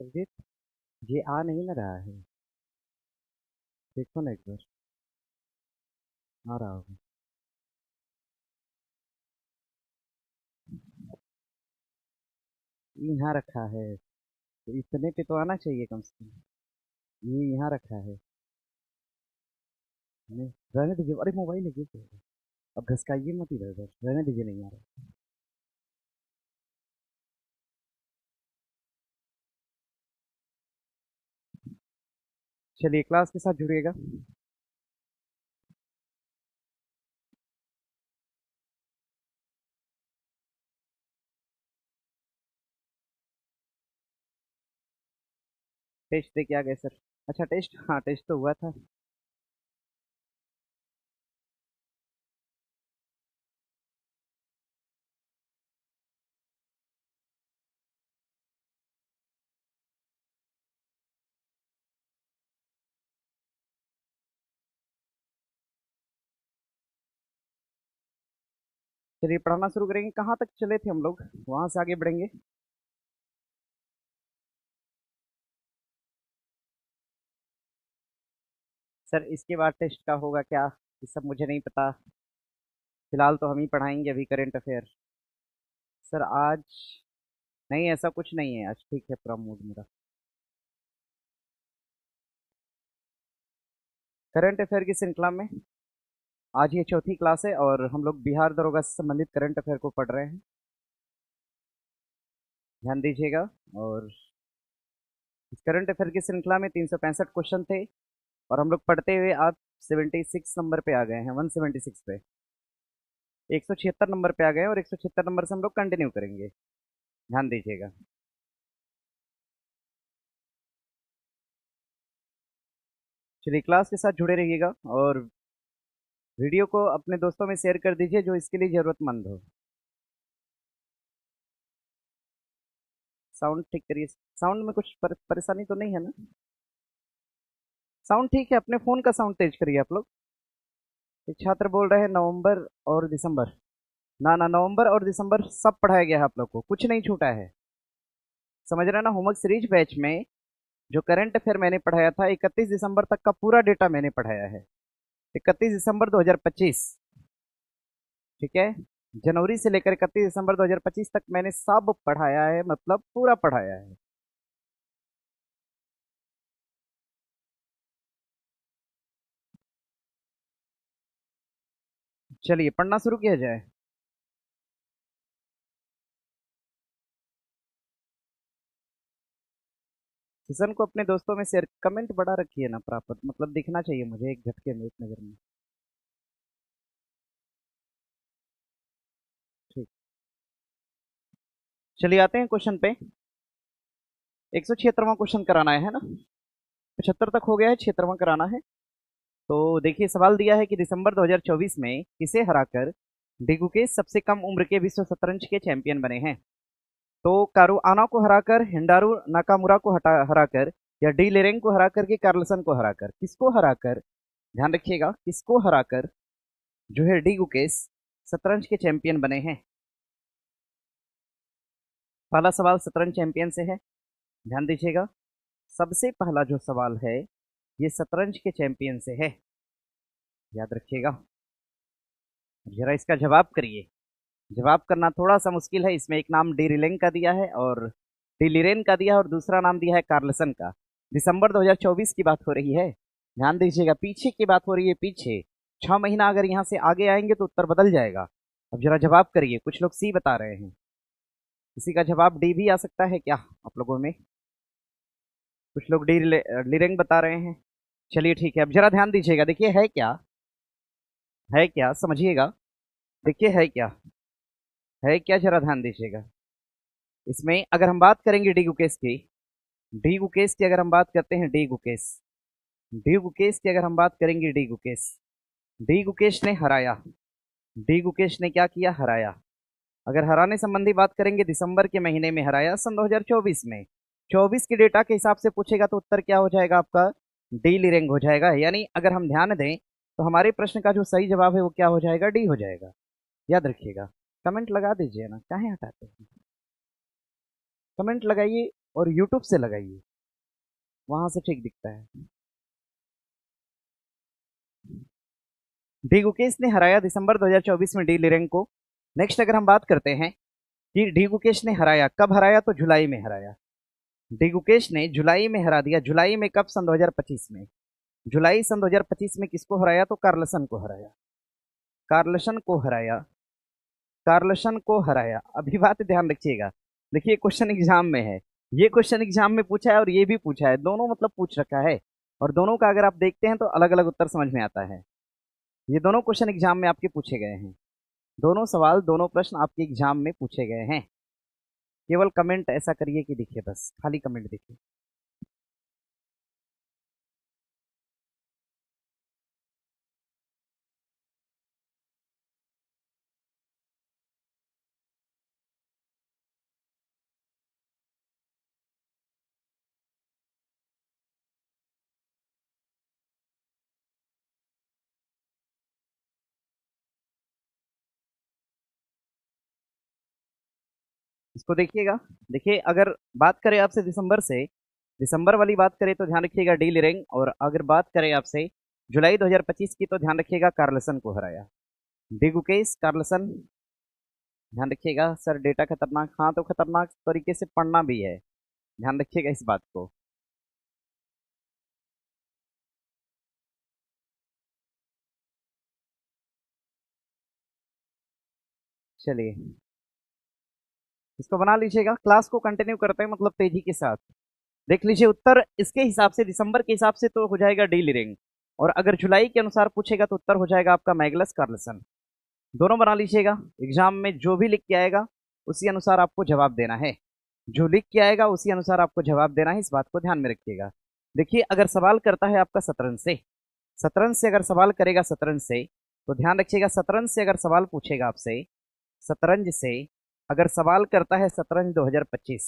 सुरजीत, ये आ नहीं ना रहा है। देखो ना एक बार। आ रहा होगा। यहाँ रखा है तो इतने पे तो आना चाहिए कम से कम। ये यहाँ रखा है। नहीं, रहने दीजिए। अरे मोबाइल है गिर जाएगा। अब घसकाइए मत इधर उधर, रहने दीजिए, नहीं आ रहा। चलिए क्लास के साथ जुड़िएगा। टेस्ट दे के आ गए सर। अच्छा टेस्ट, हाँ टेस्ट तो हुआ था। चलिए पढ़ाना शुरू करेंगे। कहाँ तक चले थे हम लोग, वहां से आगे बढ़ेंगे। सर इसके बाद टेस्ट का होगा क्या, ये सब मुझे नहीं पता। फिलहाल तो हम ही पढ़ाएंगे अभी करंट अफेयर। सर आज नहीं, ऐसा कुछ नहीं है आज। ठीक है, पूरा मूड मेरा। करंट अफेयर की श्रृंखला में आज ये चौथी क्लास है और हम लोग बिहार दरोगा से संबंधित करंट अफेयर को पढ़ रहे हैं। ध्यान दीजिएगा। और इस करंट अफेयर की श्रृंखला में 365 क्वेश्चन थे और हम लोग पढ़ते हुए आज 76 नंबर पे आ गए हैं, 176 पे। 176 नंबर पे आ गए हैं और 176 नंबर से हम लोग कंटिन्यू करेंगे। ध्यान दीजिएगा। चलिए क्लास के साथ जुड़े रहिएगा और वीडियो को अपने दोस्तों में शेयर कर दीजिए जो इसके लिए जरूरतमंद हो। साउंड ठीक करिए। साउंड में कुछ परेशानी तो नहीं है ना? साउंड ठीक है, अपने फोन का साउंड तेज करिए आप लोग। एक छात्र बोल रहे हैं नवंबर और दिसंबर। ना ना, नवंबर और दिसंबर सब पढ़ाया गया है आप लोग को, कुछ नहीं छूटा है। समझ रहे हैं ना? होमवर्क सीरीज बैच में जो करंट अफेयर मैंने पढ़ाया था 31 दिसंबर तक का पूरा डेटा मैंने पढ़ाया है। 31 दिसंबर 2025। ठीक है। जनवरी से लेकर 31 दिसंबर 2025 तक मैंने सब पढ़ाया है, मतलब पूरा पढ़ाया है। चलिए पढ़ना शुरू किया जाए। सेशन को अपने दोस्तों में शेयर, कमेंट बढ़ा रखिए ना प्राप्त, मतलब दिखना चाहिए मुझे एक झटके में, एक नजर में। ठीक। चलिए आते हैं क्वेश्चन पे। 176वां क्वेश्चन कराना है ना? 75 तक हो गया है, 76वां कराना है। तो देखिए सवाल दिया है कि दिसंबर 2024 में किसे हराकर डिगुकेश सबसे कम उम्र के विश्व शतरंज के चैंपियन बने हैं? तो कारू आना को हराकर, हिंडारू नाकामुरा को हराकर, या डी लेरेंग को हराकर के कार्लसन को हराकर, किसको हराकर? ध्यान रखिएगा, किसको हराकर जो है डी गुकेश शतरंज के चैंपियन बने हैं? पहला सवाल शतरंज चैंपियन से है। ध्यान दीजिएगा। सबसे पहला जो सवाल है ये शतरंज के चैंपियन से है। याद रखिएगा। जरा इसका जवाब करिए। जवाब करना थोड़ा सा मुश्किल है, इसमें एक नाम डी रिलेंग का दिया है और डी लिरेन का दिया है और दूसरा नाम दिया है कार्लसन का। दिसंबर 2024 की बात हो रही है। ध्यान दीजिएगा, पीछे की बात हो रही है, पीछे 6 महीना अगर यहाँ से आगे आएंगे तो उत्तर बदल जाएगा। अब जरा जवाब करिए। कुछ लोग सी बता रहे हैं, किसी का जवाब डी भी आ सकता है क्या आप लोगों में? कुछ लोग डी लिरेंग बता रहे हैं। चलिए ठीक है, अब जरा ध्यान दीजिएगा। देखिए है क्या समझिएगा। देखिए है क्या, जरा ध्यान दीजिएगा। इसमें अगर हम बात करेंगे डी गुकेश की, डी गुकेश की अगर हम बात करते हैं, डी गुकेश की अगर हम बात करेंगे, डी गुकेश ने हराया। डी गुकेश ने क्या किया? हराया। अगर हराने संबंधी बात करेंगे, दिसंबर के महीने में हराया, सन 2024 में। 24 के डेटा के हिसाब से पूछेगा तो उत्तर क्या हो जाएगा आपका? डी लिरेंग हो जाएगा। यानी अगर हम ध्यान दें तो हमारे प्रश्न का जो सही जवाब है वो क्या हो जाएगा? डी हो जाएगा। याद रखिएगा। कमेंट लगा दीजिए ना, काहे हटाते हैं? कमेंट लगाइए। और यूट्यूब से लगाइए, वहां से ठीक दिखता है। डी गुकेश ने हराया दिसंबर 2024 में डी लिरेंग को। नेक्स्ट अगर हम बात करते हैं कि डी गुकेश ने हराया, कब हराया, तो जुलाई में हराया। डी गुकेश ने जुलाई में हरा दिया। जुलाई में कब? सन 2025 में। जुलाई सन 2025 में किसको हराया? तो कार्लसन को हराया। कार्लसन को हराया। कार्लसन को हराया। अभी बात ध्यान रखिएगा, देखिए क्वेश्चन एग्जाम में है, ये क्वेश्चन एग्जाम में पूछा है और ये भी पूछा है, दोनों मतलब पूछ रखा है। और दोनों का अगर आप देखते हैं तो अलग अलग उत्तर समझ में आता है। ये दोनों क्वेश्चन एग्जाम में आपके पूछे गए हैं, दोनों सवाल, दोनों प्रश्न आपके एग्जाम में पूछे गए हैं। केवल कमेंट ऐसा करिए कि दिखे, बस खाली कमेंट दिखे। इसको देखिएगा, देखिए अगर बात करें आपसे दिसंबर से, दिसंबर वाली बात करें तो ध्यान रखिएगा डी लिरेंग, और अगर बात करें आपसे जुलाई 2025 की तो ध्यान रखिएगा कार्लसन को हराया। डी गुकेश, कार्लसन, ध्यान रखिएगा। सर डेटा खतरनाक, हाँ तो खतरनाक तरीके से पढ़ना भी है, ध्यान रखिएगा इस बात को। चलिए इसको बना लीजिएगा, क्लास को कंटिन्यू करते हैं मतलब तेजी के साथ। देख लीजिए उत्तर इसके हिसाब से, दिसंबर के हिसाब से तो हो जाएगा डी लिरेंग, और अगर जुलाई के अनुसार पूछेगा तो उत्तर हो जाएगा आपका मैगलस कार्लसन। दोनों बना लीजिएगा, एग्जाम में जो भी लिख के आएगा उसी अनुसार आपको जवाब देना है, जो लिख के आएगा उसी अनुसार आपको जवाब देना है, इस बात को ध्यान में रखिएगा। देखिए अगर सवाल करता है आपका शतरंज से, शतरंज से अगर सवाल करेगा शतरंज से, तो ध्यान रखिएगा शतरंज से अगर सवाल पूछेगा आपसे, शतरंज से अगर सवाल करता है, शतरंज 2025,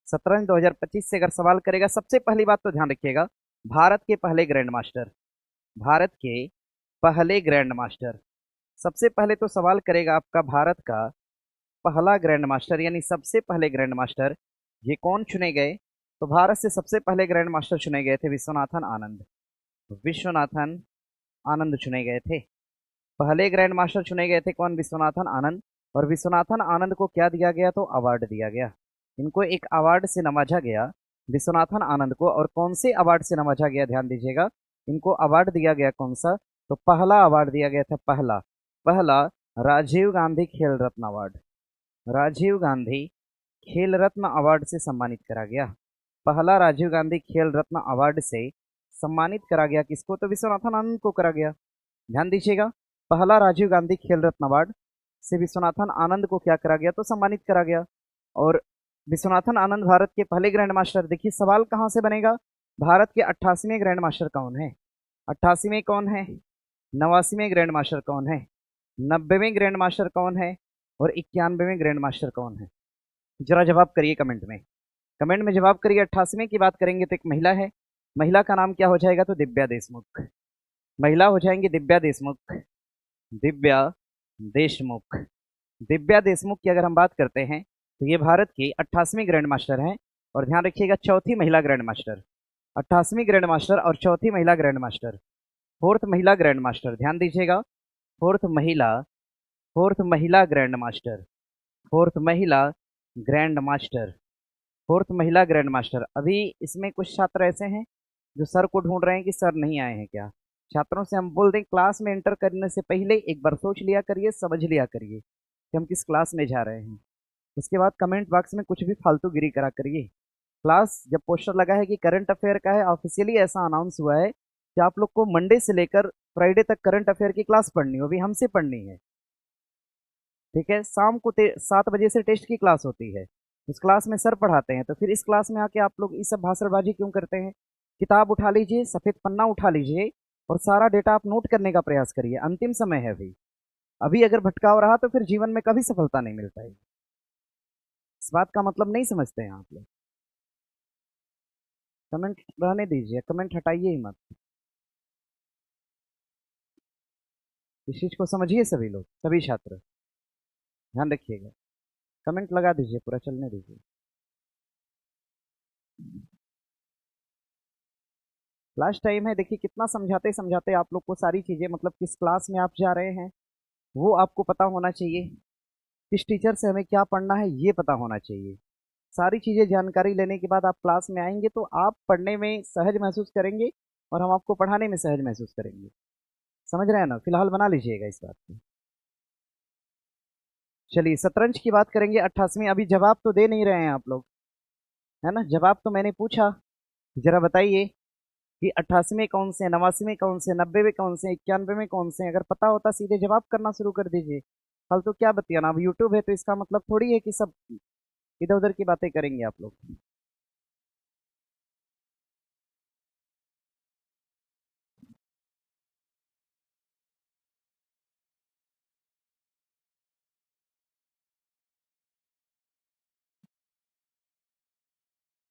शतरंज 2025 से अगर सवाल करेगा, सबसे पहली बात तो ध्यान रखिएगा भारत के पहले ग्रैंड मास्टर, भारत के पहले ग्रैंड मास्टर, सबसे पहले तो सवाल करेगा आपका भारत का पहला ग्रैंड मास्टर, यानी सबसे पहले ग्रैंड मास्टर ये कौन चुने गए? तो भारत से सबसे पहले ग्रैंड मास्टर चुने गए थे विश्वनाथन आनंद, विश्वनाथन आनंद चुने गए थे। पहले ग्रैंड मास्टर चुने गए थे कौन? विश्वनाथन आनंद। और विश्वनाथन आनंद को क्या दिया गया? तो अवार्ड दिया गया, इनको एक अवार्ड से नवाजा गया विश्वनाथन आनंद को। और कौन से अवार्ड से नवाजा गया? ध्यान दीजिएगा, इनको अवार्ड दिया गया कौन सा? तो पहला अवार्ड दिया गया था, पहला पहला राजीव गांधी खेल रत्न अवार्ड, राजीव गांधी खेल रत्न अवार्ड से सम्मानित करा गया। पहला राजीव गांधी खेल रत्न अवार्ड से सम्मानित करा गया किसको? तो विश्वनाथन आनंद को करा गया। ध्यान दीजिएगा, पहला राजीव गांधी खेल रत्न अवार्ड से विश्वनाथन आनंद को क्या करा गया? तो सम्मानित करा गया। और विश्वनाथन आनंद भारत के पहले ग्रैंड मास्टर। देखिए सवाल कहां से बनेगा? भारत के 88वें ग्रैंड मास्टर कौन है? 88वें कौन है? 89वें ग्रैंड मास्टर कौन है? 90वें ग्रैंड मास्टर कौन है? और 91वें ग्रैंड मास्टर कौन है? जरा जवाब करिए कमेंट में, कमेंट में जवाब करिए। 88वें की बात करेंगे तो एक महिला है, महिला का नाम क्या हो जाएगा? तो दिव्या देशमुख, महिला हो जाएंगी दिव्या देशमुख, दिव्या देशमुख। दिव्या देशमुख की अगर हम बात करते हैं तो ये भारत की 88वीं ग्रैंड मास्टर हैं। और ध्यान रखिएगा चौथी महिला ग्रैंड मास्टर, 88वीं ग्रैंड मास्टर और चौथी महिला ग्रैंड मास्टर, फोर्थ महिला ग्रैंड मास्टर। ध्यान दीजिएगा फोर्थ महिला, फोर्थ महिला ग्रैंड मास्टर, फोर्थ महिला ग्रैंड मास्टर, फोर्थ महिला ग्रैंड मास्टर। अभी इसमें कुछ छात्र ऐसे हैं जो सर को ढूंढ रहे हैं कि सर नहीं आए हैं क्या। छात्रों से हम बोल दें क्लास में एंटर करने से पहले एक बार सोच लिया करिए, समझ लिया करिए कि हम किस क्लास में जा रहे हैं। उसके बाद कमेंट बॉक्स में कुछ भी फालतू गिरी करा करिए। क्लास जब पोस्टर लगा है कि करंट अफेयर का है, ऑफिशियली ऐसा अनाउंस हुआ है कि आप लोग को मंडे से लेकर फ्राइडे तक करंट अफेयर की क्लास पढ़नी हो, अभी हमसे पढ़नी है। ठीक है, शाम को 7 बजे से टेस्ट की क्लास होती है, उस क्लास में सर पढ़ाते हैं, तो फिर इस क्लास में आके आप लोग ये सब भाषणबाजी क्यों करते हैं? किताब उठा लीजिए, सफेद पन्ना उठा लीजिए और सारा डेटा आप नोट करने का प्रयास करिए। अंतिम समय है अभी, अभी अगर भटकाव रहा तो फिर जीवन में कभी सफलता नहीं मिल पाएगी। इस बात का मतलब नहीं समझते हैं आप लोग। कमेंट रहने दीजिए, कमेंट हटाइए ही मत, इस चीज को समझिए सभी लोग, सभी छात्र ध्यान रखिएगा। कमेंट लगा दीजिए, पूरा चलने दीजिए। लास्ट टाइम है। देखिए कितना समझाते समझाते आप लोग को सारी चीज़ें, मतलब किस क्लास में आप जा रहे हैं वो आपको पता होना चाहिए, किस टीचर से हमें क्या पढ़ना है ये पता होना चाहिए। सारी चीज़ें जानकारी लेने के बाद आप क्लास में आएंगे तो आप पढ़ने में सहज महसूस करेंगे और हम आपको पढ़ाने में सहज महसूस करेंगे। समझ रहे हैं ना? फिलहाल बना लीजिएगा इस बात को। चलिए शतरंज की बात करेंगे 88वीं। अभी जवाब तो दे नहीं रहे हैं आप लोग, है ना? जवाब तो मैंने पूछा, जरा बताइए कि 88वें कौन से, 89वें कौन से, 90वें कौन से, 91वें कौन से? अगर पता होता सीधे जवाब करना शुरू कर दीजिए। कल तो क्या बतियाना, अब यूट्यूब है तो इसका मतलब थोड़ी है कि सब इधर उधर की बातें करेंगे आप लोग।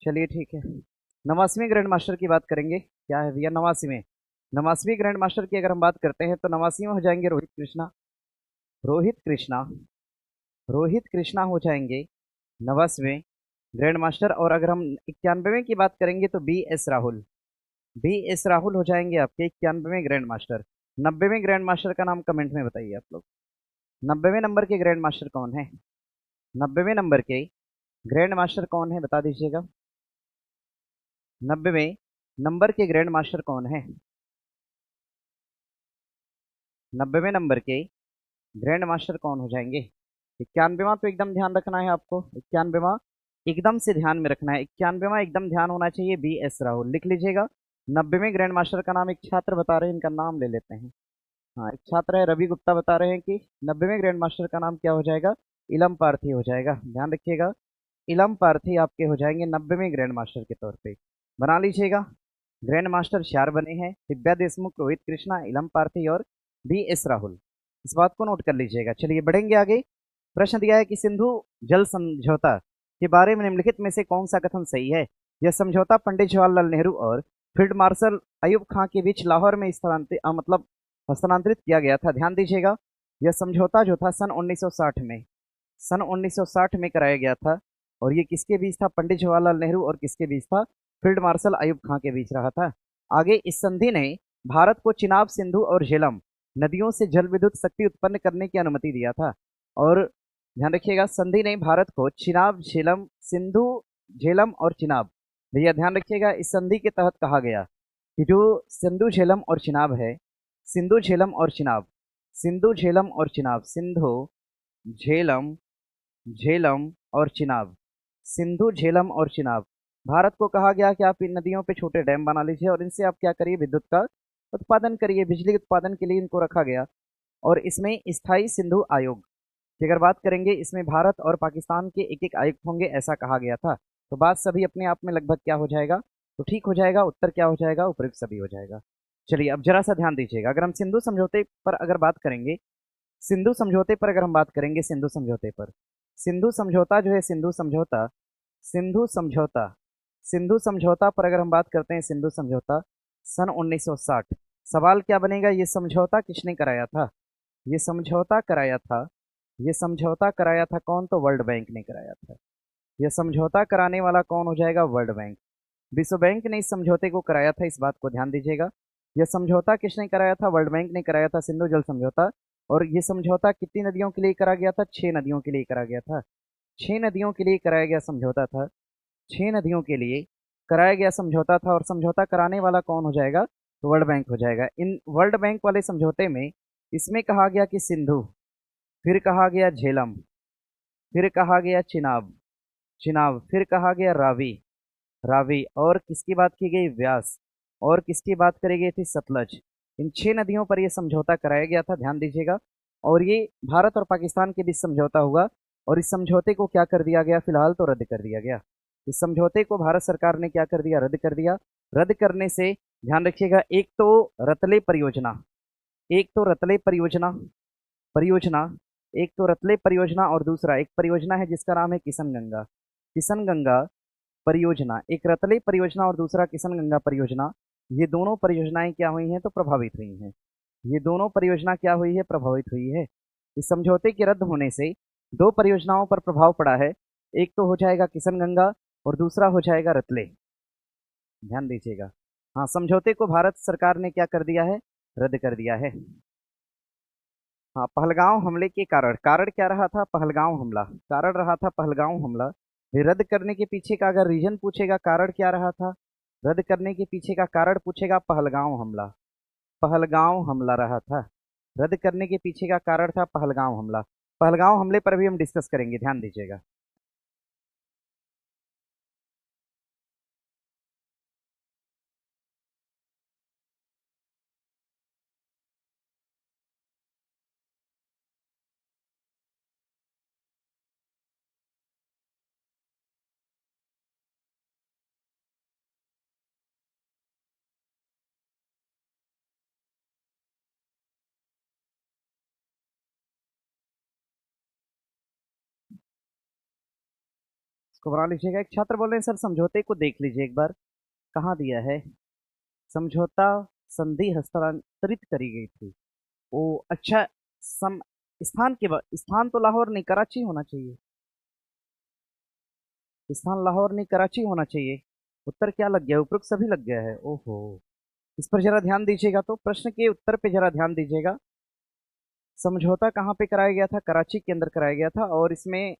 चलिए ठीक है, 89वें ग्रैंड मास्टर की बात करेंगे। क्या है भैया? 89वें, 89वीं ग्रैंड मास्टर की अगर हम बात करते हैं तो 89वें हो जाएंगे रोहित कृष्णा। रोहित कृष्णा, रोहित कृष्णा हो जाएंगे 89वें ग्रैंड मास्टर। और अगर हम 91वें की बात करेंगे तो B S Rahul, B S Rahul हो जाएंगे आपके 91वें ग्रैंड मास्टर। 90वें ग्रैंड मास्टर का नाम कमेंट में बताइए आप लोग। 90वें नंबर के ग्रैंड मास्टर कौन है? 90वें नंबर के ग्रैंड मास्टर कौन है बता दीजिएगा। 90वें नंबर के ग्रैंड मास्टर कौन है? 90वें नंबर के ग्रैंड मास्टर कौन हो जाएंगे? 91वां तो एकदम ध्यान रखना है आपको, 91वां एकदम से ध्यान में रखना है, 91वां एकदम ध्यान होना चाहिए, बी एस राहुल लिख लीजिएगा। 90वें ग्रैंड मास्टर का नाम एक छात्र बता रहे हैं, इनका नाम ले लेते हैं। हाँ, एक छात्र है रवि गुप्ता, बता रहे हैं कि 90वें ग्रैंड मास्टर का नाम क्या हो जाएगा? इलम पार्थी हो जाएगा। ध्यान रखिएगा, इलम पार्थी आपके हो जाएंगे 90वें ग्रैंड मास्टर के तौर पे। बना लीजिएगा। ग्रैंड मास्टर 4 बने हैं, दिव्या देशमुख, रोहित कृष्णा, इलम पार्थी और बी एस राहुल। इस बात को नोट कर लीजिएगा। चलिए बढ़ेंगे आगे। प्रश्न दिया है कि सिंधु जल समझौता के बारे में निम्नलिखित में से कौन सा कथन सही है? यह समझौता पंडित जवाहरलाल नेहरू और फील्ड मार्शल अयूब खां के बीच लाहौर में मतलब हस्तांतरित किया गया था। ध्यान दीजिएगा, यह समझौता जो था सन 1960 में, सन 1960 में कराया गया था। और ये किसके बीच था? पंडित जवाहरलाल नेहरू और किसके बीच था? फील्ड मार्शल अयूब खां के बीच रहा था। आगे इस संधि ने भारत को चिनाब, सिंधु और झेलम नदियों से जल विद्युत शक्ति उत्पन्न करने की अनुमति दिया था। और ध्यान रखिएगा, संधि ने भारत को चिनाब, झेलम, सिंधु, झेलम और चिनाब, भैया ध्यान रखिएगा, इस संधि के तहत कहा गया कि जो सिंधु, झेलम और चिनाब है, सिंधु, झेलम और चिनाब, सिंधु, झेलम और चिनाब, सिंधु, झेलम, झेलम और चिनाब, सिंधु, झेलम और चिनाब, भारत को कहा गया कि आप इन नदियों पे छोटे डैम बना लीजिए और इनसे आप क्या करिए? विद्युत का उत्पादन करिए, बिजली उत्पादन के लिए इनको रखा गया। और इसमें स्थायी सिंधु आयोग की अगर बात करेंगे, इसमें भारत और पाकिस्तान के एक एक आयुक्त होंगे, ऐसा कहा गया था। तो बात सभी अपने आप में लगभग क्या हो जाएगा? तो ठीक हो जाएगा, उत्तर क्या हो जाएगा? उपयुक्त सभी हो जाएगा। चलिए अब जरा सा ध्यान दीजिएगा। अगर हम सिंधु समझौते पर अगर बात करेंगे, सिंधु समझौते पर अगर हम बात करेंगे, सिंधु समझौते पर, सिंधु समझौता जो है, सिंधु समझौता, सिंधु समझौता, सिंधु समझौता पर अगर हम बात करते हैं, सिंधु समझौता सन 1960। सवाल क्या बनेगा? ये समझौता किसने कराया था? ये समझौता कराया था, ये समझौता कराया था कौन? तो वर्ल्ड बैंक ने कराया था। यह समझौता कराने वाला कौन हो जाएगा? World bank. विश्व बैंक ने इस समझौते को कराया था, इस बात को ध्यान दीजिएगा। यह समझौता किसने कराया था? वर्ल्ड बैंक ने कराया था, सिंधु जल समझौता। और ये समझौता कितनी नदियों के लिए करा गया था? 6 नदियों के लिए करा गया था। 6 नदियों के लिए कराया गया समझौता था, 6 नदियों के लिए कराया गया समझौता था। और समझौता कराने वाला कौन हो जाएगा? तो वर्ल्ड बैंक हो जाएगा। इन वर्ल्ड बैंक वाले समझौते में इसमें कहा गया कि सिंधु, फिर कहा गया झेलम, फिर कहा गया चिनाब, चिनाब, फिर कहा गया रावी, रावी, और किसकी बात की गई? व्यास। और किसकी बात करी गई थी? सतलज। इन 6 नदियों पर यह समझौता कराया गया था, ध्यान दीजिएगा। और ये भारत और पाकिस्तान के बीच समझौता हुआ। और इस समझौते को क्या कर दिया गया? फिलहाल तो रद्द कर दिया गया। इस समझौते को भारत सरकार ने क्या कर दिया? रद्द कर दिया। रद्द करने से ध्यान रखिएगा, एक तो रतले परियोजना, एक तो रतले परियोजना, परियोजना, एक तो रतले परियोजना और दूसरा एक परियोजना है जिसका नाम है किशन गंगा, किशन गंगा परियोजना। एक रतले परियोजना और दूसरा किशन गंगा परियोजना, ये दोनों परियोजनाएं क्या हुई हैं? तो प्रभावित हुई हैं। ये दोनों परियोजना क्या हुई है? प्रभावित हुई है। इस समझौते के रद्द होने से 2 परियोजनाओं पर प्रभाव पड़ा है। एक तो हो जाएगा किशन गंगा और दूसरा हो जाएगा रतले। ध्यान दीजिएगा, हाँ, समझौते को भारत सरकार ने क्या कर दिया है, रद्द कर दिया है। हाँ, पहलगांव हमले के कारण, कारण क्या रहा था, पहलगांव हमला, कारण रहा था पहलगांव हमला। फिर रद्द करने के पीछे का अगर रीजन पूछेगा, कारण क्या रहा था, रद्द करने के पीछे का कारण पूछेगा, पहलगांव हमला, पहलगांव हमला रहा था। रद्द करने के पीछे का कारण था पहलगांव हमला। पहलगांव हमले पर भी हम डिस्कस करेंगे, ध्यान दीजिएगा। इसको बना लीजिएगा। एक छात्र बोल रहे हैं सर समझौते को देख लीजिए एक बार, कहाँ दिया है, समझौता संधि हस्तांतरित करी गई थी। ओ अच्छा, सम स्थान के बाद, स्थान तो लाहौर नहीं कराची होना चाहिए, स्थान लाहौर नहीं कराची होना चाहिए। उत्तर क्या लग गया, उपरोक्त सभी लग गया है। ओहो, इस पर जरा ध्यान दीजिएगा, तो प्रश्न के उत्तर पे जरा ध्यान दीजिएगा। समझौता कहाँ पे कराया गया था, कराची के अंदर कराया गया था। और इसमें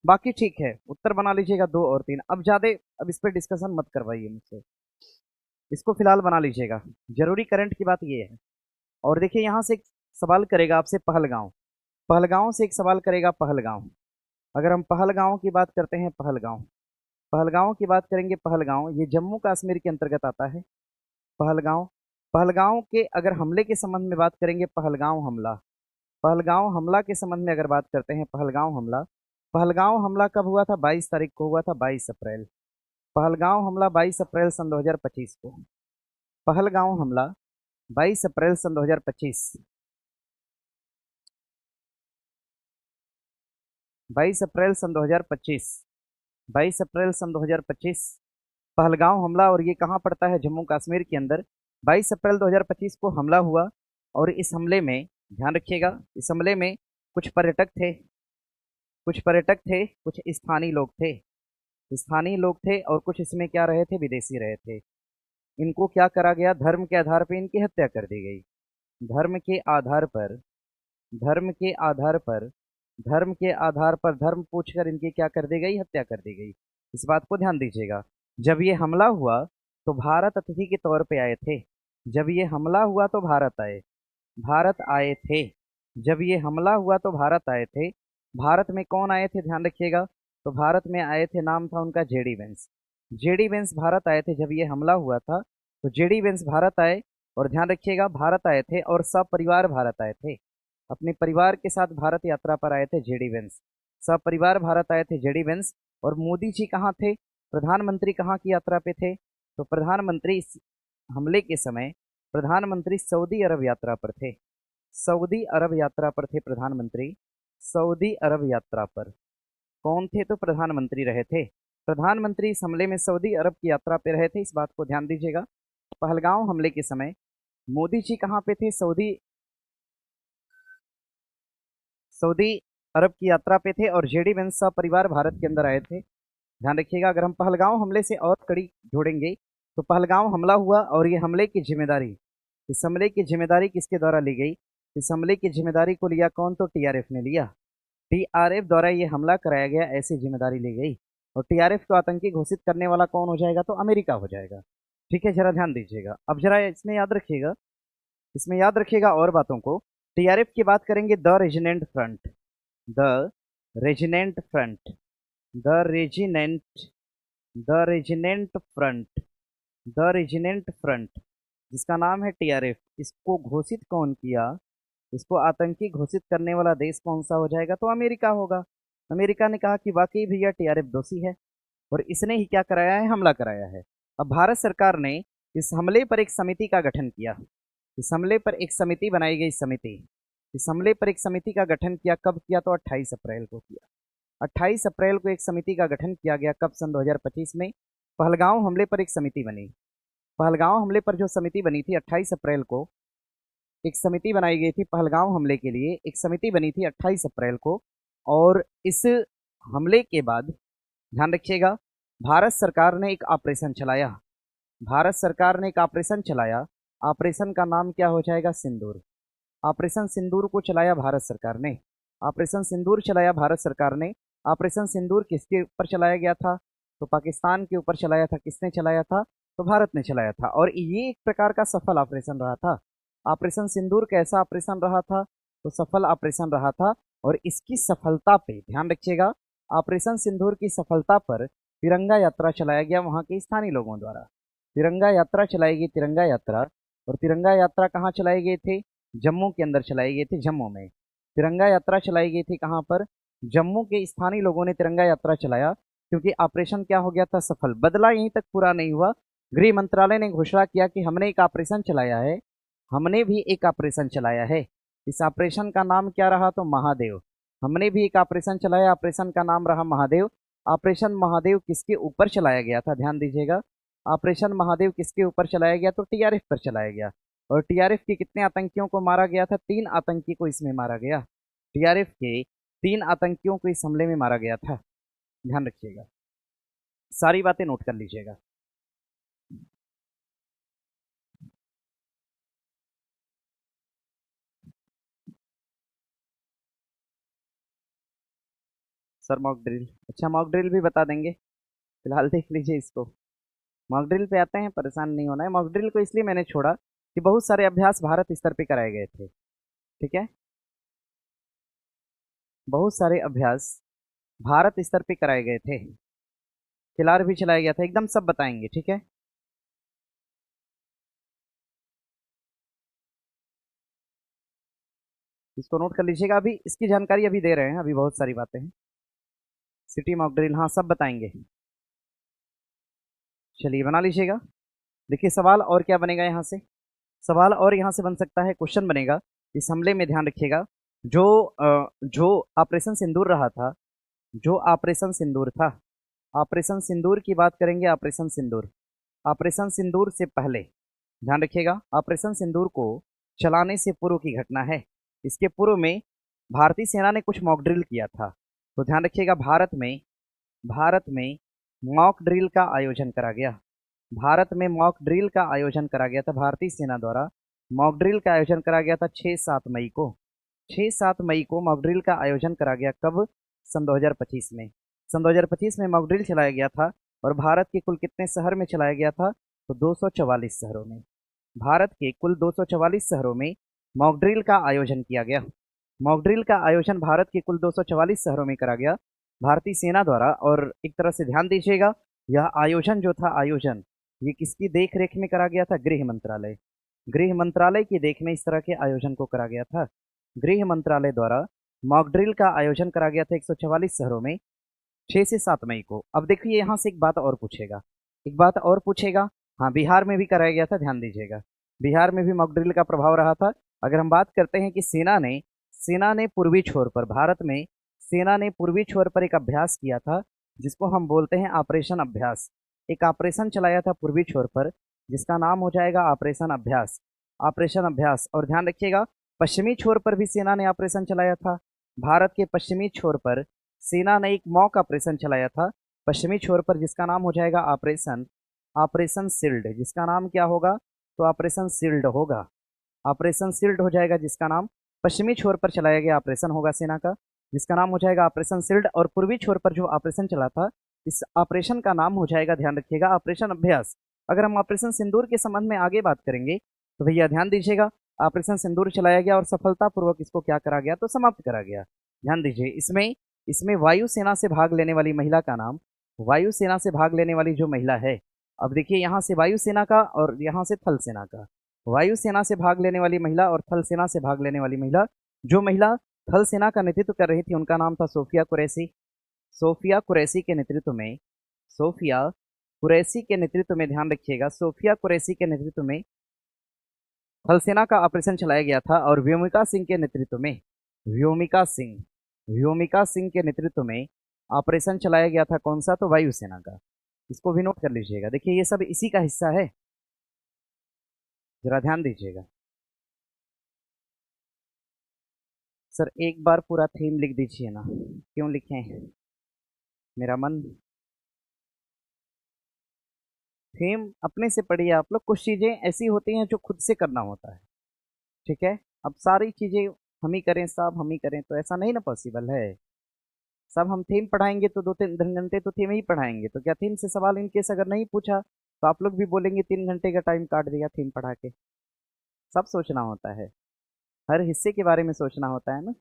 बाकी ठीक है, उत्तर बना लीजिएगा 2 और 3। अब ज्यादा, अब इस पर डिस्कशन मत करवाइए मुझसे, इसको फिलहाल बना लीजिएगा। जरूरी करंट की बात ये है। और देखिए यहाँ से एक सवाल करेगा आपसे पहलगांव, पहलगांव से एक सवाल करेगा पहलगांव। अगर हम पहलगांव की बात करते हैं, पहलगांव, पहलगांव की बात करेंगे, पहलगांव ये जम्मू कश्मीर के अंतर्गत आता है। पहलगांव, पहलगांव के अगर हमले के संबंध में बात करेंगे, पहलगांव हमला, पहलगांव हमला के संबंध में अगर बात करते हैं, पहलगांव हमला, पहलगांव हमला कब हुआ था, 22 तारीख को हुआ था, 22 अप्रैल। पहलगांव हमला 22 अप्रैल सन 2025 को, पहलगांव हमला 22 अप्रैल सन 2025, 22 अप्रैल सन 2025, 22 अप्रैल सन 2025 पहलगांव हमला। और ये कहाँ पड़ता है, जम्मू कश्मीर के अंदर। 22 अप्रैल 2025 को हमला हुआ। और इस हमले में ध्यान रखिएगा, इस हमले में कुछ पर्यटक थे, कुछ पर्यटक थे, कुछ स्थानीय लोग थे, स्थानीय लोग थे, और कुछ इसमें क्या रहे थे, विदेशी रहे थे। इनको क्या करा गया, धर्म के आधार पर इनकी हत्या कर दी गई। धर्म के आधार पर, धर्म के आधार पर, धर्म के आधार पर, धर्म पूछकर इनकी क्या कर दी गई, हत्या कर दी गई। इस बात को ध्यान दीजिएगा। जब ये हमला हुआ तो भारत अतिथि के तौर पे आए थे, जब ये हमला हुआ तो भारत आए, भारत आए थे, जब ये हमला हुआ तो भारत आए थे। भारत में कौन आए थे, ध्यान रखिएगा, तो भारत में आए थे, नाम था उनका JD Vance. JD Vance Bharat आए थे जब ये हमला हुआ था, तो जेडी वेंस भारत आए। और ध्यान रखिएगा, भारत आए थे और सपरिवार भारत आए थे, अपने परिवार के साथ भारत यात्रा पर आए थे जेडी वेंस, सपरिवार भारत आए थे जेडी वेंस। और मोदी जी कहाँ थे, प्रधानमंत्री कहाँ की यात्रा पे थे, तो प्रधानमंत्री इस हमले के समय, प्रधानमंत्री सऊदी अरब यात्रा पर थे, सऊदी अरब यात्रा पर थे प्रधानमंत्री, सऊदी अरब यात्रा पर। कौन थे, तो प्रधानमंत्री रहे थे। प्रधानमंत्री इस हमले में सऊदी अरब की यात्रा पे रहे थे, इस बात को ध्यान दीजिएगा। पहलगांव हमले के समय मोदी जी कहाँ पे थे, सऊदी, सऊदी अरब की यात्रा पे थे। और जेडी वेंस परिवार भारत के अंदर आए थे। ध्यान रखिएगा, अगर हम पहलगांव हमले से और कड़ी जोड़ेंगे, तो पहलगांव हमला हुआ और ये हमले की जिम्मेदारी, इस हमले की जिम्मेदारी किसके द्वारा ली गई, इस हमले की जिम्मेदारी को लिया कौन, तो टीआरएफ ने लिया। टीआरएफ द्वारा ये हमला कराया गया, ऐसी जिम्मेदारी ली गई। और टीआरएफ को आतंकी घोषित करने वाला कौन हो जाएगा, तो अमेरिका हो जाएगा। ठीक है, जरा ध्यान दीजिएगा। अब जरा इसमें याद रखिएगा, इसमें याद रखिएगा और बातों को। टीआरएफ की बात करेंगे, the resident front, the resident front, the resident, the resident front, the resident front, जिसका नाम है टीआरएफ, इसको घोषित कौन किया, इसको आतंकी घोषित करने वाला देश कौन सा हो जाएगा, तो अमेरिका होगा। अमेरिका ने कहा कि वाकई भैया टीआरएफ दोषी है, और इसने ही क्या कराया है, हमला कराया है। अब भारत सरकार ने इस हमले पर एक समिति का गठन किया, इस हमले पर एक समिति बनाई गई, समिति, इस हमले पर एक समिति का गठन किया, कब किया, तो 28 अप्रैल को किया। 28 अप्रैल को एक समिति का गठन किया गया, कब, सन 2025 में। पहलगांव हमले पर एक समिति बनी, पहलगांव हमले पर जो समिति बनी थी 28 अप्रैल को, एक समिति बनाई गई थी पहलगांव हमले के लिए, एक समिति बनी थी 28 अप्रैल को। और इस हमले के बाद ध्यान रखिएगा, भारत सरकार ने एक ऑपरेशन चलाया, भारत सरकार ने एक ऑपरेशन चलाया, ऑपरेशन का नाम क्या हो जाएगा? सिंदूर। ऑपरेशन सिंदूर को चलाया भारत सरकार ने। ऑपरेशन सिंदूर चलाया भारत सरकार ने। ऑपरेशन सिंदूर किसके ऊपर चलाया गया था? तो पाकिस्तान के ऊपर चलाया था। किसने चलाया था? तो भारत ने चलाया था। और ये एक प्रकार का सफल ऑपरेशन रहा था। ऑपरेशन सिंदूर कैसा ऑपरेशन रहा था? तो सफल ऑपरेशन रहा था। और इसकी सफलता पे ध्यान रखिएगा, ऑपरेशन सिंदूर की सफलता पर तिरंगा यात्रा चलाया गया वहां के स्थानीय लोगों द्वारा। तिरंगा यात्रा चलाई गई, तिरंगा यात्रा। और तिरंगा यात्रा कहाँ चलाई गई थी? जम्मू के अंदर चलाई गई थी, जम्मू में। तिरंगा यात्रा चलाई गई थी कहाँ पर? जम्मू के स्थानीय लोगों ने तिरंगा यात्रा चलाया, क्योंकि ऑपरेशन क्या हो गया था? सफल। बदला यहीं तक पूरा नहीं हुआ। गृह मंत्रालय ने घोषणा किया कि हमने एक ऑपरेशन चलाया है, हमने भी एक ऑपरेशन चलाया है। इस ऑपरेशन का नाम क्या रहा? तो महादेव। हमने भी एक ऑपरेशन चलाया, ऑपरेशन का नाम रहा महादेव। ऑपरेशन महादेव किसके ऊपर चलाया गया था? ध्यान दीजिएगा, ऑपरेशन महादेव किसके ऊपर चलाया गया? तो टीआरएफ पर चलाया गया। और टीआरएफ के कितने आतंकियों को मारा गया था? 3 आतंकी को इसमें मारा गया। टीआरएफ के 3 आतंकियों को इस हमले में मारा गया था। ध्यान रखिएगा, सारी बातें नोट कर लीजिएगा। सर मॉक ड्रिल, अच्छा मॉक ड्रिल भी बता देंगे, फिलहाल देख लीजिए इसको। मॉक ड्रिल पे आते हैं, परेशान नहीं होना है। मॉक ड्रिल को इसलिए मैंने छोड़ा कि बहुत सारे अभ्यास भारत स्तर पे कराए गए थे। ठीक है, बहुत सारे अभ्यास भारत स्तर पे कराए गए थे। खिलाड़ भी चलाया गया था, एकदम सब बताएंगे। ठीक है, इसको नोट कर लीजिएगा। अभी इसकी जानकारी अभी दे रहे हैं, अभी बहुत सारी बातें हैं। सिटी मॉक ड्रिल, हाँ सब बताएंगे। चलिए बना लीजिएगा। देखिए सवाल और क्या बनेगा यहाँ से? सवाल और यहाँ से बन सकता है, क्वेश्चन बनेगा इस हमले में। ध्यान रखिएगा, जो ऑपरेशन सिंदूर रहा था, जो ऑपरेशन सिंदूर था, ऑपरेशन सिंदूर की बात करेंगे। ऑपरेशन सिंदूर, ऑपरेशन सिंदूर से पहले ध्यान रखिएगा, ऑपरेशन सिंदूर को चलाने से पूर्व की घटना है। इसके पूर्व में भारतीय सेना ने कुछ मॉक ड्रिल किया था। तो ध्यान रखिएगा, भारत में मॉक ड्रिल का आयोजन करा गया। भारत में मॉक ड्रिल का आयोजन करा गया था, भारतीय सेना द्वारा मॉक ड्रिल का आयोजन करा गया था 6-7 मई को। 6-7 मई को मॉक ड्रिल का आयोजन करा गया। कब? सन 2025 में। सन 2025 में मॉक ड्रिल चलाया गया था। और भारत के कुल कितने शहर में चलाया गया था? तो 244 शहरों में। भारत के कुल 244 शहरों में मॉक ड्रिल का आयोजन किया गया। मॉक ड्रिल का आयोजन भारत के कुल 244 शहरों में करा गया भारतीय सेना द्वारा। और एक तरह से ध्यान दीजिएगा, यह आयोजन जो था, आयोजन ये किसकी देख रेख में करा गया था? गृह मंत्रालय। गृह मंत्रालय की देख में इस तरह के आयोजन को करा गया था। गृह मंत्रालय द्वारा मॉक ड्रिल का आयोजन करा गया था 144 शहरों में 6 से 7 मई को। अब देखिए यहाँ से एक बात और पूछेगा, एक बात और पूछेगा। हाँ, बिहार में भी कराया गया था, ध्यान दीजिएगा। बिहार में भी मॉक ड्रिल का प्रभाव रहा था। अगर हम बात करते हैं कि सेना ने पूर्वी छोर पर, भारत में सेना ने पूर्वी छोर पर एक अभ्यास किया था, जिसको हम बोलते हैं ऑपरेशन अभ्यास। एक ऑपरेशन चलाया था पूर्वी छोर पर, जिसका नाम हो जाएगा ऑपरेशन अभ्यास। ऑपरेशन अभ्यास। और ध्यान रखिएगा, पश्चिमी छोर पर भी सेना ने ऑपरेशन चलाया था। भारत के पश्चिमी छोर पर सेना ने एक मॉक ऑपरेशन चलाया था पश्चिमी छोर पर, जिसका नाम हो जाएगा ऑपरेशन ऑपरेशन शील्ड। जिसका नाम क्या होगा? तो ऑपरेशन शील्ड होगा। ऑपरेशन शील्ड हो जाएगा, जिसका नाम पश्चिमी छोर पर चलाया गया ऑपरेशन होगा सेना का, जिसका नाम हो जाएगा ऑपरेशन शील्ड। और पूर्वी छोर पर जो ऑपरेशन चला था, इस ऑपरेशन का नाम हो जाएगा, ध्यान रखिएगा, ऑपरेशन अभ्यास। अगर हम ऑपरेशन सिंदूर के संबंध में आगे बात करेंगे तो भैया ध्यान दीजिएगा, ऑपरेशन सिंदूर चलाया गया और सफलतापूर्वक इसको क्या करा गया? तो समाप्त करा गया। ध्यान दीजिए, इसमें इसमें वायुसेना से भाग लेने वाली महिला का नाम, वायुसेना से भाग लेने वाली जो महिला है, अब देखिए यहाँ से वायुसेना का और यहाँ से थल सेना का। वायुसेना से भाग लेने वाली महिला और थल सेना से भाग लेने वाली महिला, जो महिला थल सेना का नेतृत्व कर रही थी, उनका नाम था सोफिया कुरैशी। सोफिया कुरैशी के नेतृत्व में, सोफिया कुरैशी के नेतृत्व में, ध्यान रखिएगा, सोफिया कुरैशी के नेतृत्व में थल सेना का ऑपरेशन चलाया गया था। और व्योमिका सिंह के नेतृत्व में, व्योमिका सिंह व्योमिका सिंह के नेतृत्व में ऑपरेशन चलाया गया था। कौन सा? तो वायुसेना का। इसको भी नोट कर लीजिएगा। देखिए ये सब इसी का हिस्सा है, जरा ध्यान दीजिएगा। सर एक बार पूरा थीम लिख दीजिए ना, क्यों लिखें? मेरा मन थीम अपने से पढ़िए आप लोग। कुछ चीज़ें ऐसी होती हैं जो खुद से करना होता है, ठीक है। अब सारी चीज़ें हम ही करें, सब हम ही करें, तो ऐसा नहीं ना पॉसिबल है। सब हम थीम पढ़ाएंगे तो 2-3 घंटे तो थीम ही पढ़ाएंगे, तो क्या थीम से सवाल इनकेस अगर नहीं पूछा तो आप लोग भी बोलेंगे 3 घंटे का टाइम काट दिया थीम पढ़ा के। सब सोचना होता है, हर हिस्से के बारे में सोचना होता है ना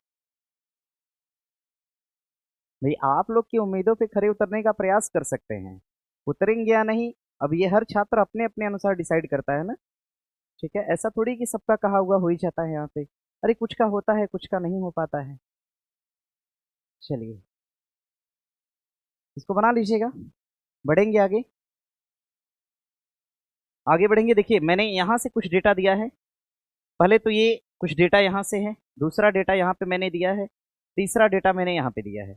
भाई। आप लोग की उम्मीदों पे खरे उतरने का प्रयास कर सकते हैं, उतरेंगे या नहीं अब ये हर छात्र अपने अपने अनुसार डिसाइड करता है ना, ठीक है। ऐसा थोड़ी कि सबका कहा हुआ हो ही जाता है यहाँ पे। अरे कुछ का होता है, कुछ का नहीं हो पाता है। चलिए इसको बना लीजिएगा, बढ़ेंगे आगे। आगे बढ़ेंगे, देखिए मैंने यहाँ से कुछ डेटा दिया है। पहले तो ये कुछ डेटा यहाँ से है, दूसरा डेटा यहाँ पे मैंने दिया है, तीसरा डेटा मैंने यहाँ पे दिया है,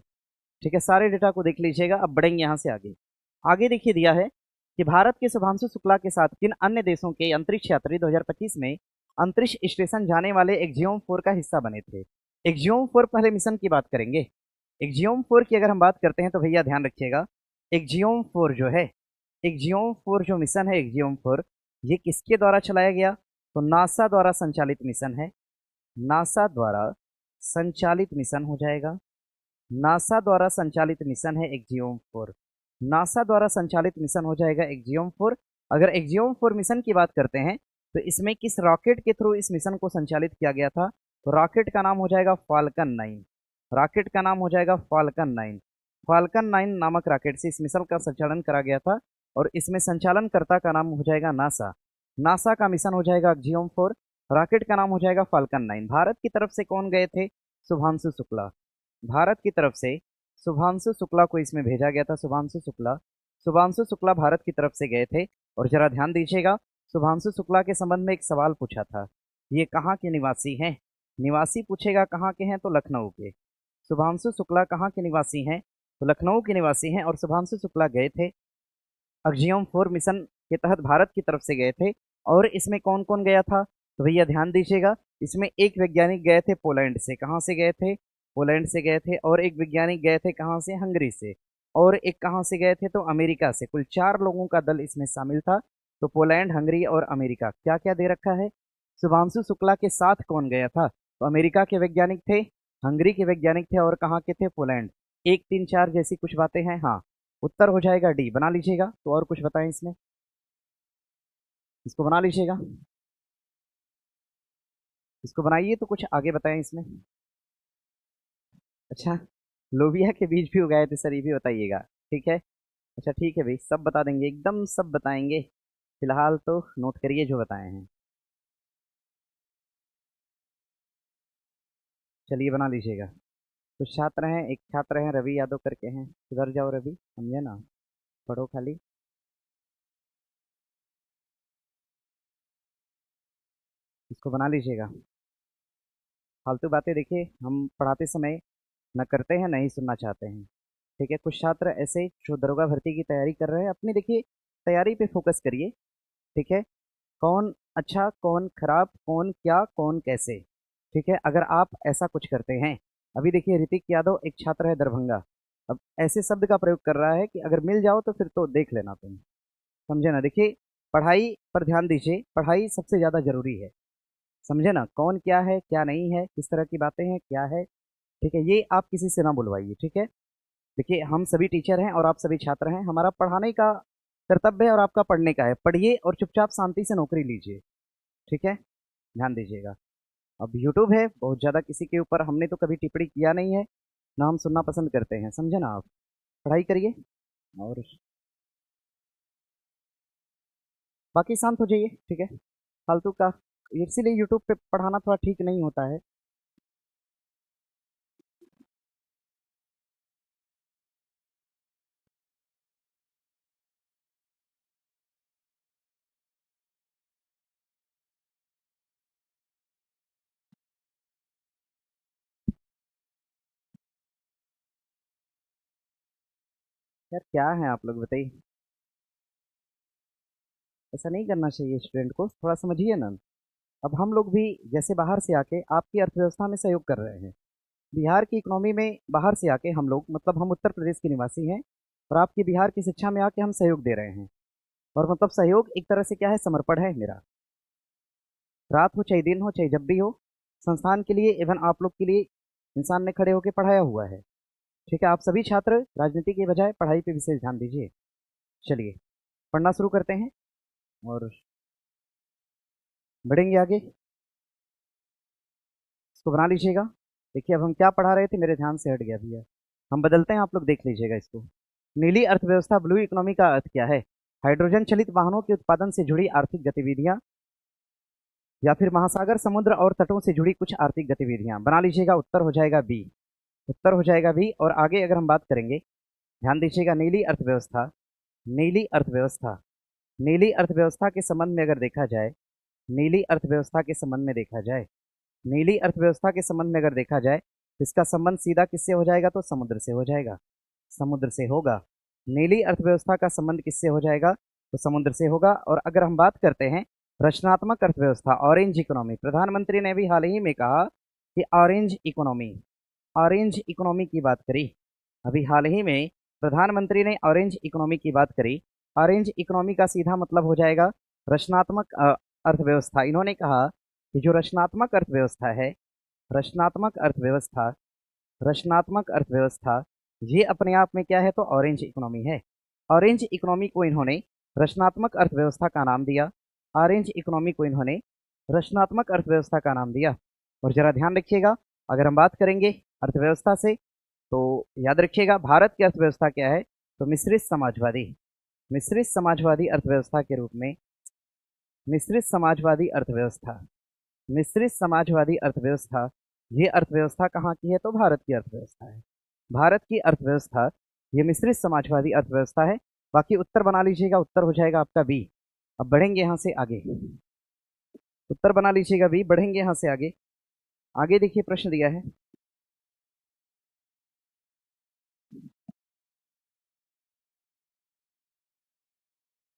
ठीक है। सारे डेटा को देख लीजिएगा। अब बढ़ेंगे यहाँ से आगे। आगे देखिए दिया है कि भारत के शुभांशु शुक्ला के साथ किन अन्य देशों के अंतरिक्ष यात्री 2025 में अंतरिक्ष स्टेशन जाने वाले एक्जियोम 4 का हिस्सा बने थे। एक्जियोम 4 पहले मिशन की बात करेंगे। एक्जियोम 4 की अगर हम बात करते हैं तो भैया ध्यान रखिएगा, एक्जियोम 4 जो है, एक्जियोम 4 जो मिशन है, एक्जियोम 4 ये किसके द्वारा चलाया गया? तो नासा द्वारा संचालित मिशन है। नासा द्वारा संचालित मिशन हो जाएगा। नासा द्वारा संचालित मिशन है एक्जियोम 4। नासा द्वारा संचालित मिशन हो जाएगा एक्जियोम 4। अगर एक्जियोम 4 मिशन की बात करते हैं तो इसमें किस रॉकेट के थ्रू इस मिशन को संचालित किया गया था? तो रॉकेट का नाम हो जाएगा फाल्कन 9। रॉकेट का नाम हो जाएगा फाल्कन 9। फाल्कन 9 नामक रॉकेट से इस मिशन का संचालन करा गया था और इसमें संचालनकर्ता का नाम हो जाएगा नासा। नासा का मिशन हो जाएगा एक्जियोम 4। रॉकेट का नाम हो जाएगा फाल्कन 9। भारत की तरफ से कौन गए थे? शुभांशु शुक्ला। भारत की तरफ से शुभांशु शुक्ला को इसमें भेजा गया था। शुभांशु शुक्ला, शुभांशु शुक्ला भारत की तरफ से गए थे। और जरा ध्यान दीजिएगा, शुभांशु शुक्ला के संबंध में एक सवाल पूछा था, ये कहाँ के निवासी हैं? निवासी पूछेगा कहाँ के हैं तो लखनऊ के। शुभांशु शुक्ला कहाँ के निवासी हैं? तो लखनऊ के निवासी हैं। और शुभांशु शुक्ला गए थे एक्जियोम 4 मिशन के तहत, भारत की तरफ से गए थे। और इसमें कौन कौन गया था? तो भैया ध्यान दीजिएगा, इसमें एक वैज्ञानिक गए थे पोलैंड से। कहाँ से गए थे? पोलैंड से गए थे। और एक वैज्ञानिक गए थे कहाँ से? हंगरी से। और एक कहाँ से गए थे? तो अमेरिका से। कुल 4 लोगों का दल इसमें शामिल था। तो पोलैंड, हंगरी और अमेरिका। क्या क्या दे रखा है? शुभांशु शुक्ला के साथ कौन गया था? तो अमेरिका के वैज्ञानिक थे, हंगरी के वैज्ञानिक थे और कहाँ के थे? पोलैंड। 1 3 4 जैसी कुछ बातें हैं। हाँ, उत्तर हो जाएगा डी। बना लीजिएगा। तो और कुछ बताएं इसमें, इसको बना लीजिएगा। इसको बनाइए तो कुछ आगे बताएं इसमें। अच्छा, लोबिया के बीज भी उगाए थे सर, ये भी बताइएगा, ठीक है। अच्छा ठीक है भाई, सब बता देंगे, एकदम सब बताएंगे। फिलहाल तो नोट करिए जो बताए हैं। चलिए बना लीजिएगा। कुछ छात्र हैं, एक छात्र हैं रवि यादव करके हैं, सुधर जाओ रवि, समझे ना, पढ़ो खाली। इसको बना लीजिएगा। फालतू बातें देखिए हम पढ़ाते समय न करते हैं, नहीं सुनना चाहते हैं, ठीक है। कुछ छात्र ऐसे जो दरोगा भर्ती की तैयारी कर रहे हैं, अपनी देखिए तैयारी पे फोकस करिए, ठीक है। कौन अच्छा, कौन खराब, कौन क्या, कौन कैसे, ठीक है। अगर आप ऐसा कुछ करते हैं, अभी देखिए ऋतिक यादव एक छात्र है दरभंगा, अब ऐसे शब्द का प्रयोग कर रहा है कि अगर मिल जाओ तो फिर तो देख लेना तुम, समझे ना। देखिए पढ़ाई पर ध्यान दीजिए, पढ़ाई सबसे ज़्यादा जरूरी है, समझे ना। कौन क्या है, क्या नहीं है, किस तरह की बातें हैं, क्या है, ठीक है, ये आप किसी से ना बुलवाइए, ठीक है। देखिए हम सभी टीचर हैं और आप सभी छात्र हैं, हमारा पढ़ाने का कर्तव्य है और आपका पढ़ने का है। पढ़िए और चुपचाप शांति से नौकरी लीजिए, ठीक है। ध्यान दीजिएगा। अब यूट्यूब है, बहुत ज़्यादा किसी के ऊपर हमने तो कभी टिप्पणी किया नहीं है, ना हम सुनना पसंद करते हैं, समझे ना। आप पढ़ाई करिए और बाकी शांत हो जाइए, ठीक है। फालतू का, इसीलिए यूट्यूब पे पढ़ाना थोड़ा ठीक नहीं होता है। यार क्या है आप लोग बताइए, ऐसा नहीं करना चाहिए स्टूडेंट को, थोड़ा समझिए ना। अब हम लोग भी जैसे बाहर से आके आपकी अर्थव्यवस्था में सहयोग कर रहे हैं, बिहार की इकोनॉमी में बाहर से आके हम लोग, मतलब हम उत्तर प्रदेश के निवासी हैं और आपकी बिहार की शिक्षा में आके हम सहयोग दे रहे हैं। और मतलब सहयोग एक तरह से क्या है, समर्पण है मेरा। रात हो चाहे दिन हो चाहे जब भी हो, संस्थान के लिए इवन आप लोग के लिए इंसान ने खड़े होकर पढ़ाया हुआ है। ठीक है, आप सभी छात्र राजनीति के बजाय पढ़ाई पे विशेष ध्यान दीजिए। चलिए पढ़ना शुरू करते हैं और बढ़ेंगे आगे। इसको बना लीजिएगा। देखिए अब हम क्या पढ़ा रहे थे, मेरे ध्यान से हट गया भैया। हम बदलते हैं, आप लोग देख लीजिएगा इसको। नीली अर्थव्यवस्था, ब्लू इकोनॉमी का अर्थ क्या है? हाइड्रोजन चलित वाहनों के उत्पादन से जुड़ी आर्थिक गतिविधियां, या फिर महासागर, समुद्र और तटों से जुड़ी कुछ आर्थिक गतिविधियां। बना लीजिएगा, उत्तर हो जाएगा बी। उत्तर हो जाएगा बी। और आगे अगर हम बात करेंगे, ध्यान दीजिएगा, नीली अर्थव्यवस्था, नीली अर्थव्यवस्था, नीली अर्थव्यवस्था के संबंध में अगर देखा जाए, नीली अर्थव्यवस्था के संबंध में देखा जाए, नीली अर्थव्यवस्था के संबंध में अगर देखा जाए, इसका संबंध सीधा किससे हो जाएगा? तो समुद्र से हो जाएगा, समुद्र से होगा। नीली अर्थव्यवस्था का संबंध किससे हो जाएगा? तो समुद्र से होगा। और अगर हम बात करते हैं रचनात्मक अर्थव्यवस्था, ऑरेंज इकोनॉमी, प्रधानमंत्री ने भी हाल ही में कहा कि ऑरेंज इकोनॉमी, ऑरेंज इकोनॉमी की बात करी। अभी हाल ही में प्रधानमंत्री ने ऑरेंज इकोनॉमी की बात करी। ऑरेंज इकोनॉमी का सीधा मतलब हो जाएगा रचनात्मक अर्थव्यवस्था। इन्होंने कहा कि जो रचनात्मक अर्थव्यवस्था है, रचनात्मक अर्थव्यवस्था, रचनात्मक अर्थव्यवस्था, ये अपने आप में क्या है? तो ऑरेंज इकोनॉमी है। ऑरेंज इकोनॉमी को इन्होंने रचनात्मक अर्थव्यवस्था का नाम दिया। ऑरेंज इकोनॉमी को इन्होंने रचनात्मक अर्थव्यवस्था का नाम दिया। और जरा ध्यान रखिएगा, अगर हम बात करेंगे अर्थव्यवस्था से, तो याद रखिएगा भारत की अर्थव्यवस्था क्या है? तो मिश्रित समाजवादी, मिश्रित समाजवादी अर्थव्यवस्था के रूप में, मिश्रित समाजवादी अर्थव्यवस्था, मिश्रित समाजवादी अर्थव्यवस्था, ये अर्थव्यवस्था कहाँ की है? तो भारत की अर्थव्यवस्था है। भारत की अर्थव्यवस्था ये मिश्रित समाजवादी अर्थव्यवस्था है। बाकी उत्तर बना लीजिएगा, उत्तर हो जाएगा आपका बी। अब बढ़ेंगे यहाँ से आगे, उत्तर बना लीजिएगा बी। बढ़ेंगे यहाँ से आगे। आगे देखिए प्रश्न दिया है,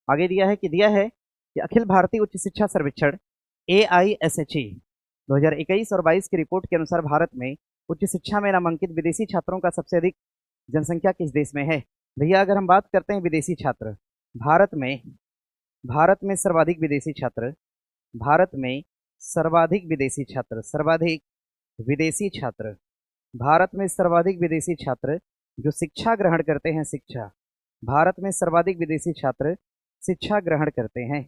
आगे दिया है कि अखिल भारतीय उच्च शिक्षा सर्वेक्षण AISHE 2021 और 22 की रिपोर्ट के अनुसार भारत में उच्च शिक्षा में नामांकित विदेशी छात्रों का सबसे अधिक जनसंख्या किस देश में है? भैया अगर हम बात करते हैं विदेशी छात्र, भारत में, भारत में सर्वाधिक विदेशी छात्र, भारत में सर्वाधिक विदेशी छात्र, सर्वाधिक विदेशी छात्र, भारत में सर्वाधिक विदेशी छात्र जो शिक्षा ग्रहण करते हैं, शिक्षा, भारत में सर्वाधिक विदेशी छात्र शिक्षा ग्रहण करते हैं।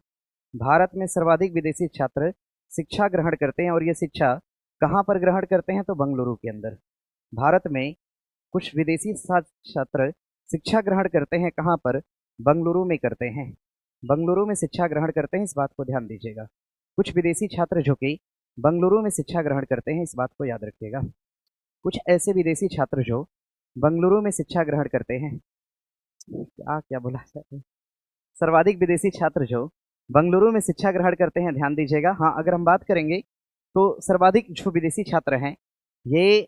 भारत में सर्वाधिक विदेशी छात्र शिक्षा ग्रहण करते हैं। और ये शिक्षा कहाँ पर ग्रहण करते हैं? तो बेंगलुरु के अंदर। भारत में कुछ विदेशी छात्र शिक्षा ग्रहण करते हैं, कहाँ पर? बेंगलुरु में करते हैं, बेंगलुरु में शिक्षा ग्रहण करते हैं। इस बात को ध्यान दीजिएगा, कुछ विदेशी छात्र जो कि बेंगलुरु में शिक्षा ग्रहण करते हैं, इस बात को याद रखिएगा। कुछ ऐसे विदेशी छात्र जो बेंगलुरु में शिक्षा ग्रहण करते हैं, क्या क्या बोला जाता है, सर्वाधिक विदेशी छात्र जो बेंगलुरु में शिक्षा ग्रहण करते हैं, ध्यान दीजिएगा। हाँ अगर हम बात करेंगे तो सर्वाधिक जो विदेशी छात्र हैं ये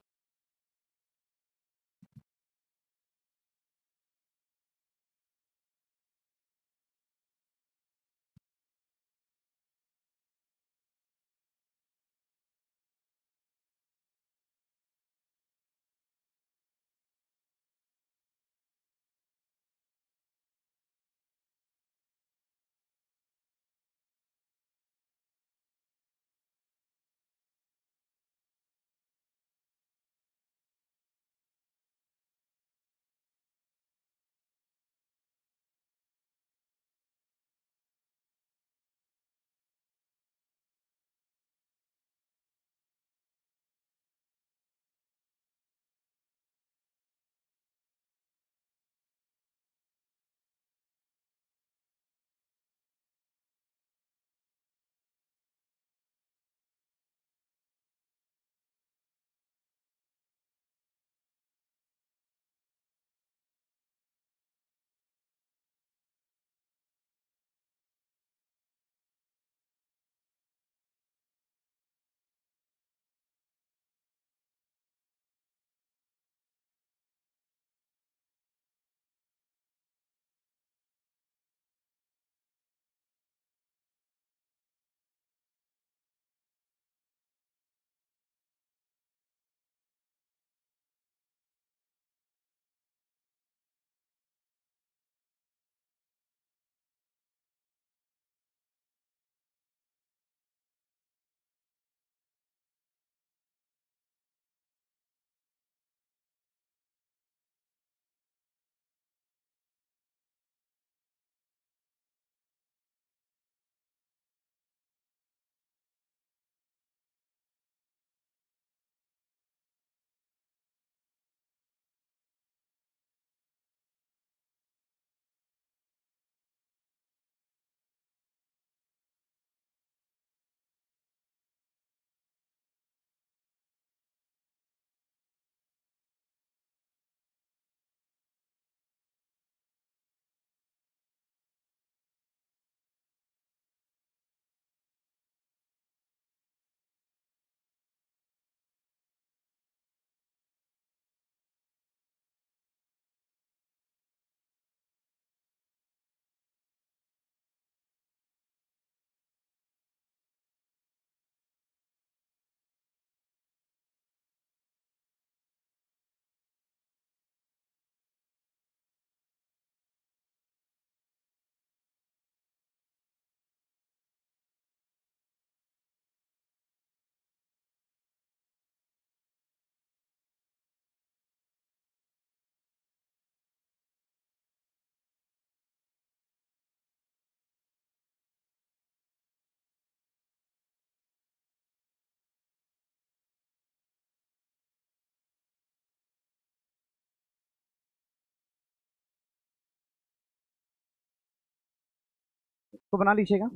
इसको बना लीजिएगा।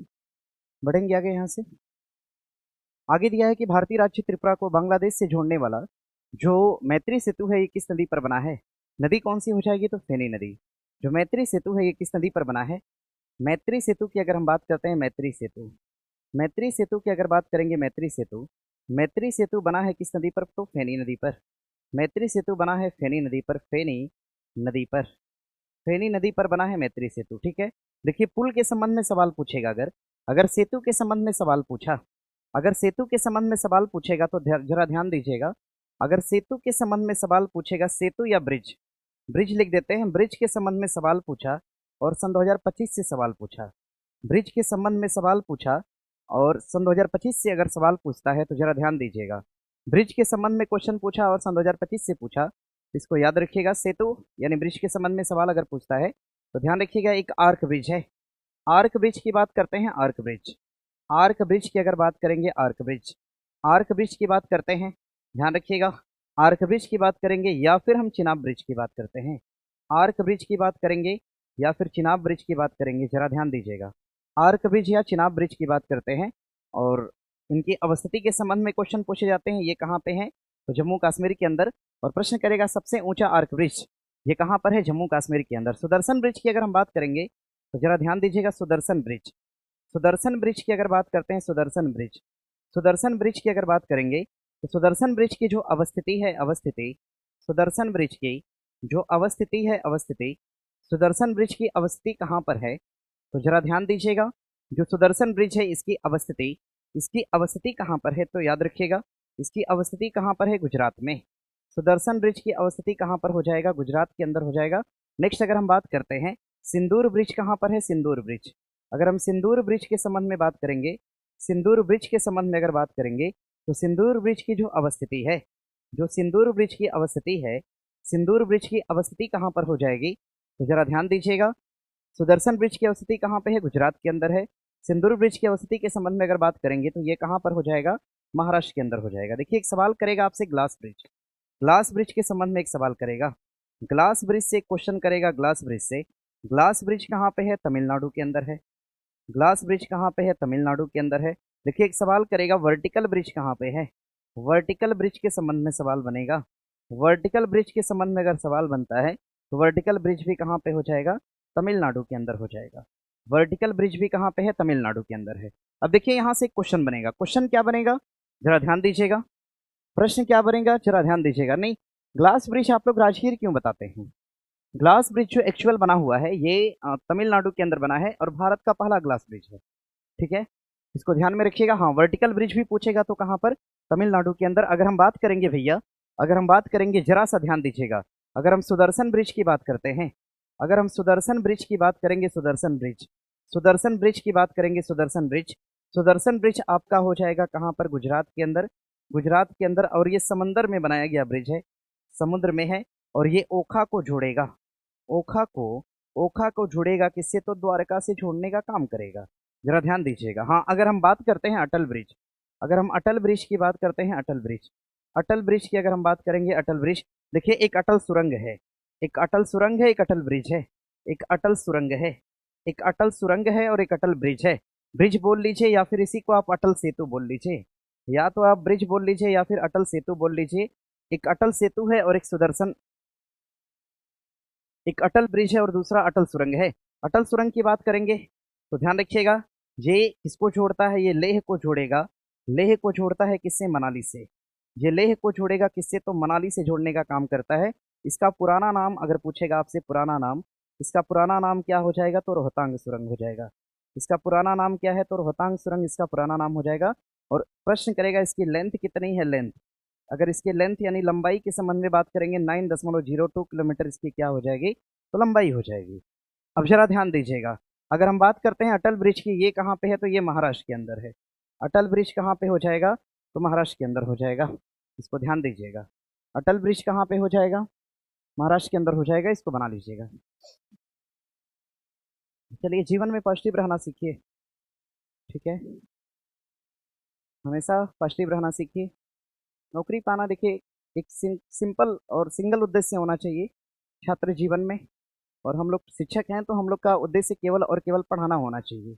बढ़ेंगे आगे यहाँ से। आगे दिया है कि भारतीय राज्य त्रिपुरा को बांग्लादेश से जोड़ने वाला जो मैत्री सेतु है ये किस नदी पर बना है? नदी कौन सी हो जाएगी? तो फेनी नदी। जो मैत्री सेतु है ये किस नदी पर बना है? मैत्री सेतु की अगर हम बात करते हैं, मैत्री सेतु, मैत्री सेतु की अगर बात करेंगे, मैत्री सेतु बना है किस नदी पर? तो फेनी नदी पर। मैत्री सेतु बना है फेनी नदी पर, फेनी नदी पर, फेनी नदी पर बना है मैत्री सेतु। ठीक है। देखिए पुल के संबंध में सवाल पूछेगा, अगर अगर सेतु के संबंध में सवाल पूछा, अगर सेतु के संबंध में सवाल पूछेगा तो जरा ध्यान दीजिएगा। अगर सेतु के संबंध में सवाल पूछेगा, सेतु या ब्रिज, ब्रिज लिख देते हैं, ब्रिज के संबंध में सवाल पूछा और सन 2025 से सवाल पूछा, ब्रिज के संबंध में सवाल पूछा और सन 2025 से अगर सवाल पूछता है तो जरा ध्यान दीजिएगा। ब्रिज के संबंध में क्वेश्चन पूछा और सन 2025 से पूछा, इसको याद रखिएगा। सेतु यानी ब्रिज के संबंध में सवाल अगर पूछता है तो ध्यान रखिएगा एक आर्क ब्रिज है। आर्क ब्रिज की बात करते हैं, आर्क ब्रिज, आर्क ब्रिज की अगर बात करेंगे, आर्क ब्रिज, आर्क ब्रिज की बात करते हैं, ध्यान रखिएगा। आर्क ब्रिज की बात करेंगे या फिर हम चिनाब ब्रिज की बात करते हैं, आर्क ब्रिज की बात करेंगे या फिर चिनाब ब्रिज की बात करेंगे, जरा ध्यान दीजिएगा। आर्क ब्रिज या चिनाब ब्रिज की बात करते हैं और इनकी अवस्थिति के संबंध में क्वेश्चन पूछे जाते हैं। ये कहाँ पे है? तो जम्मू कश्मीर के अंदर। और प्रश्न करेगा सबसे ऊंचा आर्क ब्रिज ये कहाँ पर है? जम्मू कश्मीर के अंदर। सुदर्शन ब्रिज की अगर हम बात करेंगे तो जरा ध्यान दीजिएगा, सुदर्शन ब्रिज, सुदर्शन ब्रिज की अगर बात करते हैं, सुदर्शन ब्रिज, सुदर्शन ब्रिज की अगर बात करेंगे तो सुदर्शन ब्रिज की जो अवस्थिति है, अवस्थिति, सुदर्शन ब्रिज की जो अवस्थिति है, अवस्थिति, सुदर्शन ब्रिज की अवस्थिति कहाँ पर है? तो जरा ध्यान दीजिएगा। जो सुदर्शन ब्रिज है इसकी अवस्थिति, इसकी अवस्थिति कहाँ पर है? तो याद रखिएगा इसकी अवस्थिति कहाँ पर है? गुजरात में। सुदर्शन ब्रिज की अवस्थिति कहाँ पर हो जाएगा? गुजरात के अंदर हो जाएगा। नेक्स्ट अगर हम बात करते हैं, सिंदूर ब्रिज कहाँ पर है? सिंदूर ब्रिज, अगर हम सिंदूर ब्रिज के संबंध में बात करेंगे, सिंदूर ब्रिज के संबंध में अगर बात करेंगे तो सिंदूर ब्रिज की जो अवस्थिति है, जो सिंदूर ब्रिज की अवस्थिति है, सिंदूर ब्रिज की अवस्थिति कहाँ पर हो जाएगी? तो जरा ध्यान दीजिएगा। सुदर्शन ब्रिज की अवस्थिति कहाँ पे है? गुजरात के अंदर है। सिंदूर ब्रिज की अवस्थिति के संबंध में अगर बात करेंगे तो ये कहाँ पर हो जाएगा? महाराष्ट्र के अंदर हो जाएगा। देखिए एक सवाल करेगा आपसे ग्लास ब्रिज, ग्लास ब्रिज के संबंध में एक सवाल करेगा, ग्लास ब्रिज से क्वेश्चन करेगा, ग्लास ब्रिज से। ग्लास ब्रिज कहाँ पे है? तमिलनाडु के अंदर है। ग्लास ब्रिज कहाँ पे है? तमिलनाडु के अंदर है। देखिए एक सवाल करेगा, वर्टिकल ब्रिज कहाँ पे है? वर्टिकल ब्रिज के संबंध में सवाल बनेगा। वर्टिकल ब्रिज के संबंध में अगर सवाल बनता है तो वर्टिकल ब्रिज भी कहाँ पे हो जाएगा? तमिलनाडु के अंदर हो जाएगा। वर्टिकल ब्रिज भी कहाँ पे है? तमिलनाडु के अंदर है। अब देखिए यहाँ से क्वेश्चन बनेगा, क्वेश्चन क्या बनेगा? जरा ध्यान दीजिएगा। प्रश्न क्या बनेगा? जरा ध्यान दीजिएगा। नहीं, ग्लास ब्रिज आप लोग राजगीर क्यों बताते हैं? ग्लास ब्रिज जो एक्चुअल बना हुआ है ये तमिलनाडु के अंदर बना है और भारत का पहला ग्लास ब्रिज है। ठीक है, इसको ध्यान में रखिएगा। हाँ, वर्टिकल ब्रिज भी पूछेगा तो कहाँ पर? तमिलनाडु के अंदर। अगर हम बात करेंगे भैया, अगर हम बात करेंगे, जरा सा ध्यान दीजिएगा, अगर हम सुदर्शन ब्रिज की बात करते हैं, अगर हम सुदर्शन ब्रिज की बात करेंगे, सुदर्शन ब्रिज, सुदर्शन ब्रिज की बात करेंगे, सुदर्शन ब्रिज, सुदर्शन ब्रिज आपका हो जाएगा कहाँ पर? गुजरात के अंदर, गुजरात के अंदर। और ये समंदर में बनाया गया ब्रिज है, समुद्र में है और ये ओखा को जोड़ेगा, ओखा को, ओखा को जोड़ेगा किससे? तो द्वारका से जोड़ने का काम करेगा। जरा ध्यान दीजिएगा। हाँ, अगर हम बात करते हैं अटल ब्रिज, अगर हम अटल ब्रिज की बात करते हैं, अटल ब्रिज, अटल ब्रिज की अगर हम बात करेंगे, अटल ब्रिज, देखिए एक अटल सुरंग है, एक अटल सुरंग है, एक अटल ब्रिज है, एक अटल सुरंग है, एक अटल सुरंग है और एक अटल ब्रिज है। ब्रिज बोल लीजिए या फिर इसी को आप अटल सेतु बोल लीजिए, या तो आप ब्रिज बोल लीजिए या फिर अटल सेतु बोल लीजिए। एक अटल सेतु है और एक सुदर्शन, एक अटल ब्रिज है और दूसरा अटल सुरंग है। अटल सुरंग की बात करेंगे तो ध्यान रखिएगा, ये किसको जोड़ता है? ये लेह को जोड़ेगा, लेह को जोड़ता है किससे? मनाली से। ये लेह को जोड़ेगा किससे? तो मनाली से जोड़ने का काम करता है। इसका पुराना नाम अगर पूछेगा आपसे, पुराना नाम, इसका पुराना नाम क्या हो जाएगा? तो रोहतांग सुरंग हो जाएगा। इसका पुराना नाम क्या है? तो रोहतांग सुरंग इसका पुराना नाम हो जाएगा। और प्रश्न करेगा इसकी लेंथ कितनी है? लेंथ, अगर इसके लेंथ यानी लंबाई के संबंध में बात करेंगे, 9.02 किलोमीटर इसकी क्या हो जाएगी? तो लंबाई हो जाएगी। अब जरा ध्यान दीजिएगा, अगर हम बात करते हैं अटल ब्रिज की, ये कहाँ पे है? तो ये महाराष्ट्र के अंदर है। अटल ब्रिज कहाँ पे हो जाएगा? तो महाराष्ट्र के अंदर हो जाएगा। इसको ध्यान दीजिएगा, अटल ब्रिज कहाँ पे हो जाएगा? महाराष्ट्र के अंदर हो जाएगा। इसको बना लीजिएगा। चलिए, जीवन में पॉजिटिव रहना सीखिए। ठीक है, हमेशा पॉजिटिव रहना सीखिए। नौकरी पाना देखिए एक सिंपल और सिंगल उद्देश्य होना चाहिए छात्र जीवन में, और हम लोग शिक्षक हैं तो हम लोग का उद्देश्य केवल और केवल पढ़ाना होना चाहिए।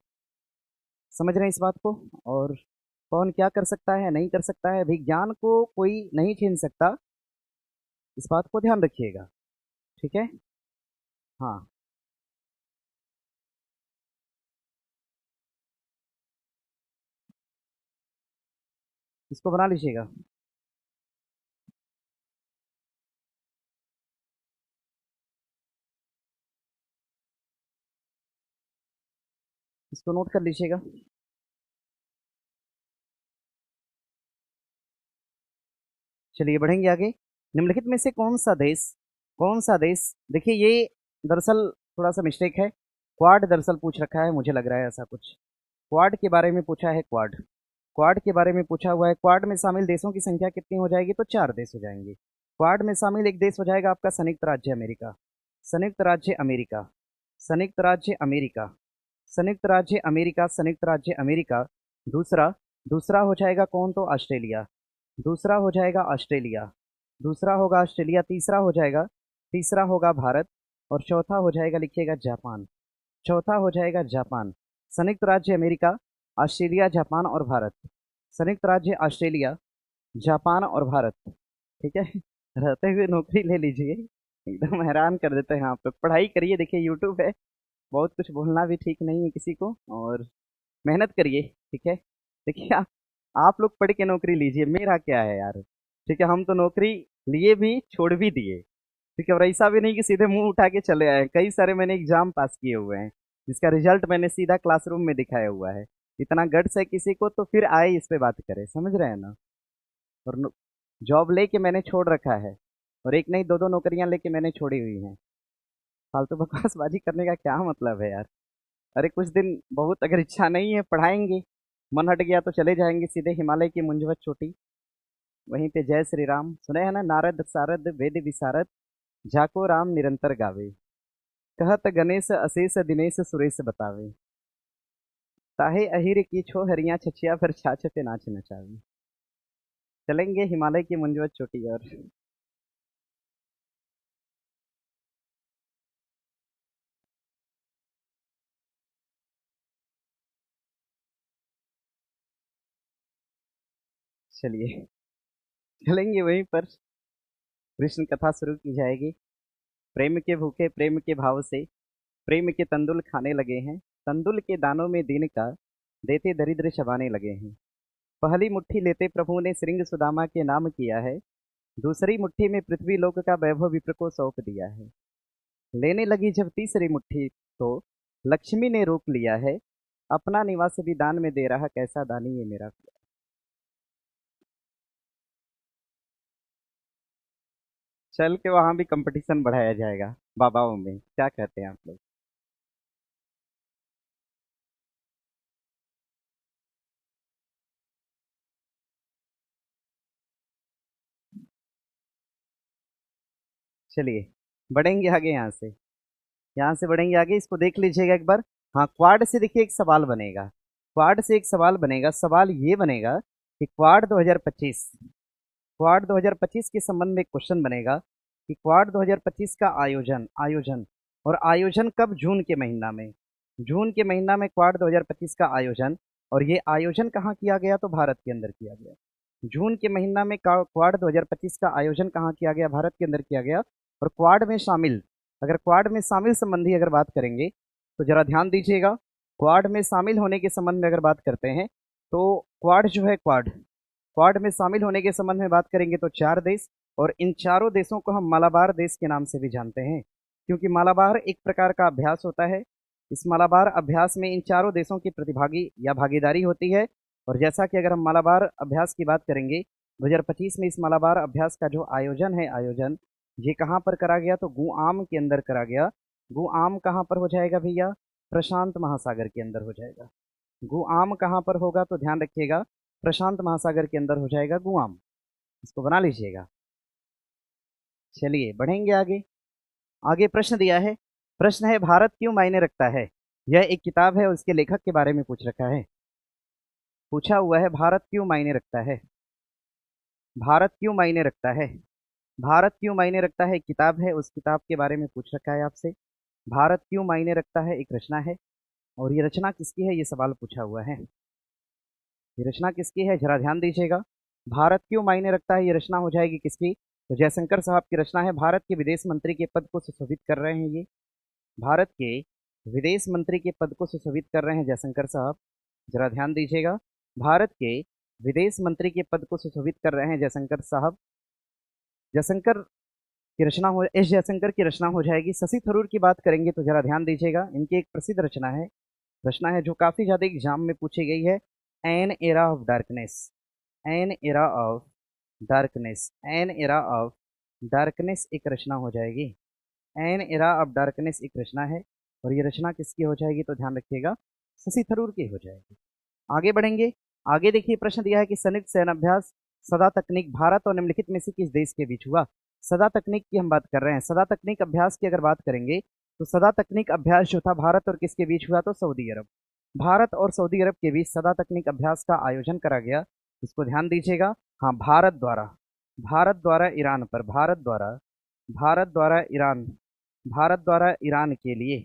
समझ रहे हैं इस बात को? और कौन क्या कर सकता है, नहीं कर सकता है, विज्ञान को कोई नहीं छीन सकता, इस बात को ध्यान रखिएगा। ठीक है। हाँ, इसको बना लीजिएगा। इसको नोट कर लीजिएगा। चलिए बढ़ेंगे आगे। निम्नलिखित में से कौन सा देश, देखिए ये दरअसल थोड़ा सा मिस्टेक है। क्वाड दरअसल पूछ रखा है, मुझे लग रहा है ऐसा कुछ। क्वाड के बारे में पूछा है, क्वाड। क्वाड के बारे में पूछा हुआ है। क्वाड में शामिल देशों की संख्या कितनी हो जाएगी? तो 4 देश हो जाएंगे। क्वाड में शामिल एक देश हो जाएगा आपका संयुक्त राज्य अमेरिका। संयुक्त राज्य अमेरिका। संयुक्त राज्य अमेरिका। संयुक्त राज्य अमेरिका। संयुक्त राज्य अमेरिका। दूसरा दूसरा हो जाएगा कौन? तो ऑस्ट्रेलिया। दूसरा हो जाएगा ऑस्ट्रेलिया। दूसरा होगा ऑस्ट्रेलिया। तीसरा होगा भारत। और चौथा हो जाएगा, लिखिएगा, जापान। चौथा हो जाएगा जापान। संयुक्त राज्य अमेरिका, ऑस्ट्रेलिया, जापान और भारत। संयुक्त राज्य ऑस्ट्रेलिया, जापान और भारत। ठीक है। रहते हुए नौकरी ले लीजिए, एकदम हैरान कर देते हैं आप लोग। पढ़ाई करिए, देखिए यूट्यूब है, बहुत कुछ बोलना भी ठीक नहीं है किसी को। और मेहनत करिए। ठीक है। देखिए आप लोग पढ़ के नौकरी लीजिए, मेरा क्या है यार। ठीक है, हम तो नौकरी लिए भी, छोड़ भी दिए। ठीक है, और ऐसा भी नहीं कि सीधे मुंह उठा के चले आए। कई सारे मैंने एग्जाम पास किए हुए हैं, जिसका रिजल्ट मैंने सीधा क्लासरूम में दिखाया हुआ है। इतना गट्स है किसी को तो फिर आए इस पे बात करे, समझ रहे हैं ना। और जॉब लेके मैंने छोड़ रखा है, और एक नहीं दो दो नौकरियां लेके मैंने छोड़ी हुई हैं। फालतू बकवासबाजी करने का क्या मतलब है यार। अरे कुछ दिन बहुत अगर इच्छा नहीं है पढ़ाएंगे, मन हट गया तो चले जाएंगे सीधे हिमालय की मुंजवत चोटी। वहीं पे जय श्री राम सुने हैं ना, नारद सारद वेद विशारद, झाको राम निरंतर गावे, कहत गणेश अशेष दिनेश सुरेश बतावे, ताहे अहिर की छो हरिया छछिया पर छाछ पे नाच नचावे। चलेंगे हिमालय की मुंजवत चोटी। और चलिए चलेंगे वहीं पर। कृष्ण कथा शुरू की जाएगी। प्रेम के भूखे प्रेम के भाव से, प्रेम के तंदुल खाने लगे हैं। तंदुल के दानों में दिन का, देते दरिद्र चबाने लगे हैं। पहली मुट्ठी लेते प्रभु ने श्रृंग सुदामा के नाम किया है। दूसरी मुट्ठी में पृथ्वी लोक का वैभव विप्र को सौंप दिया है। लेने लगी जब तीसरी मुट्ठी, तो लक्ष्मी ने रोक लिया है। अपना निवास भी दान में दे रहा, कैसा दानी ये मेरा। चल के वहां भी कंपटीशन बढ़ाया जाएगा बाबाओं में, क्या कहते हैं आप लोग? चलिए बढ़ेंगे आगे यहाँ से। यहाँ से बढ़ेंगे आगे, इसको देख लीजिएगा एक बार। हाँ, क्वाड से देखिए एक सवाल बनेगा। क्वाड से एक सवाल बनेगा। सवाल ये बनेगा कि क्वाड 2025 के संबंध में क्वेश्चन बनेगा कि क्वाड 2025 का आयोजन आयोजन और आयोजन कब? जून के महीना में। जून के महीना में क्वाड 2025 का आयोजन। और ये आयोजन कहाँ किया गया? तो भारत के अंदर किया गया। जून के महीना में क्वाड 2025 का आयोजन कहाँ किया गया? भारत के अंदर किया गया। और क्वाड में शामिल, अगर क्वाड में शामिल संबंधी अगर बात करेंगे तो जरा ध्यान दीजिएगा। क्वाड में शामिल होने के संबंध में अगर बात करते हैं तो क्वाड जो है, क्वाड क्वाड में शामिल होने के संबंध में बात करेंगे तो 4 देश। और इन चारों देशों को हम मालाबार देश के नाम से भी जानते हैं, क्योंकि मालाबार एक प्रकार का अभ्यास होता है। इस मालाबार अभ्यास में इन चारों देशों की प्रतिभागी या भागीदारी होती है। और जैसा कि अगर हम मालाबार अभ्यास की बात करेंगे, 2025 में इस मालाबार अभ्यास का जो आयोजन है, आयोजन ये कहाँ पर करा गया? तो गुआम के अंदर करा गया। गुआम कहाँ पर हो जाएगा भैया? प्रशांत महासागर के अंदर हो जाएगा। गुआम कहाँ पर होगा? तो ध्यान रखिएगा, प्रशांत महासागर के अंदर हो जाएगा गुआम। इसको बना लीजिएगा। चलिए बढ़ेंगे आगे। आगे प्रश्न दिया है। प्रश्न है, भारत क्यों मायने रखता है? यह एक किताब है और इसके लेखक के बारे में पूछ रखा है। पूछा हुआ है, भारत क्यों मायने रखता है? भारत क्यों मायने रखता है? भारत क्यों मायने रखता है, एक किताब है, उस किताब के बारे में पूछ रखा है आपसे। भारत क्यों मायने रखता है एक रचना है। और ये रचना किसकी है, ये सवाल पूछा हुआ है। ये रचना किसकी है, जरा ध्यान दीजिएगा। भारत क्यों मायने रखता है, ये रचना हो जाएगी किसकी, तो जयशंकर साहब की रचना है। भारत के विदेश मंत्री के पद को सुशोभित कर रहे हैं ये, भारत के विदेश मंत्री के पद को सुशोभित कर रहे हैं जयशंकर साहब। जरा ध्यान दीजिएगा, भारत के विदेश मंत्री के पद को सुशोभित कर रहे हैं जयशंकर साहब। जयशंकर की रचना हो, एस जयशंकर की रचना हो जाएगी। शशि थरूर की बात करेंगे तो जरा ध्यान दीजिएगा, इनकी एक प्रसिद्ध रचना है जो काफी ज्यादा एग्जाम में पूछी गई है, an era of darkness. An era of darkness, an era of darkness एक रचना हो जाएगी। एन एरा ऑफ डार्कनेस एक रचना है, और ये रचना किसकी हो जाएगी, तो ध्यान रखिएगा शशि थरूर की हो जाएगी। आगे बढ़ेंगे, आगे देखिए प्रश्न दिया है कि संयुक्त सैन्य अभ्यास सदा तकनीक भारत और निम्नलिखित में से किस देश के बीच हुआ। सदा तकनीक की हम बात कर रहे हैं। सदा तकनीक अभ्यास की अगर बात करेंगे तो सदा तकनीक अभ्यास जो था भारत और किसके बीच हुआ, तो सऊदी अरब। भारत और सऊदी अरब के बीच सदा तकनीक अभ्यास का आयोजन करा गया। इसको ध्यान दीजिएगा। हाँ, भारत द्वारा ईरान पर, भारत द्वारा ईरान के लिए,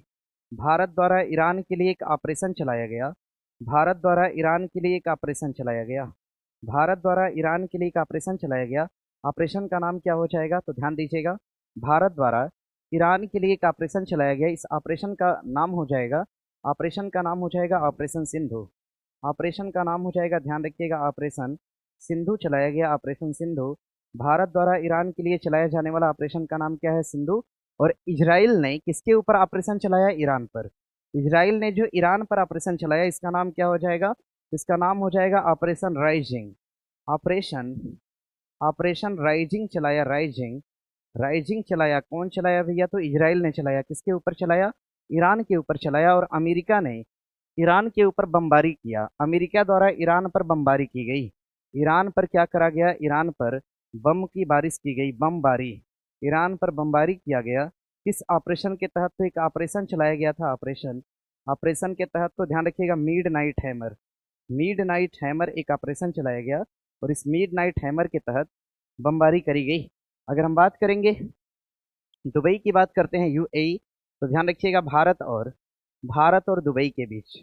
भारत द्वारा ईरान के लिए एक ऑपरेशन चलाया गया। भारत द्वारा ईरान के लिए एक ऑपरेशन चलाया गया। भारत द्वारा ईरान के लिए एक ऑपरेशन चलाया गया। ऑपरेशन का नाम क्या हो जाएगा, तो ध्यान दीजिएगा। भारत द्वारा ईरान के लिए एक ऑपरेशन चलाया गया। इस ऑपरेशन का नाम हो जाएगा, ऑपरेशन का नाम हो जाएगा ऑपरेशन सिंधु। ऑपरेशन का नाम हो जाएगा, ध्यान रखिएगा, ऑपरेशन सिंधु चलाया गया। ऑपरेशन सिंधु भारत द्वारा ईरान के लिए चलाया जाने वाला ऑपरेशन का नाम क्या है, सिंधु। और इजराइल ने किसके ऊपर ऑपरेशन चलाया, ईरान पर। इजराइल ने जो ईरान पर ऑपरेशन चलाया, इसका नाम क्या हो जाएगा, इसका नाम हो जाएगा operation rising. Operation operation rising चलाया, राइजिंग चलाया। कौन चलाया भैया, तो इजराइल ने चलाया। किसके ऊपर चलाया, ईरान के ऊपर चलाया। और अमेरिका ने ईरान के ऊपर बमबारी किया। अमेरिका द्वारा ईरान पर बमबारी की गई। ईरान पर क्या करा गया, ईरान पर बम की बारिश की गई, बमबारी। ईरान पर बमबारी किया गया। किस ऑपरेशन के तहत, तो एक ऑपरेशन चलाया गया था, ऑपरेशन के तहत, तो ध्यान रखिएगा मिड नाइट हैमर एक ऑपरेशन चलाया गया। और इस मिड नाइट हैमर के तहत बमबारी करी गई। अगर हम बात करेंगे दुबई की, बात करते हैं यूएई, तो ध्यान रखिएगा भारत और दुबई के बीच,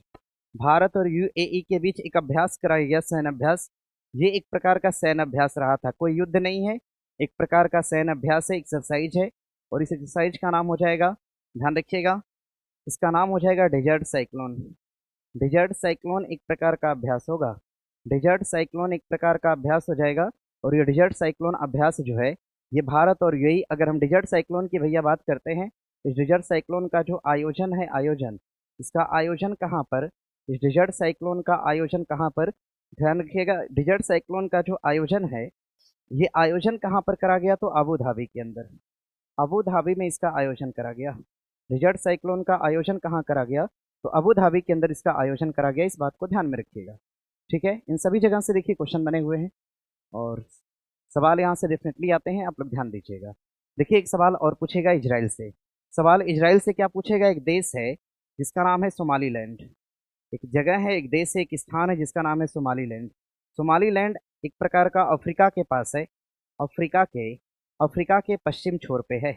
भारत और यूएई के बीच एक अभ्यास कराया गया, सैन्य अभ्यास। ये एक प्रकार का सैन्य अभ्यास रहा था, कोई युद्ध नहीं है, एक प्रकार का सैन्य अभ्यास है, एक्सरसाइज है। और इस एक्सरसाइज का नाम हो जाएगा, ध्यान रखिएगा, इसका नाम हो जाएगा डेजर्ट साइक्लोन। डेजर्ट साइक्लोन एक प्रकार का अभ्यास होगा, डेजर्ट साइक्लोन एक प्रकार का अभ्यास हो जाएगा। और ये डेजर्ट साइक्लोन अभ्यास जो है, ये भारत और यूएई, अगर हम डेजर्ट साइक्लोन की भैया बात करते हैं, इस डेजर्ट साइक्लोन का जो आयोजन है, इसका आयोजन कहाँ पर, इस डेजर्ट साइक्लोन का आयोजन कहाँ पर, ध्यान रखिएगा, डेजर्ट साइक्लोन का जो आयोजन है, ये आयोजन कहाँ पर करा गया, तो अबू धाबी के अंदर, अबू धाबी में इसका आयोजन करा गया। डेजर्ट साइक्लोन का आयोजन कहाँ करा गया, तो अबू धाबी के अंदर इसका आयोजन करा गया। इस बात को ध्यान में रखिएगा, ठीक है। इन सभी जगह से देखिए क्वेश्चन बने हुए हैं और सवाल यहाँ से डेफिनेटली आते हैं, आप लोग ध्यान दीजिएगा। देखिए एक सवाल और पूछेगा इजराइल से। सवाल इजराइल से क्या पूछेगा, एक देश है जिसका नाम है सोमालीलैंड। एक जगह है, एक देश है, एक स्थान है जिसका नाम है सोमालीलैंड। सोमालीलैंड एक प्रकार का अफ्रीका के पास है, अफ्रीका के पश्चिम छोर पे है।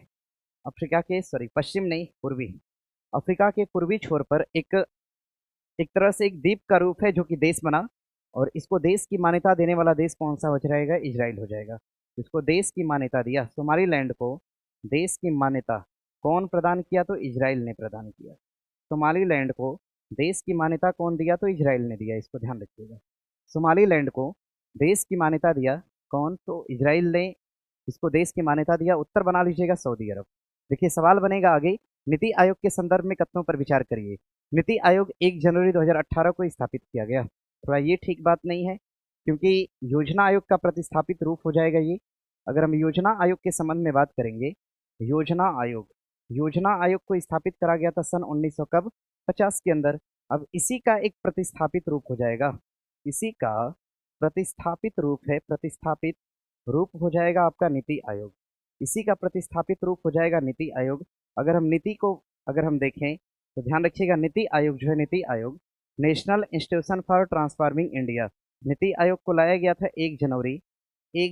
अफ्रीका के, सॉरी पश्चिम नहीं, पूर्वी, अफ्रीका के पूर्वी छोर पर एक तरह से एक द्वीप का रूप है जो कि देश बना। और इसको देश की मान्यता देने वाला देश कौन सा हो जाएगा, इजराइल हो जाएगा। इसको देश की मान्यता दिया, सोमालीलैंड को देश की मान्यता कौन प्रदान किया, तो इजराइल ने प्रदान किया। सोमालीलैंड को देश की मान्यता कौन दिया, तो इजराइल ने दिया। इसको ध्यान रखिएगा, सोमालीलैंड को देश की मान्यता दिया कौन, तो इजराइल ने इसको देश की मान्यता दिया। उत्तर बना लीजिएगा सऊदी अरब। देखिए सवाल बनेगा आगे, नीति आयोग के संदर्भ में कथनों पर विचार करिए। नीति आयोग 1 जनवरी 2018 को स्थापित किया गया। थोड़ा ये ठीक बात नहीं है, क्योंकि योजना आयोग का प्रतिस्थापित रूप हो जाएगा ये। अगर हम योजना आयोग के संबंध में बात करेंगे, योजना आयोग को स्थापित करा गया था सन 1900 कब, 50 के अंदर। अब इसी का एक प्रतिस्थापित रूप हो जाएगा, इसी का प्रतिस्थापित रूप हो जाएगा आपका नीति आयोग। इसी का प्रतिस्थापित रूप हो जाएगा नीति आयोग। अगर हम नीति को अगर हम देखें तो ध्यान रखिएगा, नीति आयोग जो है, NITI Aayog national institution for transforming India, NITI Aayog को लाया गया था 1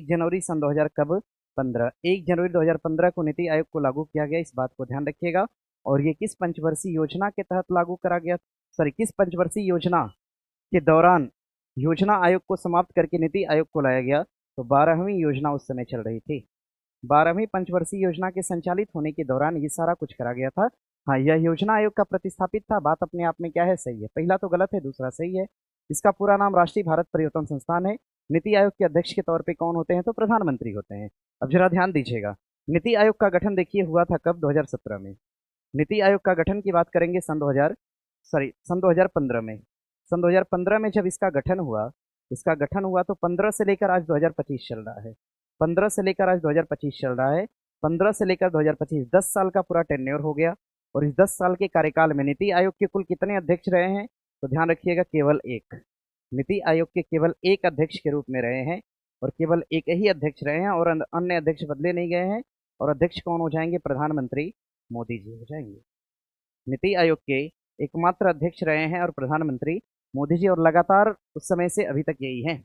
जनवरी सन 2000 कब, 15, 1 जनवरी 2015 को नीति आयोग को लागू किया गया। इस बात को ध्यान रखिएगा। और ये किस पंचवर्षीय योजना के तहत लागू करा गया, सॉरी किस पंचवर्षीय योजना के दौरान योजना आयोग को समाप्त करके नीति आयोग को लाया गया? तो 12वीं योजना उस समय चल रही थी। 12वीं पंचवर्षीय योजना के संचालित होने के दौरान ये सारा कुछ करा गया था। हाँ, यह योजना आयोग का प्रतिस्थापित था। बात अपने आप में क्या है, सही है। पहला तो गलत है, दूसरा सही है। इसका पूरा नाम राष्ट्रीय भारत परिवर्तन संस्थान है। नीति आयोग के अध्यक्ष के तौर पे कौन होते हैं? तो प्रधानमंत्री होते हैं। अब जरा ध्यान दीजिएगा, नीति आयोग का गठन देखिए हुआ था कब? 2017 में। नीति आयोग का गठन की बात करेंगे सन 2015 में। सन 2015 में जब इसका गठन हुआ तो 15 से लेकर आज 2025 चल रहा है। 15 से लेकर आज 2025 चल रहा है। 15 से लेकर 2025 10 साल का पूरा टेन्योर हो गया। और इस 10 साल के कार्यकाल में नीति आयोग के कुल कितने अध्यक्ष रहे हैं? तो ध्यान रखिएगा, केवल एक। नीति आयोग के केवल एक अध्यक्ष के रूप में रहे हैं और केवल एक ही अध्यक्ष रहे हैं और अन्य अध्यक्ष बदले नहीं गए हैं। और अध्यक्ष कौन हो जाएंगे? प्रधानमंत्री मोदी जी हो जाएंगे। नीति आयोग के एकमात्र अध्यक्ष रहे हैं और प्रधानमंत्री मोदी जी, और लगातार उस समय से अभी तक यही है।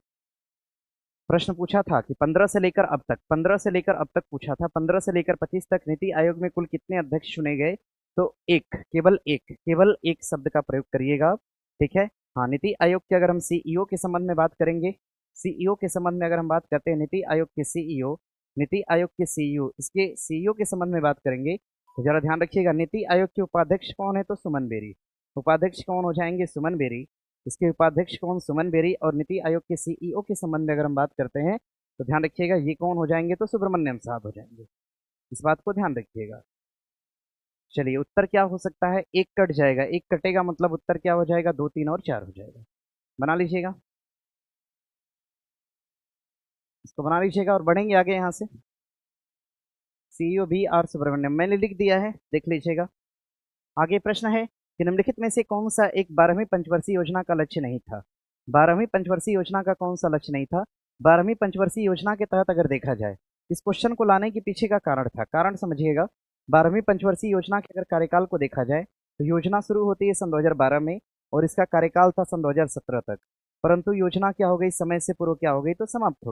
प्रश्न पूछा था कि 15 से लेकर अब तक पूछा था, 15 से लेकर 25 तक नीति आयोग में कुल कितने अध्यक्ष चुने गए? तो एक, केवल एक शब्द का प्रयोग करिएगा, ठीक है। हाँ, नीति आयोग के अगर हम सीईओ के संबंध में बात करेंगे, सीईओ के संबंध में अगर हम बात करते हैं, नीति आयोग के सीईओ, इसके सीईओ के संबंध में बात करेंगे तो जरा ध्यान रखिएगा, नीति आयोग के उपाध्यक्ष कौन है? तो सुमन बेरी। उपाध्यक्ष कौन हो जाएंगे? सुमन बेरी। इसके उपाध्यक्ष कौन? सुमन बेरी। और नीति आयोग के सीईओ के संबंध में अगर हम बात करते हैं तो ध्यान रखिएगा, ये कौन हो जाएंगे? तो सुब्रमण्यम साहब हो जाएंगे। इस बात को ध्यान रखिएगा। चलिए, उत्तर क्या हो सकता है? एक कट जाएगा, एक कटेगा मतलब उत्तर क्या हो जाएगा? 2, 3 और 4 हो जाएगा। बना लीजिएगा, इसको बना लीजिएगा और बढ़ेंगे आगे यहाँ से। सीईओ बी आर सुब्रमण्यम मैंने लिख दिया है, देख लीजिएगा। आगे प्रश्न है कि निम्नलिखित में से कौन सा एक 12वीं पंचवर्षीय योजना का लक्ष्य नहीं था? 12वीं पंचवर्षीय योजना का कौन सा लक्ष्य नहीं था? 12वीं पंचवर्षीय योजना के तहत अगर देखा जाए, इस क्वेश्चन को लाने के पीछे का कारण था, कारण समझिएगा। 12वीं पंचवर्षीय योजना के अगर कार्यकाल को देखा जाए तो योजना शुरू होती है सन 2012 में और इसका कार्यकाल था सन 2017 तक। परंतु योजना क्या हो गई? समय से पूर्व क्या हो गई? तो समाप्त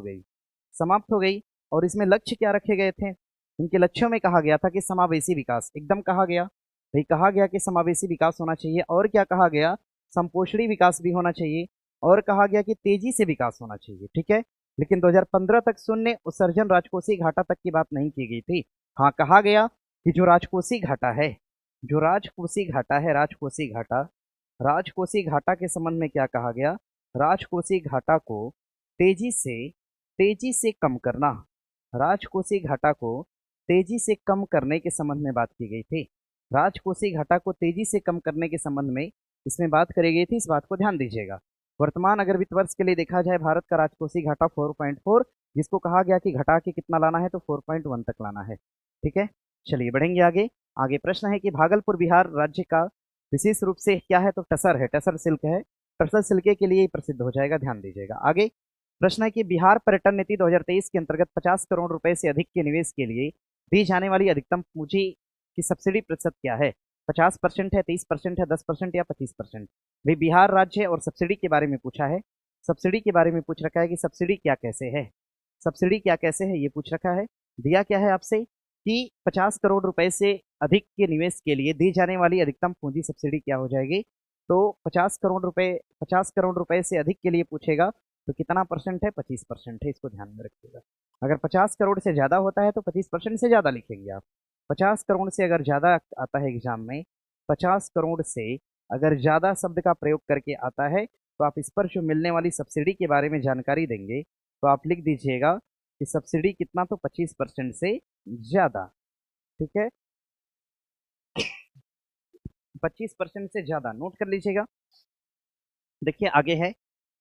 हो गई। और इसमें लक्ष्य क्या रखे गए थे? इनके लक्ष्यों में कहा गया था कि समावेशी विकास, एकदम कहा गया भाई, कहा गया कि समावेशी विकास होना चाहिए। और क्या कहा गया? संपोषणी विकास भी होना चाहिए। और कहा गया कि तेजी से विकास होना चाहिए, ठीक है। लेकिन 2015 तक शून्य उत्सर्जन राजकोषीय घाटा तक की बात नहीं की गई थी। हाँ, कहा गया कि जो राजकोषीय घाटा है, राजकोषीय घाटा के संबंध में क्या कहा गया? राजकोषीय घाटा को तेजी से कम करना, राजकोषीय घाटा को तेजी से कम करने के संबंध में बात की गई थी। राजकोषीय घाटा को तेजी से कम करने के संबंध में इसमें बात करी गई थी। इस बात को ध्यान दीजिएगा। वर्तमान अगर वित्त वर्ष के लिए देखा जाए, भारत का राजकोषीय घाटा 4.4, जिसको कहा गया कि घटा के कितना लाना है? तो 4.1 तक लाना है, ठीक है। चलिए बढ़ेंगे आगे प्रश्न है कि भागलपुर बिहार राज्य का विशेष रूप से क्या है? तो टसर है, टसर सिल्क है। टसर सिल्के के लिए प्रसिद्ध हो जाएगा, ध्यान दीजिएगा। आगे प्रश्न है कि बिहार पर्यटन नीति 2023 के अंतर्गत 50 करोड़ रुपए से अधिक के निवेश के लिए दी जाने वाली अधिकतम पूंजी की सब्सिडी प्रतिशत क्या है? 50% है, 30% है, 10% या 25%? भाई बिहार राज्य है और सब्सिडी के बारे में पूछा है। सब्सिडी के बारे में पूछ रखा है कि सब्सिडी क्या कैसे है, ये पूछ रखा है। दिया क्या है आपसे कि 50 करोड़ रुपए से अधिक के निवेश के लिए दी जाने वाली अधिकतम पूंजी सब्सिडी क्या हो जाएगी? तो 50 करोड़ रुपए से अधिक के लिए पूछेगा तो कितना परसेंट है? 25% है। इसको ध्यान में रखिएगा। अगर 50 करोड़ से ज्यादा होता है तो 25% से ज्यादा लिखेंगे आप। 50 करोड़ से अगर ज्यादा आता है एग्जाम में, 50 करोड़ से अगर ज्यादा शब्द का प्रयोग करके आता है तो आप इस पर जो मिलने वाली सब्सिडी के बारे में जानकारी देंगे तो आप लिख दीजिएगा कि सब्सिडी कितना? तो 25% से ज्यादा, ठीक है। 25% से ज्यादा नोट कर लीजिएगा। देखिए आगे है,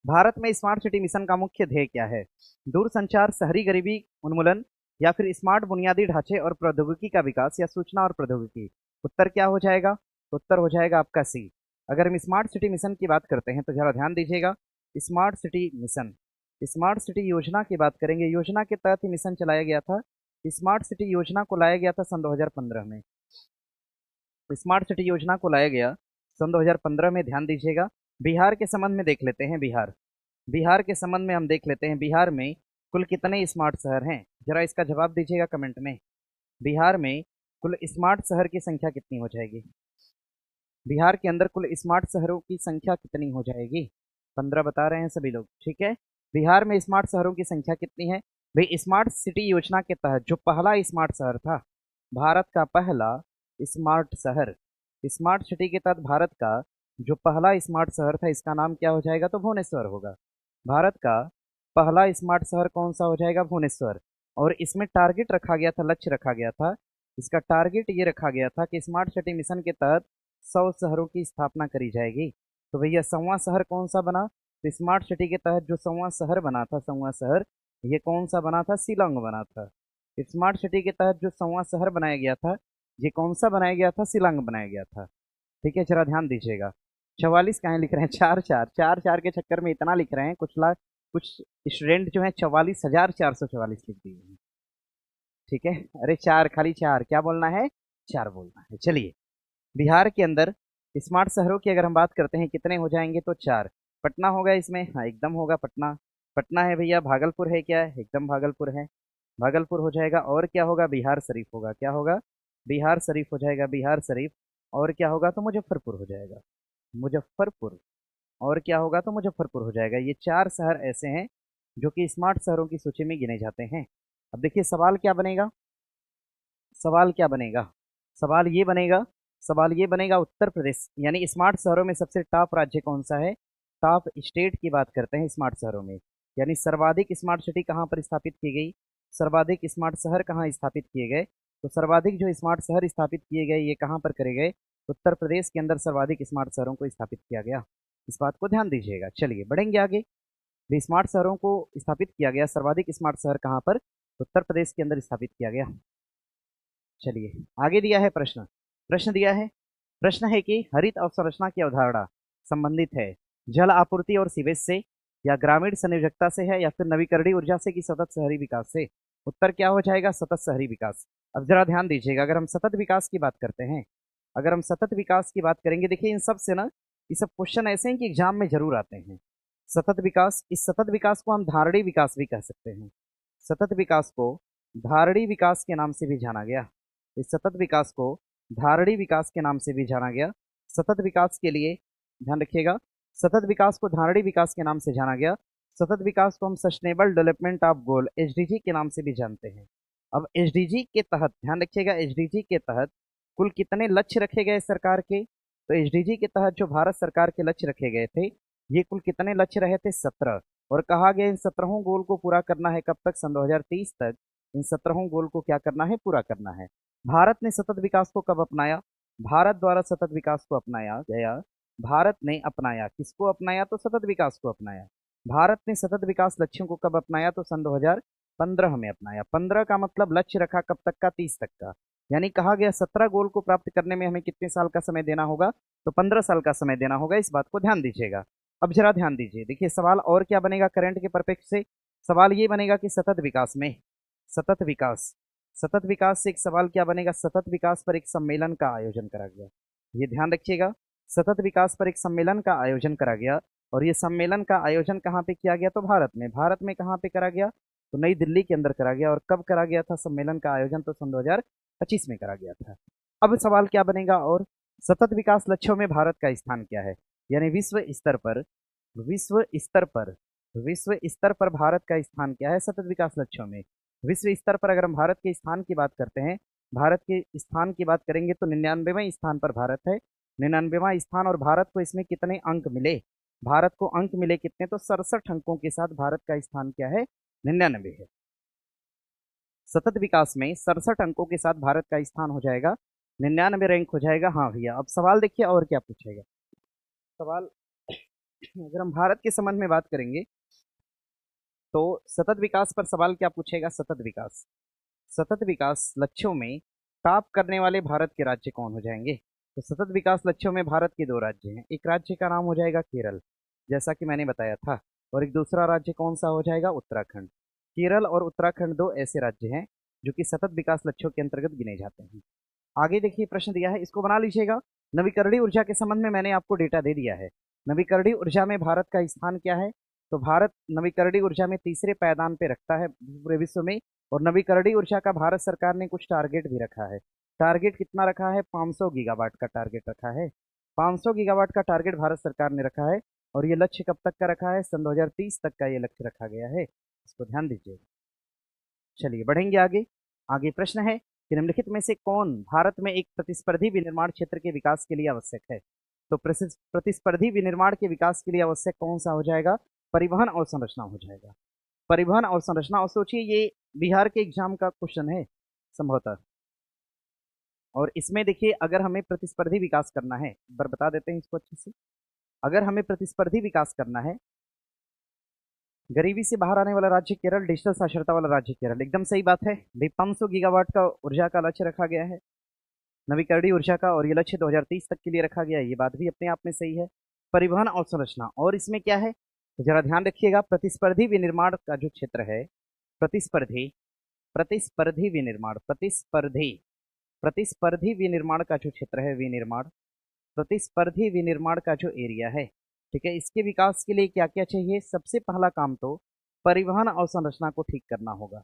भारत में स्मार्ट सिटी मिशन का मुख्य ध्येय क्या है? दूरसंचार, शहरी गरीबी उन्मूलन, या फिर स्मार्ट बुनियादी ढांचे और प्रौद्योगिकी का विकास, या सूचना और प्रौद्योगिकी? उत्तर क्या हो जाएगा? उत्तर हो जाएगा आपका सी। अगर हम स्मार्ट सिटी मिशन की बात करते हैं तो जरा ध्यान दीजिएगा, smart city mission, smart city योजना की बात करेंगे। योजना के तहत ही मिशन चलाया गया था। स्मार्ट सिटी योजना को लाया गया था सन 2015 में। स्मार्ट सिटी योजना को लाया गया सन 2015 में। ध्यान दीजिएगा। बिहार के संबंध में देख लेते हैं। बिहार के संबंध में हम देख लेते हैं, बिहार में कुल कितने स्मार्ट शहर हैं? जरा इसका जवाब दीजिएगा कमेंट में। बिहार में कुल स्मार्ट शहर की संख्या कितनी हो जाएगी? बिहार के अंदर कुल स्मार्ट शहरों की संख्या कितनी हो जाएगी? 15 बता रहे हैं सभी लोग, ठीक है। बिहार में स्मार्ट शहरों की संख्या कितनी है? भाई स्मार्ट सिटी योजना के तहत जो पहला स्मार्ट शहर था, भारत का पहला स्मार्ट शहर, स्मार्ट सिटी के तहत भारत का जो पहला स्मार्ट शहर था, इसका नाम क्या हो जाएगा? तो भुवनेश्वर होगा। भारत का पहला स्मार्ट शहर कौन सा हो जाएगा? भुवनेश्वर। और इसमें टारगेट रखा गया था, लक्ष्य रखा गया था, इसका टारगेट ये रखा गया था कि स्मार्ट सिटी मिशन के तहत 100 शहरों की स्थापना करी जाएगी। तो भैया 100वां शहर कौन सा बना? तो स्मार्ट सिटी के तहत जो 100वां शहर बना था, 100वां शहर ये कौन सा बना था? शिलांग बना था। स्मार्ट सिटी के तहत जो 100वां शहर बनाया गया था, ये कौन सा बनाया गया था? शिलांग बनाया गया था। ठीक है, जरा ध्यान दीजिएगा। 44 कहाँ लिख रहे हैं? चार चार चार चार के चक्कर में इतना लिख रहे हैं, कुछ स्टूडेंट जो है 44,444 लिख दिए हैं। ठीक है, अरे चार, खाली चार, क्या बोलना है? चार बोलना है। चलिए, बिहार के अंदर स्मार्ट शहरों की अगर हम बात करते हैं कितने हो जाएंगे? तो चार। पटना होगा इसमें? हाँ एकदम होगा पटना। पटना है भैया। भागलपुर है क्या? एकदम भागलपुर है, भागलपुर हो जाएगा। और क्या होगा? बिहार शरीफ होगा। क्या होगा? बिहार शरीफ हो जाएगा, बिहार शरीफ। और क्या होगा? तो मुजफ्फरपुर हो जाएगा, मुजफ्फरपुर। और क्या होगा? तो मुजफ्फरपुर हो जाएगा। ये चार शहर ऐसे हैं जो कि स्मार्ट शहरों की सूची में गिने जाते हैं। अब देखिए सवाल क्या बनेगा, सवाल क्या बनेगा? सवाल ये बनेगा, सवाल ये बनेगा उत्तर प्रदेश यानी स्मार्ट शहरों में सबसे टॉप राज्य कौन सा है? टॉप स्टेट की बात करते हैं स्मार्ट शहरों में, यानी सर्वाधिक स्मार्ट सिटी कहाँ पर स्थापित की गई, सर्वाधिक स्मार्ट शहर कहाँ स्थापित किए गए? तो सर्वाधिक जो स्मार्ट शहर स्थापित किए गए ये कहाँ पर करे गए? उत्तर प्रदेश के अंदर सर्वाधिक स्मार्ट शहरों को स्थापित किया गया। इस बात को ध्यान दीजिएगा। चलिए बढ़ेंगे आगे। स्मार्ट शहरों को स्थापित किया गया, सर्वाधिक स्मार्ट शहर कहाँ पर? उत्तर प्रदेश के अंदर स्थापित किया गया। चलिए आगे दिया है प्रश्न, प्रश्न दिया है, प्रश्न है कि हरित अवसंरचना की अवधारणा संबंधित है जल आपूर्ति और सीवेज से, या ग्रामीण संयोजकता से है, या फिर नवीकरणीय ऊर्जा से, कि सतत शहरी विकास से? उत्तर क्या हो जाएगा? सतत शहरी विकास। अब जरा ध्यान दीजिएगा, अगर हम सतत विकास की बात करते हैं, अगर हम सतत विकास की बात करेंगे, देखिए इन सब से ना, ये सब क्वेश्चन ऐसे हैं कि एग्जाम में जरूर आते हैं। सतत विकास, इस सतत विकास को हम धारणीय विकास भी कह सकते हैं। सतत विकास को धारणीय विकास के नाम से भी जाना गया। इस सतत विकास को धारणीय विकास के नाम से भी जाना गया। सतत विकास के लिए ध्यान रखिएगा, सतत विकास को धारणीय विकास के नाम से जाना गया। सतत विकास को हम sustainable development of goal SDG के नाम से भी जानते हैं। अब एसडीजी के तहत ध्यान रखिएगा, एसडीजी के तहत कुल कितने लक्ष्य रखे गए सरकार के? तो एसडीजी के तहत जो भारत सरकार के लक्ष्य रखे गए थे, ये कुल कितने लक्ष्य रहे थे? 17। और कहा गया इन 17 गोल को पूरा करना है कब तक? सन 2030 तक इन 17 गोल को क्या करना है? पूरा करना है। भारत ने सतत विकास को कब अपनाया? भारत द्वारा सतत विकास को अपनाया गया। भारत ने अपनाया, किसको अपनाया? तो सतत विकास को अपनाया। भारत ने सतत विकास लक्ष्यों को कब अपनाया? तो सन 2015 में अपनाया। 15 का मतलब लक्ष्य रखा कब तक का? 30 तक का। यानी कहा गया 17 गोल को प्राप्त करने में हमें कितने साल का समय देना होगा? तो 15 साल का समय देना होगा। इस बात को ध्यान दीजिएगा। अब जरा ध्यान दीजिए, देखिए सवाल और क्या बनेगा करंट के परिप्रेक्ष्य से? सवाल ये बनेगा कि सतत विकास में, सतत विकास, सतत विकास से एक सवाल क्या बनेगा? सतत विकास पर एक सम्मेलन का आयोजन करा गया। ये ध्यान रखिएगा, सतत विकास पर एक सम्मेलन का आयोजन करा गया। और ये सम्मेलन का आयोजन कहाँ पे किया गया? तो भारत में। भारत में कहाँ पे करा गया? तो नई दिल्ली के अंदर करा गया। और कब करा गया था सम्मेलन का आयोजन? तो सन 2025 में करा गया था। अब सवाल क्या बनेगा? और सतत विकास लक्ष्यों में भारत का स्थान क्या है? यानी विश्व स्तर पर, विश्व स्तर पर, विश्व स्तर पर भारत का स्थान क्या है सतत विकास लक्ष्यों में? विश्व स्तर पर अगर हम भारत के स्थान की बात करते हैं, भारत के स्थान की बात करेंगे तो 99वें स्थान पर भारत है। 99वां स्थान। और भारत को इसमें कितने अंक मिले? भारत को अंक मिले कितने? तो 67 अंकों के साथ भारत का स्थान क्या है? 99 है। सतत विकास में 67 अंकों के साथ भारत का स्थान हो जाएगा 99 रैंक हो जाएगा। हाँ भैया, अब सवाल देखिए और क्या पूछेगा सवाल। अगर हम भारत के संबंध में बात करेंगे तो सतत विकास पर सवाल क्या पूछेगा? सतत विकास, सतत विकास लक्ष्यों में टॉप करने वाले भारत के राज्य कौन हो जाएंगे? तो सतत विकास लक्ष्यों में भारत के दो राज्य हैं। एक राज्य का नाम हो जाएगा केरल, जैसा कि मैंने बताया था, और एक दूसरा राज्य कौन सा हो जाएगा? उत्तराखंड। केरल और उत्तराखंड दो ऐसे राज्य हैं जो कि सतत विकास लक्ष्यों के अंतर्गत गिने जाते हैं। आगे देखिए प्रश्न दिया है, इसको बना लीजिएगा। नवीकरणीय ऊर्जा के संबंध में मैंने आपको डेटा दे दिया है। नवीकरणीय ऊर्जा में भारत का स्थान क्या है? तो भारत नवीकरणीय ऊर्जा में तीसरे पायदान पे रखता है पूरे विश्व में। और नवीकरणीय ऊर्जा का भारत सरकार ने कुछ टारगेट भी रखा है। टारगेट कितना रखा है? 500 गीगावाट का टारगेट रखा है। 500 गीगावाट का टारगेट भारत सरकार ने रखा है और ये लक्ष्य कब तक का रखा है? सन 2030 तक का ये लक्ष्य रखा गया है, इसको ध्यान दीजिए। चलिए बढ़ेंगे आगे। आगे प्रश्न है कि निम्नलिखित में से कौन भारत में एक प्रतिस्पर्धी विनिर्माण क्षेत्र के विकास के लिए आवश्यक है? तो प्रतिस्पर्धी विनिर्माण के विकास के लिए आवश्यक कौन सा हो जाएगा? परिवहन और संरचना हो जाएगा। परिवहन और संरचना, और सोचिए ये बिहार के एग्जाम का क्वेश्चन है संभवतः, और इसमें देखिए अगर हमें प्रतिस्पर्धी विकास करना है, एक बार बता देते हैं इसको अच्छे से। अगर हमें प्रतिस्पर्धी विकास करना है, गरीबी से बाहर आने वाला राज्य केरल, डिजिटल साक्षरता वाला राज्य केरल, एकदम सही बात है। 500 गीगावाट का ऊर्जा का लक्ष्य रखा गया है, नवीकरणीय ऊर्जा का, और ये लक्ष्य 2030 तक के लिए रखा गया है, ये बात भी अपने आप में सही है। परिवहन और संरचना, और इसमें क्या है तो जरा ध्यान रखिएगा, प्रतिस्पर्धी विनिर्माण का जो क्षेत्र है, प्रतिस्पर्धी प्रतिस्पर्धी विनिर्माण प्रतिस्पर्धी प्रतिस्पर्धी विनिर्माण का जो क्षेत्र है, विनिर्माण प्रतिस्पर्धी विनिर्माण का जो एरिया है, ठीक है, इसके विकास के लिए क्या क्या चाहिए? सबसे पहला काम तो परिवहन और संरचना को ठीक करना होगा।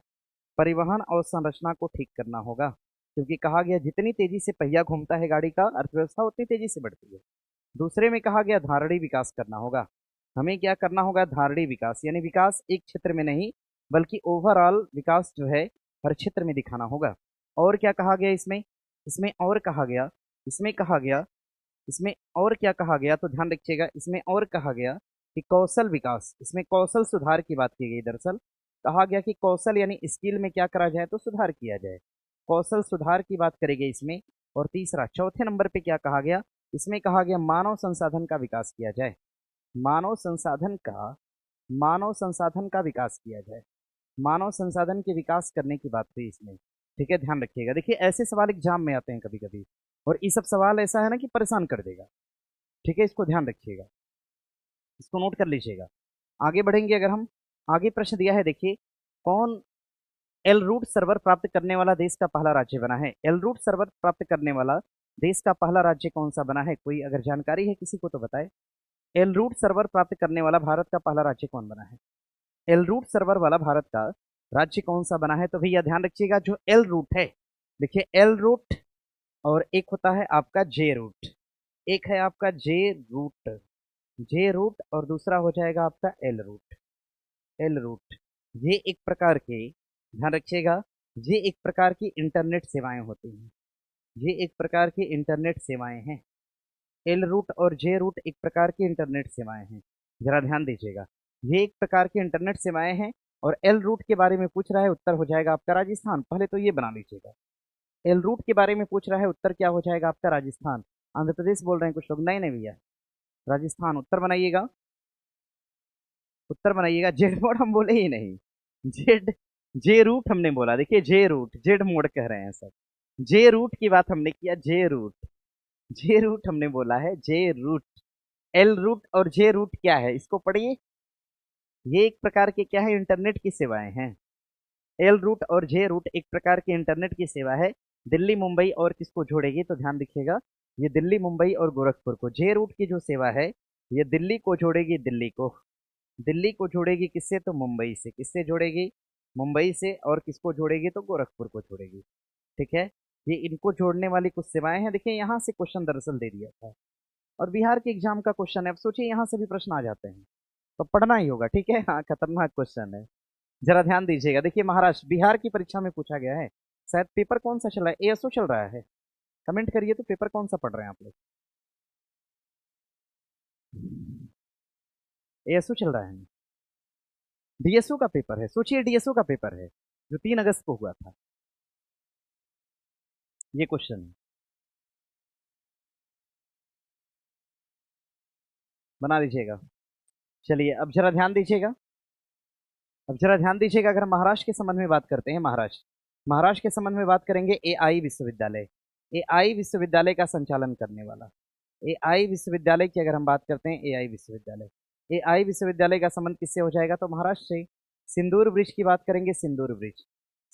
परिवहन और संरचना को ठीक करना होगा, क्योंकि कहा गया जितनी तेजी से पहिया घूमता है गाड़ी का, अर्थव्यवस्था उतनी तेजी से बढ़ती है। दूसरे में कहा गया धारणी विकास करना होगा। हमें क्या करना होगा? धारणी विकास, यानी विकास एक क्षेत्र में नहीं बल्कि ओवरऑल विकास जो है हर क्षेत्र में दिखाना होगा। और क्या कहा गया इसमें? इसमें और कहा गया, इसमें कहा गया, इसमें और क्या कहा गया तो ध्यान रखिएगा, इसमें और कहा गया कि कौशल विकास, इसमें कौशल सुधार की बात की गई। दरअसल कहा गया कि कौशल यानी स्किल में क्या करा जाए तो सुधार किया जाए, कौशल सुधार की बात करेगी इसमें। और तीसरा, चौथे नंबर पे क्या कहा गया? इसमें कहा गया मानव संसाधन का विकास किया जाए, मानव संसाधन का विकास किया जाए, मानव संसाधन के विकास करने की बात हुई इसमें, ठीक है, ध्यान रखिएगा। देखिए ऐसे सवाल एग्जाम में आते हैं कभी कभी, और ये सब सवाल ऐसा है ना कि परेशान कर देगा, ठीक है, इसको ध्यान रखिएगा, इसको नोट कर लीजिएगा। आगे बढ़ेंगे, अगर हम आगे प्रश्न दिया है, देखिए कौन एल रूट सर्वर प्राप्त करने वाला देश का पहला राज्य बना है? एल रूट सर्वर प्राप्त करने वाला देश का पहला राज्य कौन सा बना है? कोई अगर जानकारी है किसी को तो बताए। एल रूट सर्वर प्राप्त करने वाला भारत का पहला राज्य कौन बना है? एल रूट सर्वर वाला भारत का राज्य कौन सा बना है? तो भैया ध्यान रखिएगा, जो एल रूट है, देखिए एल रूट और एक होता है आपका जे रूट, एक है आपका जे रूट और दूसरा हो जाएगा आपका एल रूट। एल रूट ये एक प्रकार के, ध्यान रखिएगा, ये एक प्रकार की इंटरनेट सेवाएं होती हैं, ये एक प्रकार की इंटरनेट सेवाएं हैं। एल रूट और जे रूट एक प्रकार की इंटरनेट सेवाएं हैं, जरा ध्यान दीजिएगा, ये एक प्रकार की इंटरनेट सेवाएं हैं। और एल रूट के बारे में पूछ रहा है, उत्तर हो जाएगा आपका राजस्थान, पहले तो ये बना लीजिएगा। एल रूट के बारे में पूछ रहा है, उत्तर क्या हो जाएगा आपका? राजस्थान। आंध्र प्रदेश बोल रहे हैं कुछ लोग, नहीं नहीं भैया, राजस्थान उत्तर बनाइएगा, उत्तर बनाइएगा। जेड मोड हम बोले ही नहीं, जेड जे रूट हमने बोला, देखिए जे रूट, जेड मोड कह रहे हैं सब, जे रूट की बात हमने किया, जे रूट, जे रूट हमने बोला है, जे रूट। एल रूट और जे रूट क्या है इसको पढ़िए, ये एक प्रकार के क्या है? इंटरनेट की सेवाएं हैं। एल रूट और जे रूट एक प्रकार की इंटरनेट की सेवा है, दिल्ली मुंबई और किसको जोड़ेगी तो ध्यान रखिएगा, ये दिल्ली मुंबई और गोरखपुर को। जे रूट की जो सेवा है ये दिल्ली को जोड़ेगी, दिल्ली को, दिल्ली को जोड़ेगी किससे? तो मुंबई से। किससे जोड़ेगी? मुंबई से। और किसको जोड़ेगी? तो गोरखपुर को जोड़ेगी, ठीक है। ये इनको जोड़ने वाली कुछ सेवाएं हैं। देखिए यहाँ से क्वेश्चन दरअसल दे दिया था, और बिहार के एग्जाम का क्वेश्चन है, अब सोचिए यहाँ से भी प्रश्न आ जाते हैं, तो पढ़ना ही होगा, ठीक है। हाँ, खतरनाक क्वेश्चन है, जरा ध्यान दीजिएगा। देखिए महाराष्ट्र, बिहार की परीक्षा में पूछा गया है, शायद पेपर कौन सा चल रहा है? एएसओ चल रहा है, कमेंट करिए तो पेपर कौन सा पढ़ रहे हैं आप लोग? एएसओ चल रहा है, डीएसओ का पेपर है, सोचिए डीएसओ का पेपर है जो 3 अगस्त को हुआ था, ये क्वेश्चन है, बना लीजिएगा। चलिए अब जरा ध्यान दीजिएगा, अब जरा ध्यान दीजिएगा, अगर हम महाराष्ट्र के संबंध में बात करते हैं, महाराष्ट्र के संबंध में बात करेंगे, एआई विश्वविद्यालय, एआई विश्वविद्यालय का संचालन करने वाला, एआई विश्वविद्यालय की अगर हम बात करते हैं, एआई विश्वविद्यालय, एआई विश्वविद्यालय का संबंध किससे हो जाएगा? तो महाराष्ट्र से। सिंदूर ब्रिज की बात करेंगे, सिंदूर ब्रिज,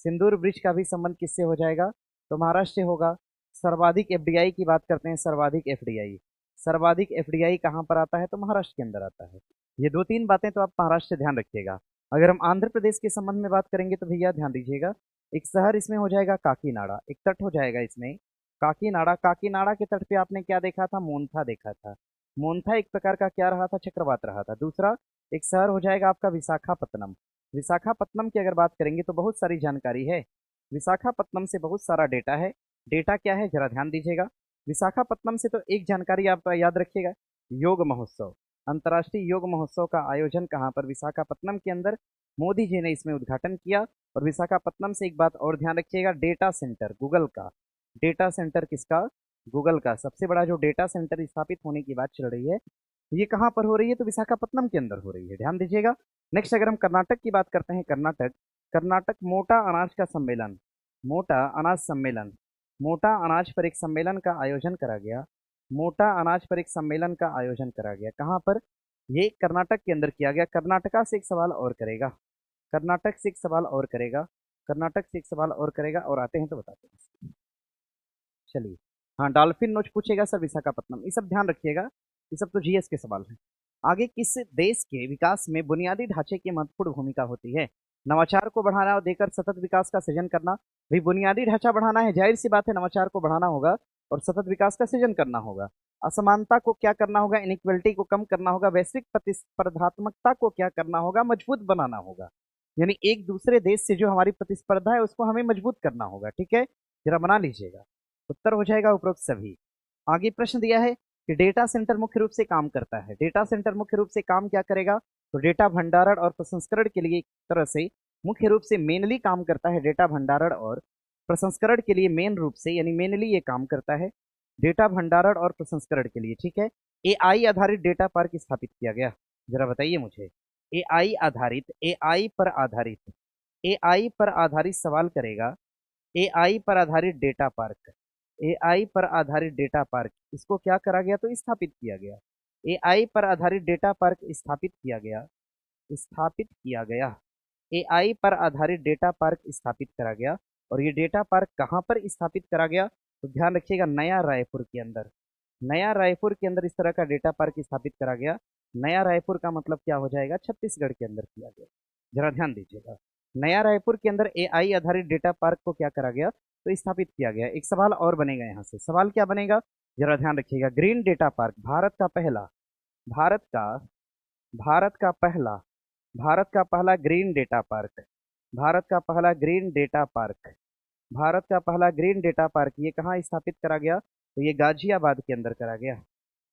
सिंदूर ब्रिज का भी संबंध किससे हो जाएगा? तो महाराष्ट्र से होगा। सर्वाधिक एफडीआई की बात करते हैं, सर्वाधिक एफडीआई, सर्वाधिक एफडीआई कहाँ पर आता है? तो महाराष्ट्र के अंदर आता है। ये 2-3 बातें तो आप महाराष्ट्र से ध्यान रखिएगा। अगर हम आंध्र प्रदेश के संबंध में बात करेंगे तो भैया ध्यान दीजिएगा, एक शहर इसमें हो जाएगा काकीनाडा, एक तट हो जाएगा इसमें काकीनाडा, काकीनाडा के तट पे आपने क्या देखा था? मोन्था देखा था। मोन्था एक प्रकार का क्या रहा था? चक्रवात रहा था। दूसरा एक शहर हो जाएगा आपका विशाखापत्तनम। विशाखापत्तनम की अगर बात करेंगे तो बहुत सारी जानकारी है। विशाखापत्तनम से बहुत सारा डेटा है। डेटा क्या है जरा ध्यान दीजिएगा। विशाखापत्तनम से तो एक जानकारी आप याद रखिएगा, योग महोत्सव। अंतर्राष्ट्रीय योग महोत्सव का आयोजन कहाँ पर? विशाखापत्तनम के अंदर। मोदी जी ने इसमें उद्घाटन किया। और विशाखापत्तनम से एक बात और ध्यान रखिएगा, डेटा सेंटर गूगल का। डेटा सेंटर किसका? गूगल का। सबसे बड़ा जो डेटा सेंटर स्थापित होने की बात चल रही है, ये कहाँ पर हो रही है? तो विशाखापत्तनम के अंदर हो रही है, ध्यान दीजिएगा। नेक्स्ट अगर हम कर्नाटक की बात करते हैं, कर्नाटक। कर्नाटक मोटा अनाज का सम्मेलन, मोटा अनाज सम्मेलन, मोटा अनाज पर एक सम्मेलन का आयोजन करा गया। मोटा अनाज पर एक सम्मेलन का आयोजन करा गया, कहाँ पर? ये कर्नाटक के अंदर किया गया। कर्नाटका से एक सवाल और करेगा, कर्नाटक से एक सवाल और करेगा, कर्नाटक से एक सवाल और करेगा, और आते हैं तो बताते हैं। चलिए, हाँ, डॉल्फिन नोच पूछेगा सर, विशाखापत्तनम, ये सब ध्यान रखिएगा। ये सब तो जीएस के सवाल हैं। आगे, किस देश के विकास में बुनियादी ढांचे की महत्वपूर्ण भूमिका होती है? नवाचार को बढ़ाना और देकर सतत विकास का सृजन करना। भाई बुनियादी ढांचा बढ़ाना है, जाहिर सी बात है नवाचार को बढ़ाना होगा और सतत विकास का सृजन करना होगा। असमानता को क्या करना होगा? इनइक्वलिटी को कम करना होगा। वैश्विक प्रतिस्पर्धात्मकता को क्या करना होगा? मजबूत बनाना होगा। यानी एक दूसरे देश से जो हमारी प्रतिस्पर्धा है उसको हमें मजबूत करना होगा। ठीक है, जरा बना लीजिएगा। उत्तर हो जाएगा उपरोक्त सभी। आगे प्रश्न दिया है कि डेटा सेंटर मुख्य रूप से काम करता है। डेटा सेंटर मुख्य रूप से काम क्या करेगा? तो डेटा भंडारण और प्रसंस्करण के लिए एक तरह से मुख्य रूप से मेनली काम करता है। डेटा भंडारण और प्रसंस्करण के लिए मेन रूप से, यानी मेनली ये काम करता है डेटा भंडारण और प्रसंस्करण के लिए। ठीक है, एआई आधारित डेटा पार्क स्थापित किया गया। जरा बताइए मुझे, एआई आधारित, एआई पर आधारित सवाल करेगा। एआई पर आधारित डेटा पार्क, एआई पर आधारित डेटा पार्क, इसको क्या करा गया? तो स्थापित किया गया। एआई पर आधारित डेटा पार्क स्थापित किया गया, स्थापित किया गया। एआई पर आधारित डेटा पार्क स्थापित करा गया। और ये डेटा पार्क कहाँ पर स्थापित करा गया? तो ध्यान रखिएगा, नया रायपुर के अंदर। नया रायपुर के अंदर इस तरह का डेटा पार्क स्थापित करा गया। नया रायपुर का मतलब क्या हो जाएगा? छत्तीसगढ़ के अंदर किया गया। जरा ध्यान दीजिएगा, नया रायपुर के अंदर एआई आधारित डेटा पार्क को क्या करा गया? तो स्थापित किया गया। एक सवाल और बनेगा यहाँ से, सवाल क्या बनेगा? जरा ध्यान रखिएगा। ग्रीन डेटा पार्क, भारत का पहला, भारत का भारत का पहला भारत का पहला ग्रीन डेटा पार्क, भारत का पहला ग्रीन डेटा पार्क, भारत का पहला ग्रीन डेटा पार्क, ये कहाँ स्थापित करा गया? तो ये गाजियाबाद के अंदर करा गया।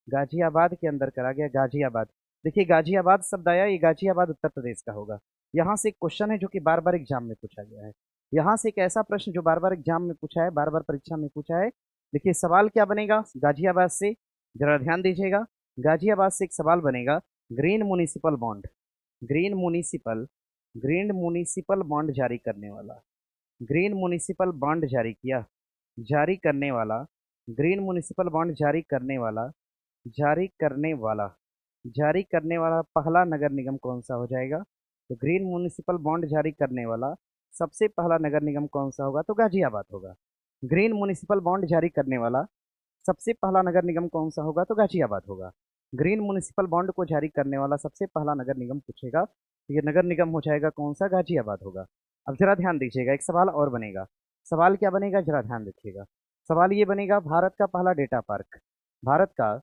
गाजियाबाद के अंदर करा गया, गाजियाबाद। देखिए, गाजियाबाद शब्द आया, ये गाजियाबाद उत्तर प्रदेश का होगा। यहाँ से एक क्वेश्चन है जो कि बार बार एग्जाम में पूछा गया है। यहाँ से एक ऐसा प्रश्न जो बार बार एग्जाम में पूछा है, बार बार परीक्षा में पूछा है। देखिए सवाल क्या बनेगा गाजियाबाद से, जरा ध्यान दीजिएगा। गाजियाबाद से एक सवाल बनेगा, green municipal bond, green municipal, green municipal bond जारी करने वाला, ग्रीन म्युनिसिपल बॉन्ड जारी किया, जारी करने वाला, ग्रीन म्युनिसिपल बॉन्ड जारी करने वाला, जारी करने वाला, जारी करने वाला पहला नगर निगम कौन सा हो जाएगा? तो ग्रीन म्युनिसिपल बॉन्ड जारी करने वाला सबसे पहला नगर निगम कौन सा होगा? तो गाजियाबाद होगा। ग्रीन म्युनिसिपल बॉन्ड जारी करने वाला सबसे पहला नगर निगम कौन सा होगा? तो गाजियाबाद होगा। ग्रीन म्युनिसिपल बॉन्ड को जारी करने वाला सबसे पहला नगर निगम पूछेगा तो ये नगर निगम हो जाएगा कौन सा? गाजियाबाद होगा। अब जरा ध्यान दीजिएगा, एक सवाल और बनेगा। सवाल क्या बनेगा? जरा ध्यान रखिएगा। सवाल ये बनेगा, भारत का पहला डेटा पार्क, भारत का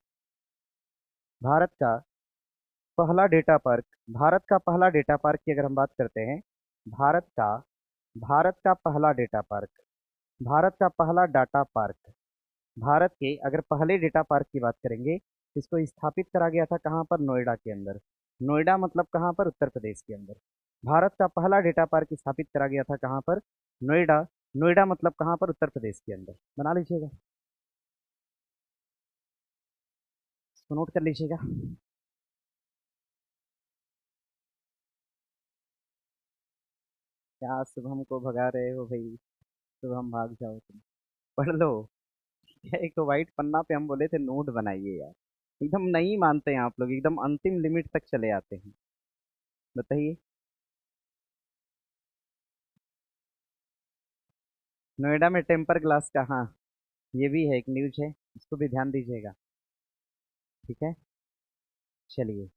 भारत का पहला डेटा पार्क, भारत का पहला डेटा पार्क की अगर हम बात करते हैं, भारत का भारत का पहला डेटा पार्क, भारत का पहला डाटा पार्क, भारत के अगर पहले डेटा पार्क की बात करेंगे, इसको स्थापित करा गया था कहाँ पर? नोएडा के अंदर। नोएडा मतलब कहाँ पर? उत्तर प्रदेश के अंदर। भारत का पहला डेटा पार्क स्थापित करा गया था कहाँ पर? नोएडा। नोएडा मतलब कहाँ पर? उत्तर प्रदेश के अंदर। बना लीजिएगा, इसको नोट कर लीजिएगा। क्या शुभम को भगा रहे हो भाई? शुभम भाग जाओ तुम, पढ़ लो। क्या, एक तो व्हाइट पन्ना पे हम बोले थे नोट बनाइए यार, एकदम नहीं मानते हैं आप लोग, एकदम अंतिम लिमिट तक चले आते हैं। बताइए, नोएडा में टेम्पर ग्लास का, हाँ, ये भी है, एक न्यूज है, इसको भी ध्यान दीजिएगा। ठीक है, चलिए।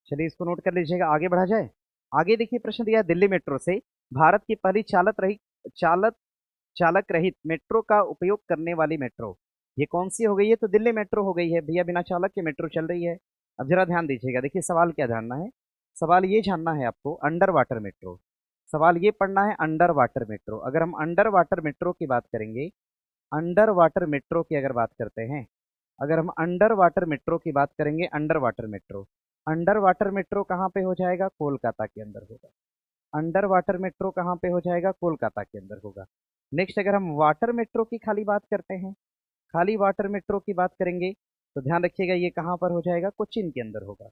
चलिए इसको नोट कर लीजिएगा, आगे बढ़ा जाए। आगे देखिए प्रश्न दिया है दिल्ली मेट्रो से भारत की पहली चालक रहित मेट्रो का उपयोग करने वाली मेट्रो ये कौन सी हो गई है? तो दिल्ली मेट्रो हो गई है भैया, बिना चालक के मेट्रो चल रही है। अब जरा ध्यान दीजिएगा, देखिए सवाल क्या जानना है। सवाल ये जानना है आपको अंडर वाटर मेट्रो। सवाल ये पढ़ना है अंडर वाटर मेट्रो। अगर हम अंडर वाटर मेट्रो की बात करेंगे, अंडर वाटर मेट्रो की अगर बात करते हैं, अगर हम अंडर वाटर मेट्रो की बात करेंगे, अंडर वाटर मेट्रो कहाँ पे हो जाएगा? कोलकाता के अंदर होगा। अंडर वाटर मेट्रो कहाँ पे हो जाएगा? कोलकाता के अंदर होगा। नेक्स्ट अगर हम वाटर मेट्रो की खाली बात करते हैं, खाली वाटर मेट्रो की बात करेंगे, तो ध्यान रखिएगा ये कहाँ पर हो जाएगा? कोच्चिन के अंदर होगा।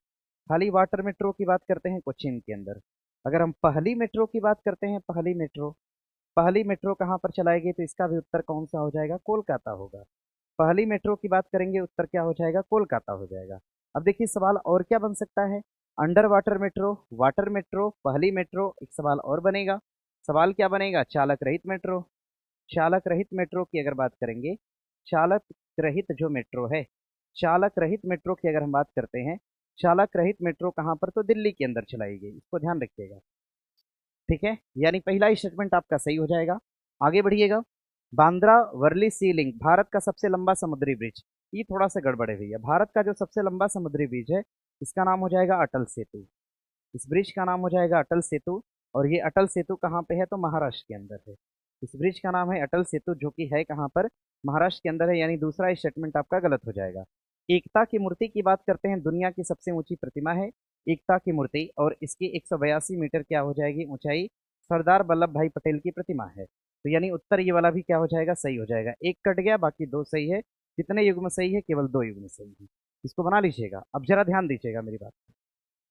खाली वाटर मेट्रो की बात करते हैं कोच्चिन के अंदर। अगर हम पहली मेट्रो की बात करते हैं, पहली मेट्रो कहाँ पर चलाएगी? तो इसका भी उत्तर कौन सा हो जाएगा? कोलकाता होगा। पहली मेट्रो की बात करेंगे, उत्तर क्या हो जाएगा? कोलकाता हो जाएगा। अब देखिए सवाल और क्या बन सकता है? अंडर वाटर मेट्रो, पहली मेट्रो, एक सवाल और बनेगा। सवाल क्या बनेगा? चालक रहित मेट्रो। चालक रहित मेट्रो की अगर बात करेंगे, चालक रहित जो मेट्रो है, चालक रहित मेट्रो की अगर हम बात करते हैं, चालक रहित मेट्रो कहाँ पर? तो दिल्ली के अंदर चलाई गई, इसको ध्यान रखिएगा। ठीक है, यानी पहला स्टेटमेंट आपका सही हो जाएगा। आगे बढ़िएगा। बांद्रा वर्ली सी लिंक भारत का सबसे लंबा समुद्री ब्रिज, ये थोड़ा सा गड़बड़ है भैया। भारत का जो सबसे लंबा समुद्री ब्रिज है, इसका नाम हो जाएगा अटल सेतु। इस ब्रिज का नाम हो जाएगा अटल सेतु। और ये अटल सेतु कहाँ पे है? तो महाराष्ट्र के अंदर है। इस ब्रिज का नाम है अटल सेतु, जो कि है कहाँ पर? महाराष्ट्र के अंदर है, यानी दूसरा स्टेटमेंट आपका गलत हो जाएगा। एकता की मूर्ति की बात करते हैं, दुनिया की सबसे ऊंची प्रतिमा है एकता की मूर्ति, और इसकी 182 मीटर क्या हो जाएगी? ऊंचाई। सरदार वल्लभ भाई पटेल की प्रतिमा है। तो यानी उत्तर ये वाला भी क्या हो जाएगा? सही हो जाएगा। एक कट गया, बाकी दो सही है। कितने युग्म सही है? केवल दो युग्म सही है। इसको बना लीजिएगा। अब जरा ध्यान दीजिएगा मेरी बात,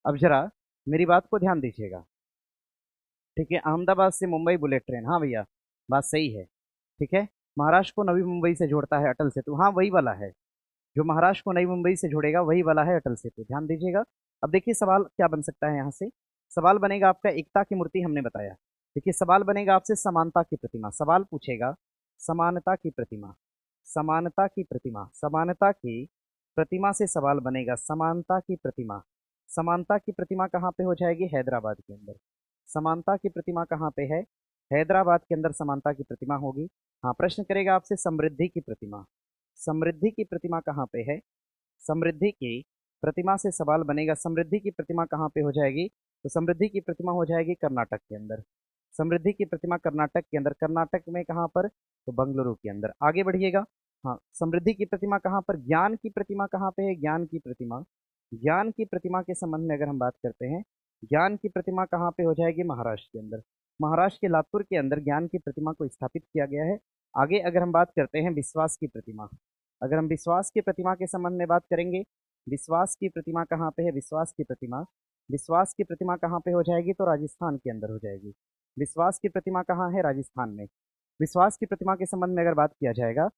अब जरा मेरी बात को ध्यान दीजिएगा। ठीक है, अहमदाबाद से मुंबई बुलेट ट्रेन, हाँ भैया बात सही है। ठीक है, महाराष्ट्र को नवी मुंबई से जोड़ता है अटल सेतु, हाँ वही वाला है। जो महाराष्ट्र को नई मुंबई से जोड़ेगा वही वाला है अटल सेतु, ध्यान दीजिएगा। अब देखिए सवाल क्या बन सकता है यहाँ से। सवाल बनेगा आपका एकता की मूर्ति हमने बताया। देखिए सवाल बनेगा आपसे समानता की प्रतिमा। सवाल पूछेगा समानता की प्रतिमा, समानता की प्रतिमा, समानता की प्रतिमा से सवाल बनेगा। समानता की प्रतिमा, समानता की प्रतिमा कहाँ पे हो जाएगी? हैदराबाद के अंदर। समानता की प्रतिमा कहाँ पे है? हैदराबाद के अंदर समानता की प्रतिमा होगी। हाँ, प्रश्न करेगा आपसे समृद्धि की प्रतिमा, समृद्धि की प्रतिमा कहाँ पे है? समृद्धि की प्रतिमा से सवाल बनेगा। समृद्धि की प्रतिमा कहाँ पे हो जाएगी? तो समृद्धि की प्रतिमा हो जाएगी कर्नाटक के अंदर। समृद्धि की प्रतिमा कर्नाटक के अंदर, कर्नाटक में कहाँ पर? तो बंगलुरु के अंदर। आगे बढ़िएगा। हाँ, समृद्धि की प्रतिमा कहाँ पर? ज्ञान की प्रतिमा कहाँ पे है? ज्ञान की प्रतिमा, ज्ञान की प्रतिमा के संबंध में अगर हम बात करते हैं, ज्ञान की प्रतिमा कहाँ पे हो जाएगी? महाराष्ट्र के अंदर। महाराष्ट्र के लातूर के अंदर ज्ञान की प्रतिमा को स्थापित किया गया है। आगे अगर हम बात करते हैं विश्वास की प्रतिमा, अगर हम विश्वास की प्रतिमा के संबंध में बात करेंगे, विश्वास की प्रतिमा कहाँ पे है? विश्वास की प्रतिमा, विश्वास की प्रतिमा कहाँ पे हो जाएगी? तो राजस्थान के अंदर हो जाएगी। विश्वास की प्रतिमा कहाँ है? राजस्थान में। विश्वास की प्रतिमा के संबंध में अगर बात किया जाएगा,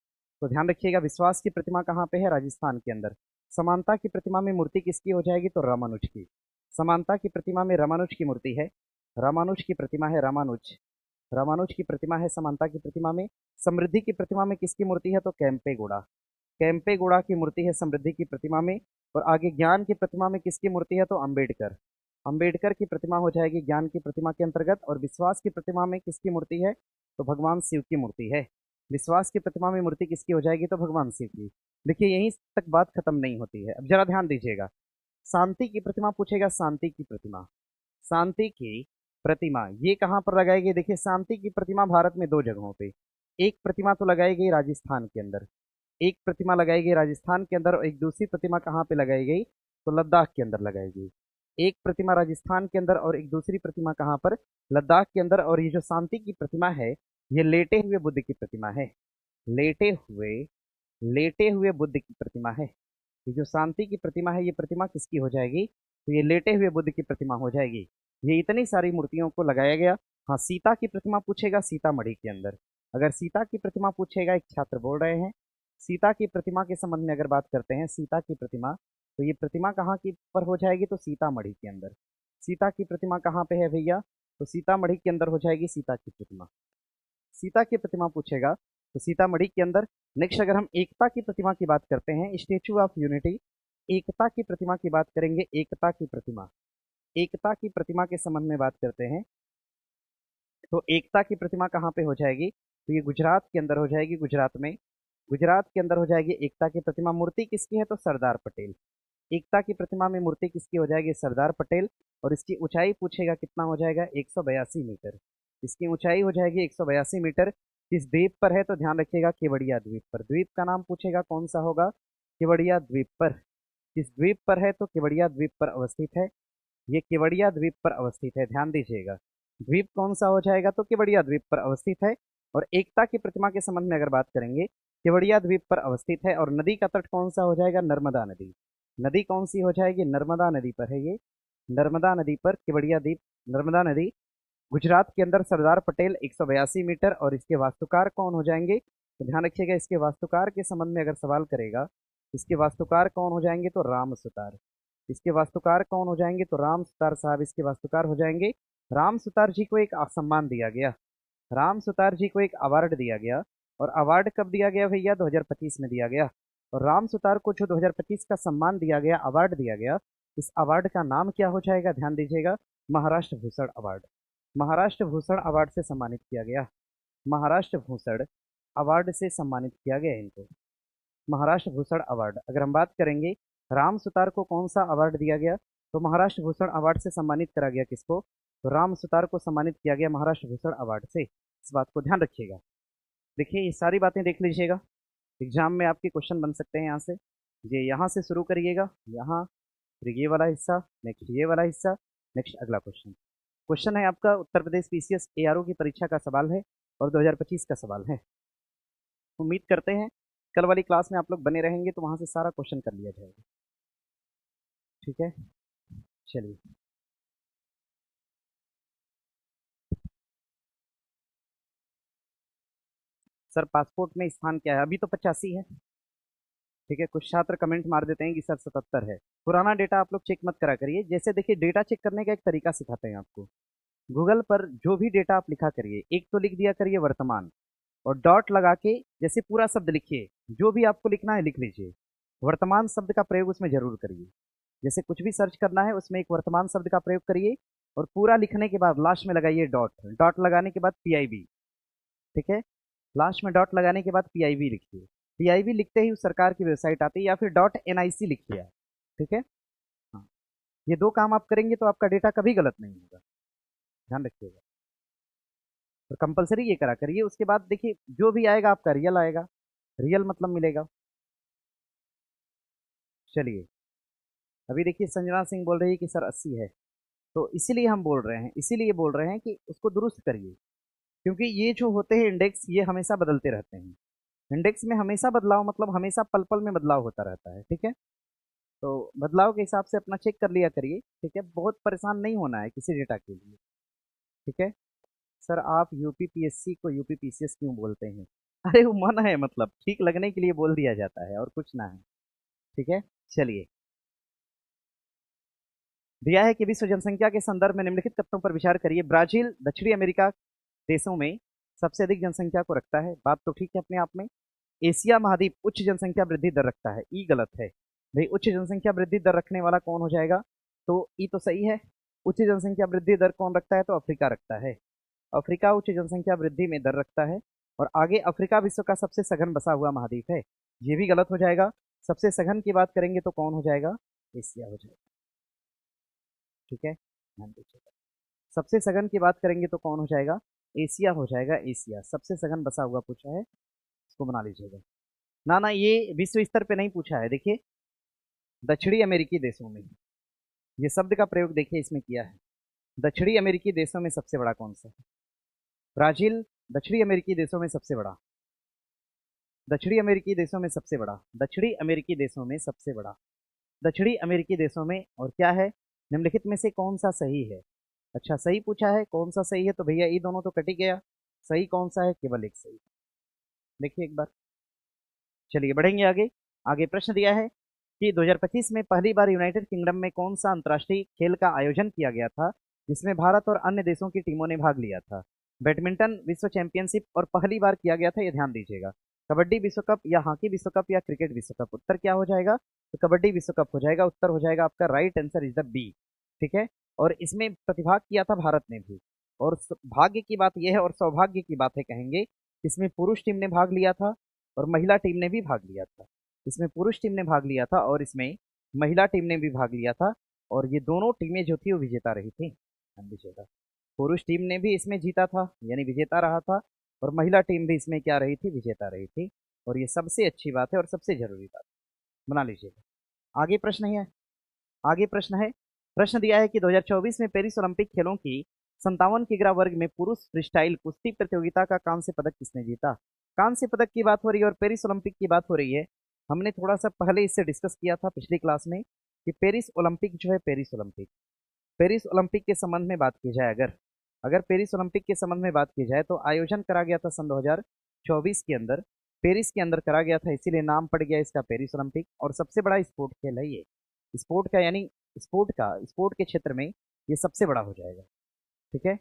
तो ध्यान रखिएगा विश्वास की प्रतिमा कहाँ पे है? राजस्थान के अंदर। समानता की प्रतिमा में मूर्ति किसकी हो जाएगी? तो रामानुज की। समानता की प्रतिमा में रामानुज की मूर्ति है, रामानुज की प्रतिमा है, रामानुज, रामानुज की प्रतिमा है समानता की प्रतिमा में। समृद्धि की प्रतिमा में किसकी मूर्ति है? तो कैंपेगौड़ा, कैंपेगौड़ा की मूर्ति है समृद्धि की प्रतिमा में। और आगे ज्ञान की प्रतिमा में किसकी मूर्ति है? तो अंबेडकर, अंबेडकर की प्रतिमा हो जाएगी ज्ञान की प्रतिमा के अंतर्गत। और विश्वास की प्रतिमा में किसकी मूर्ति है? तो भगवान शिव की मूर्ति है। विश्वास की प्रतिमा में मूर्ति किसकी हो जाएगी? तो भगवान शिव की। देखिए यहीं तक बात खत्म नहीं होती है, अब जरा ध्यान दीजिएगा। शांति की प्रतिमा पूछेगा, शांति की प्रतिमा, शांति की प्रतिमा ये कहाँ पर लगाई गई? देखिए शांति की प्रतिमा भारत में दो जगहों पे, एक प्रतिमा तो लगाई गई राजस्थान के अंदर, एक प्रतिमा लगाई गई राजस्थान के अंदर, और एक दूसरी प्रतिमा कहाँ पे लगाई गई? तो लद्दाख के अंदर लगाई गई। एक प्रतिमा राजस्थान के अंदर और एक दूसरी प्रतिमा कहाँ पर? लद्दाख के अंदर। और ये जो शांति की प्रतिमा है, ये लेटे हुए बुद्ध की प्रतिमा है, लेटे हुए बुद्ध की प्रतिमा है। ये जो शांति की प्रतिमा है, ये प्रतिमा किसकी हो जाएगी? तो ये लेटे हुए बुद्ध की प्रतिमा हो जाएगी। ये इतनी सारी मूर्तियों को लगाया गया। हाँ, सीता की प्रतिमा पूछेगा सीतामढ़ी के अंदर। अगर सीता की प्रतिमा पूछेगा, एक छात्र बोल रहे हैं, सीता की प्रतिमा के संबंध में अगर बात करते हैं, सीता की प्रतिमा, तो ये प्रतिमा कहाँ की पर हो जाएगी? तो सीतामढ़ी के अंदर। सीता की प्रतिमा कहाँ पे है भैया? तो सीतामढ़ी के अंदर हो जाएगी सीता की प्रतिमा। सीता की प्रतिमा पूछेगा तो सीतामढ़ी के अंदर। नेक्स्ट अगर हम एकता की प्रतिमा की बात करते हैं, स्टेचू ऑफ यूनिटी, एकता की प्रतिमा की बात करेंगे, एकता की प्रतिमा, एकता की प्रतिमा के संबंध में बात करते हैं। तो एकता की प्रतिमा कहाँ पे हो जाएगी? तो ये गुजरात के अंदर हो जाएगी, गुजरात में, गुजरात के अंदर हो जाएगी एकता की प्रतिमा। मूर्ति किसकी है? तो सरदार पटेल। एकता की प्रतिमा में मूर्ति किसकी हो जाएगी? सरदार पटेल। और इसकी ऊंचाई पूछेगा कितना हो जाएगा? 182 मीटर। इसकी ऊंचाई हो जाएगी 182 मीटर। किस द्वीप पर है? तो ध्यान रखिएगा, केवड़िया द्वीप पर। द्वीप का नाम पूछेगा कौन सा होगा? केवड़िया द्वीप पर। किस द्वीप पर है? तो केवड़िया द्वीप पर अवस्थित है। ये केवड़िया द्वीप पर अवस्थित है, ध्यान दीजिएगा। द्वीप कौन सा हो जाएगा? तो केवड़िया द्वीप पर अवस्थित है। और एकता की प्रतिमा के संबंध में अगर बात करेंगे, केवड़िया द्वीप पर अवस्थित है। और नदी का तट कौन सा हो जाएगा? नर्मदा नदी। नदी कौन सी हो जाएगी? नर्मदा नदी पर है ये, नर्मदा नदी पर केवड़िया द्वीप, नर्मदा नदी। गुजरात के अंदर सरदार पटेल, 182 मीटर। और इसके वास्तुकार कौन हो जाएंगे? तो ध्यान रखिएगा, इसके वास्तुकार के संबंध में अगर सवाल करेगा, इसके वास्तुकार कौन हो जाएंगे? तो राम सुतार। इसके वास्तुकार कौन हो जाएंगे? तो राम सुतार साहब इसके वास्तुकार हो जाएंगे। राम सुतार जी को एक सम्मान दिया गया, राम सुतार जी को एक अवार्ड दिया गया। और अवार्ड कब दिया गया भैया? 2025 में दिया गया। और राम सुतार को जो 2025 का सम्मान दिया गया, अवार्ड दिया गया, इस अवार्ड का नाम क्या हो जाएगा? ध्यान दीजिएगा, महाराष्ट्र भूषण अवार्ड। महाराष्ट्र भूषण अवार्ड से सम्मानित किया गया, महाराष्ट्र भूषण अवार्ड से सम्मानित किया गया इनको, महाराष्ट्र भूषण अवार्ड। अगर हम बात करेंगे राम सुतार को कौन सा अवार्ड दिया गया? तो महाराष्ट्र भूषण अवार्ड से सम्मानित करा गया किसको? तो राम सुतार को सम्मानित किया गया महाराष्ट्र भूषण अवार्ड से। इस बात को ध्यान रखिएगा। देखिए, ये सारी बातें देख लीजिएगा, एग्जाम में आपके क्वेश्चन बन सकते हैं यहाँ से। ये यहाँ से शुरू करिएगा, यहाँ, फिर ये वाला हिस्सा, नेक्स्ट ये वाला हिस्सा, नेक्स्ट अगला क्वेश्चन। क्वेश्चन है आपका उत्तर प्रदेश पीसीएस एआरओ की परीक्षा का सवाल है और 2025 का सवाल है। उम्मीद करते हैं कल वाली क्लास में आप लोग बने रहेंगे तो वहां से सारा क्वेश्चन कर लिया जाएगा। ठीक है, चलिए। सर पासपोर्ट में स्थान क्या है? अभी तो 85 है। ठीक है, कुछ छात्र कमेंट मार देते हैं कि सर 77 है। पुराना डेटा आप लोग चेक मत करा करिए। जैसे देखिए, डेटा चेक करने का एक तरीका सिखाते हैं आपको। गूगल पर जो भी डेटा आप लिखा करिए, एक तो लिख दिया करिए वर्तमान, और डॉट लगा के जैसे पूरा शब्द लिखिए, जो भी आपको लिखना है लिख लीजिए। वर्तमान शब्द का प्रयोग उसमें जरूर करिए। जैसे कुछ भी सर्च करना है उसमें एक वर्तमान शब्द का प्रयोग करिए, और पूरा लिखने के बाद लास्ट में लगाइए डॉट। डॉट लगाने के बाद पीआईबी। ठीक है, लास्ट में डॉट लगाने के बाद पीआईबी लिखिए। पीआईबी लिखते ही उस सरकार की वेबसाइट आती है, या फिर डॉट एनआईसी लिखिए आप। ठीक है, हाँ, ये दो काम आप करेंगे तो आपका डेटा कभी गलत नहीं होगा, ध्यान रखिएगा। और कंपलसरी ये करा करिए। उसके बाद देखिए, जो भी आएगा आपका रियल आएगा, रियल मतलब मिलेगा। चलिए, अभी देखिए संजना सिंह बोल रही है कि सर 80 है, तो इसीलिए हम बोल रहे हैं, इसीलिए बोल रहे हैं कि उसको दुरुस्त करिए। क्योंकि ये जो होते हैं इंडेक्स, ये हमेशा बदलते रहते हैं। इंडेक्स में हमेशा बदलाव मतलब हमेशा पल पल में बदलाव होता रहता है। ठीक है, तो बदलाव के हिसाब से अपना चेक कर लिया करिए। ठीक है, बहुत परेशान नहीं होना है किसी डेटा के लिए। ठीक है, सर आप यूपीपीएससी को यूपीपीसीएस क्यों बोलते हैं? अरे वो मन है, मतलब ठीक लगने के लिए बोल दिया जाता है और कुछ ना है। ठीक है, चलिए। दिया है कि विश्व जनसंख्या के संदर्भ में निम्नलिखित तथ्यों पर विचार करिए। ब्राजील दक्षिणी अमेरिका देशों में सबसे अधिक जनसंख्या को रखता है, बात तो ठीक है अपने आप में। एशिया महाद्वीप उच्च जनसंख्या वृद्धि दर रखता है, ई गलत है भाई। उच्च जनसंख्या वृद्धि दर रखने वाला कौन हो जाएगा? तो ई तो सही है। उच्च जनसंख्या वृद्धि दर कौन रखता है? तो अफ्रीका रखता है। अफ्रीका उच्च जनसंख्या वृद्धि में दर रखता है। और आगे अफ्रीका विश्व का सबसे सघन बसा हुआ महाद्वीप है, ये भी गलत हो जाएगा। सबसे सघन की बात करेंगे तो कौन हो जाएगा? एशिया हो जाएगा। ठीक है, ध्यान दीजिएगा। सबसे सघन की बात करेंगे तो कौन हो जाएगा? एशिया हो जाएगा। एशिया सबसे सघन बसा हुआ पूछा है, इसको बना लीजिएगा। ना ना, ये विश्व स्तर पे नहीं पूछा है। देखिए, दक्षिणी अमेरिकी देशों में, ये शब्द का प्रयोग देखिए इसमें किया है। दक्षिणी अमेरिकी देशों में सबसे बड़ा कौन सा है? ब्राजील दक्षिणी अमेरिकी देशों में सबसे बड़ा, दक्षिणी अमेरिकी देशों में सबसे बड़ा, दक्षिणी अमेरिकी देशों में सबसे बड़ा, दक्षिणी अमेरिकी देशों में। और क्या है? निम्नलिखित में से कौन सा सही है? अच्छा, सही पूछा है, कौन सा सही है? तो भैया ये दोनों तो कट ही गया। सही कौन सा है? केवल एक सही। देखिए एक बार, चलिए बढ़ेंगे आगे। आगे प्रश्न दिया है कि 2025 में पहली बार यूनाइटेड किंगडम में कौन सा अंतर्राष्ट्रीय खेल का आयोजन किया गया था जिसमें भारत और अन्य देशों की टीमों ने भाग लिया था? बैडमिंटन विश्व चैंपियनशिप, और पहली बार किया गया था, ये ध्यान दीजिएगा। कबड्डी विश्व कप, या हॉकी विश्व कप, या क्रिकेट विश्व कप? उत्तर क्या हो जाएगा? तो कबड्डी विश्व कप हो जाएगा। उत्तर हो जाएगा आपका, right answer is the B. ठीक है, और इसमें प्रतिभाग किया था भारत ने भी। और भाग्य की बात यह है और सौभाग्य की बात है कहेंगे, इसमें पुरुष टीम ने भाग लिया था और महिला टीम ने भी भाग लिया था। इसमें पुरुष टीम ने भाग लिया था और इसमें महिला टीम ने भी भाग लिया था। और ये दोनों टीमें जो थी वो विजेता रही थी। ध्यान दीजिएगा, पुरुष टीम ने भी इसमें जीता था यानी विजेता रहा था, और महिला टीम भी इसमें क्या रही थी, विजेता रही थी। और ये सबसे अच्छी बात है और सबसे जरूरी बात बना लीजिएगा। आगे प्रश्न है, आगे प्रश्न है। प्रश्न दिया है कि 2024 में पेरिस ओलंपिक खेलों की 57 किग्रा वर्ग में पुरुष फ्रीस्टाइल कुश्ती प्रतियोगिता का कांस्य पदक किसने जीता। कांस्य पदक की बात हो रही है और पेरिस ओलंपिक की बात हो रही है। हमने थोड़ा सा पहले इससे डिस्कस किया था पिछली क्लास में कि पेरिस ओलंपिक जो है, पेरिस ओलंपिक के संबंध में बात की जाए, अगर अगर पेरिस ओलंपिक के संबंध में बात की जाए तो आयोजन करा गया था सन 2024 के अंदर, पेरिस के अंदर करा गया था, इसीलिए नाम पड़ गया इसका पेरिस ओलंपिक। और सबसे बड़ा स्पोर्ट खेल है ये, स्पोर्ट का यानी स्पोर्ट के क्षेत्र में ये सबसे बड़ा हो जाएगा। ठीक है,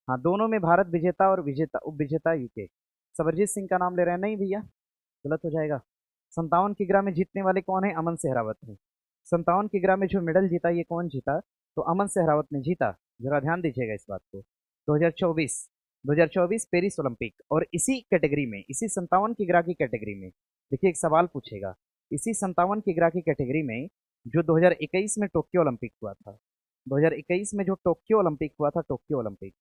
हाँ, दोनों में भारत विजेता और विजेता उप विजेता यूके। सबरजीत सिंह का नाम ले रहे हैं, नहीं भैया गलत हो जाएगा। 57 किग्रा में जीतने वाले कौन है, अमन सहरावत ने। 57 किग्रा में जो मेडल जीता ये कौन जीता, तो अमन सहरावत ने जीता। जरा ध्यान दीजिएगा इस बात को। 2024 पेरिस ओलंपिक, और इसी कैटेगरी में, इसी 57 किग्रा की कैटेगरी में देखिए एक सवाल पूछेगा, इसी 57 किग्रा की कैटेगरी में जो 2021 में टोक्यो ओलंपिक हुआ था, 2021 में जो टोक्यो ओलंपिक हुआ था, टोक्यो ओलंपिक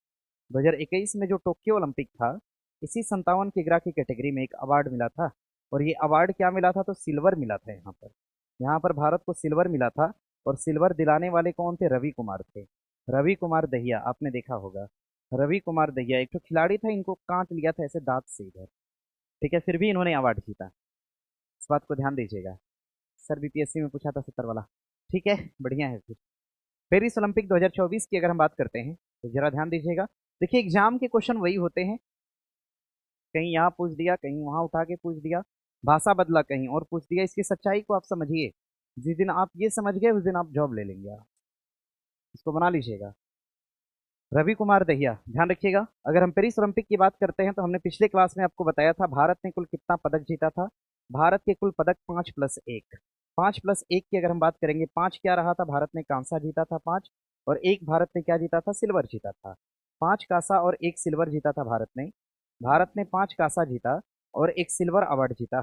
2021 में जो टोक्यो ओलंपिक था, इसी 57 किग्रा की कैटेगरी में एक अवार्ड मिला था। और ये अवार्ड क्या मिला था, तो सिल्वर मिला था। यहाँ पर भारत को सिल्वर मिला था। और सिल्वर दिलाने वाले कौन थे, रवि कुमार थे। रवि कुमार दहिया, आपने देखा होगा, रवि कुमार दहिया एक तो खिलाड़ी था, इनको काट लिया था ऐसे दांत से इधर। ठीक है, फिर भी इन्होंने अवार्ड जीता। इस बात को ध्यान दीजिएगा, सर बीपीएससी में पूछा था 70 वाला। ठीक है, बढ़िया है। फिर पेरिस ओलंपिक 2024 की अगर हम बात करते हैं तो जरा ध्यान दीजिएगा। देखिए एग्जाम के क्वेश्चन वही होते हैं, कहीं यहाँ पूछ दिया, कहीं वहां उठा के पूछ दिया, भाषा बदला कहीं और पूछ दिया। इसकी सच्चाई को आप समझिए, जिस दिन आप ये समझ गए उस दिन आप जॉब ले लेंगे। आप इसको बना लीजिएगा, रवि कुमार दहिया। ध्यान रखिएगा, अगर हम पेरिस ओलंपिक की बात करते हैं तो हमने पिछले क्लास में आपको बताया था भारत ने कुल कितना पदक जीता था। भारत के कुल पदक 5+1, 5+1 की अगर हम बात करेंगे, 5 क्या रहा था, भारत ने कांसा जीता था 5, और 1 भारत ने क्या जीता था, सिल्वर जीता था। 5 कांसा और 1 सिल्वर जीता था भारत ने 5 कांसा जीता और 1 सिल्वर अवार्ड जीता।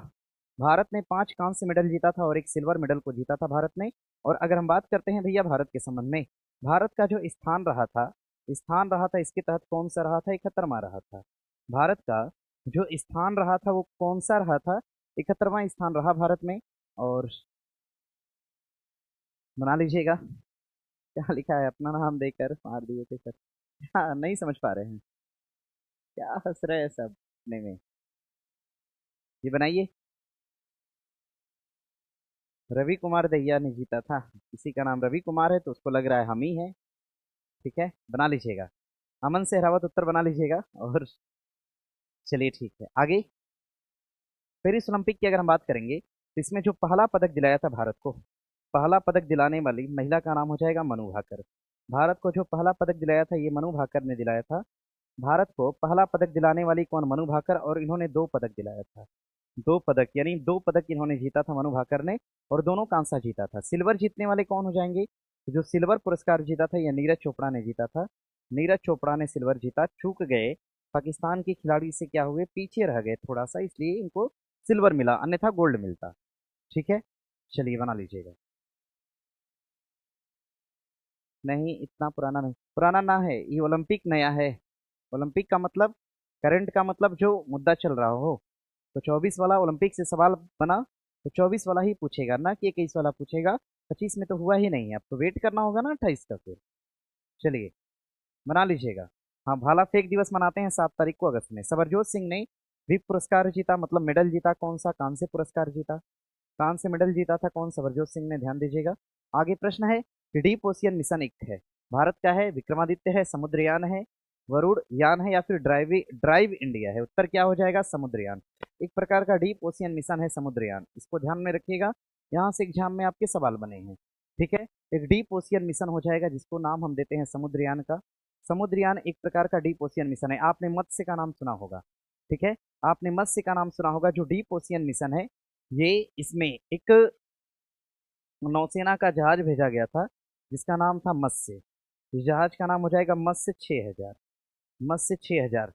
भारत ने 5 कांस्य मेडल जीता था और 1 सिल्वर मेडल को जीता था भारत ने। और अगर हम बात करते हैं भैया भारत के संबंध में, भारत का जो स्थान रहा था इसके तहत कौन सा रहा था, 71वां रहा था। भारत का जो स्थान रहा था वो कौन सा रहा था, 71वां स्थान रहा भारत में। और बना लीजिएगा, क्या लिखा है, अपना नाम देकर मार दिए थे सर। हाँ, नहीं समझ पा रहे हैं, क्या हंस रहे हैं सब अपने में, ये बनाइए। रवि कुमार दहिया ने जीता था, किसी का नाम रवि कुमार है तो उसको लग रहा है हम ही है। ठीक है, बना लीजिएगा, अमन सहरावत उत्तर बना लीजिएगा। और चलिए ठीक है, आगे पेरिस ओलंपिक की अगर हम बात करेंगे तो इसमें जो पहला पदक दिलाया था भारत को, पहला पदक दिलाने वाली महिला का नाम हो जाएगा मनु भाकर। भारत को जो पहला पदक दिलाया था ये मनु भाकर ने दिलाया था। भारत को पहला पदक दिलाने वाली कौन, मनु भाकर, और इन्होंने 2 पदक दिलाया था। 2 पदक यानी 2 पदक इन्होंने जीता था मनु भाकर ने, और दोनों कांसा जीता था। सिल्वर जीतने वाले कौन हो जाएंगे, तो जो सिल्वर पुरस्कार जीता था यह नीरज चोपड़ा ने जीता था। नीरज चोपड़ा ने सिल्वर जीता, चूक गए, पाकिस्तान के खिलाड़ी से क्या हुए, पीछे रह गए थोड़ा सा, इसलिए इनको सिल्वर मिला, अन्यथा गोल्ड मिलता। ठीक है, चलिए बना लीजिएगा। नहीं, इतना पुराना नहीं, पुराना ना है ये, ओलंपिक नया है। ओलंपिक का मतलब, करंट का मतलब जो मुद्दा चल रहा हो। तो 24 वाला ओलंपिक से सवाल बना तो 24 वाला ही पूछेगा ना कि 21 वाला पूछेगा। 25 में तो हुआ ही नहीं है, अब तो वेट करना होगा ना 28 का। फिर चलिए बना लीजिएगा। हाँ, भाला फेंक दिवस मनाते हैं 7 तारीख को अगस्त में। सबरजोत सिंह ने भी पुरस्कार जीता, मतलब मेडल जीता, कौन सा, कांस्य पुरस्कार जीता, कांस्य मेडल जीता था कौन, सबरजोत सिंह ने। ध्यान दीजिएगा, आगे प्रश्न है कि डीप ओशियन मिशन एक है, भारत का है, विक्रमादित्य है, समुद्रयान है, वरुण यान है, या फिर ड्राइव इंडिया है। उत्तर क्या हो जाएगा, समुद्रयान। एक प्रकार का डीप ओशियन मिशन है समुद्रयान, इसको ध्यान में रखिएगा, यहाँ से एग्जाम में आपके सवाल बने हैं। ठीक है, एक डीप ओशियन मिशन हो जाएगा जिसको नाम हम देते हैं समुद्रयान का। समुद्रयान एक प्रकार का डीप ओशियन मिशन है। आपने मत्स्य का नाम सुना होगा, ठीक है, आपने मत्स्य का नाम सुना होगा। जो डीप ओशियन मिशन है ये, इसमें एक नौसेना का जहाज भेजा गया था जिसका नाम था मत्स्य। इस जहाज का नाम हो जाएगा मत्स्य 6000। मत्स्य 6000।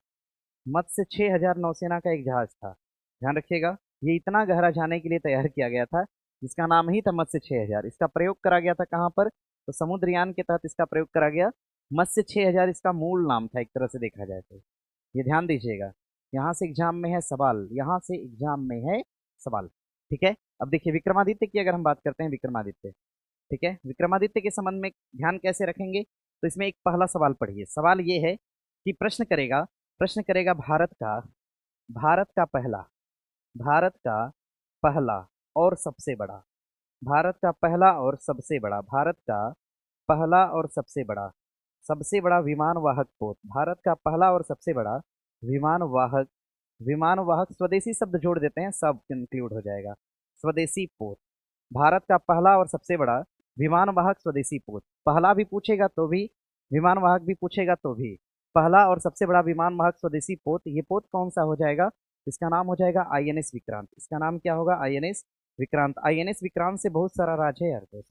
मत्स्य 6000 नौसेना का एक जहाज था। ध्यान रखिएगा, ये इतना गहरा जाने के लिए तैयार किया गया था जिसका नाम ही था मत्स्य 6000। इसका प्रयोग करा गया था कहाँ पर? तो समुद्रयान के तहत इसका प्रयोग करा गया। मत्स्य 6000 इसका मूल नाम था एक तरह से देखा जाए तो। ये ध्यान दीजिएगा, यहाँ से एग्जाम में है सवाल, यहाँ से एग्जाम में है सवाल। ठीक है, अब देखिए विक्रमादित्य की अगर हम बात करते हैं, विक्रमादित्य, ठीक है, विक्रमादित्य के संबंध में ध्यान कैसे रखेंगे? तो इसमें एक पहला सवाल पढ़िए। सवाल ये है कि प्रश्न करेगा भारत का पहला और सबसे बड़ा, सबसे बड़ा विमान वाहक पोत, भारत का पहला और सबसे बड़ा विमान वाहक स्वदेशी शब्द जोड़ देते हैं, सब इंक्लूड हो जाएगा। स्वदेशी पोत, भारत का पहला और सबसे बड़ा विमान वाहक स्वदेशी पोत। पहला भी पूछेगा तो भी, विमान वाहक भी पूछेगा तो भी, पहला और सबसे बड़ा विमान वाहक स्वदेशी पोत, ये पोत कौन सा हो जाएगा? इसका नाम हो जाएगा आईएनएस विक्रांत। इसका नाम क्या होगा? आईएनएस विक्रांत। आईएनएस विक्रांत से बहुत सारा राज है यार दोस्त,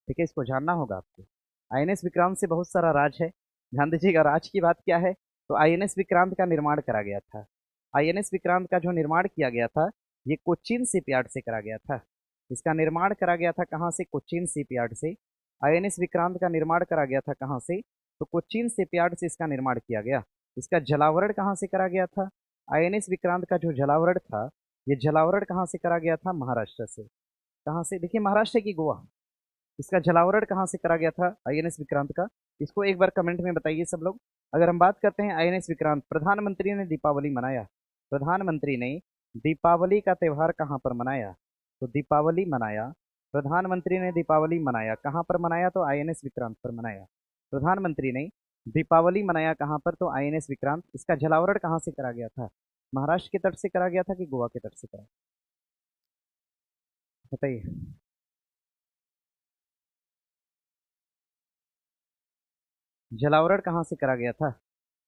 ठीक है, इसको जानना होगा आपको। आईएनएस विक्रांत से बहुत सारा राज है, ध्यान दीजिएगा। राज की बात क्या है? तो आईएनएस विक्रांत का निर्माण करा गया था। आईएनएस विक्रांत का जो निर्माण किया गया था ये कोच्चिन शिपयार्ड से करा गया था। इसका निर्माण करा गया था कहाँ से? कोच्चिन शिपयार्ड से। आईएनएस विक्रांत का निर्माण करा गया था कहाँ से? तो कोच्चिन शिपयार्ड से इसका निर्माण किया गया। इसका जलावरण कहाँ से करा गया था? आईएनएस विक्रांत का जो जलावरण था, ये जलावरण कहाँ से करा गया था? महाराष्ट्र से। कहाँ से? देखिए महाराष्ट्र की गोवा। इसका जलावरण कहाँ से करा गया था आईएनएस विक्रांत का? इसको एक बार कमेंट में बताइए सब लोग। अगर हम बात करते हैं आईएनएस विक्रांत, प्रधानमंत्री ने दीपावली मनाया, प्रधानमंत्री ने दीपावली का त्यौहार कहाँ पर मनाया? तो दीपावली मनाया, प्रधानमंत्री ने दीपावली मनाया कहाँ पर मनाया? तो आईएनएस विक्रांत पर मनाया। प्रधानमंत्री ने दीपावली मनाया कहाँ पर? तो आईएनएस विक्रांत। इसका जलावरण कहाँ से करा गया था? महाराष्ट्र के तट से करा गया था कि गोवा के तट से करा? बताइए। जलावरण कहाँ से करा गया था?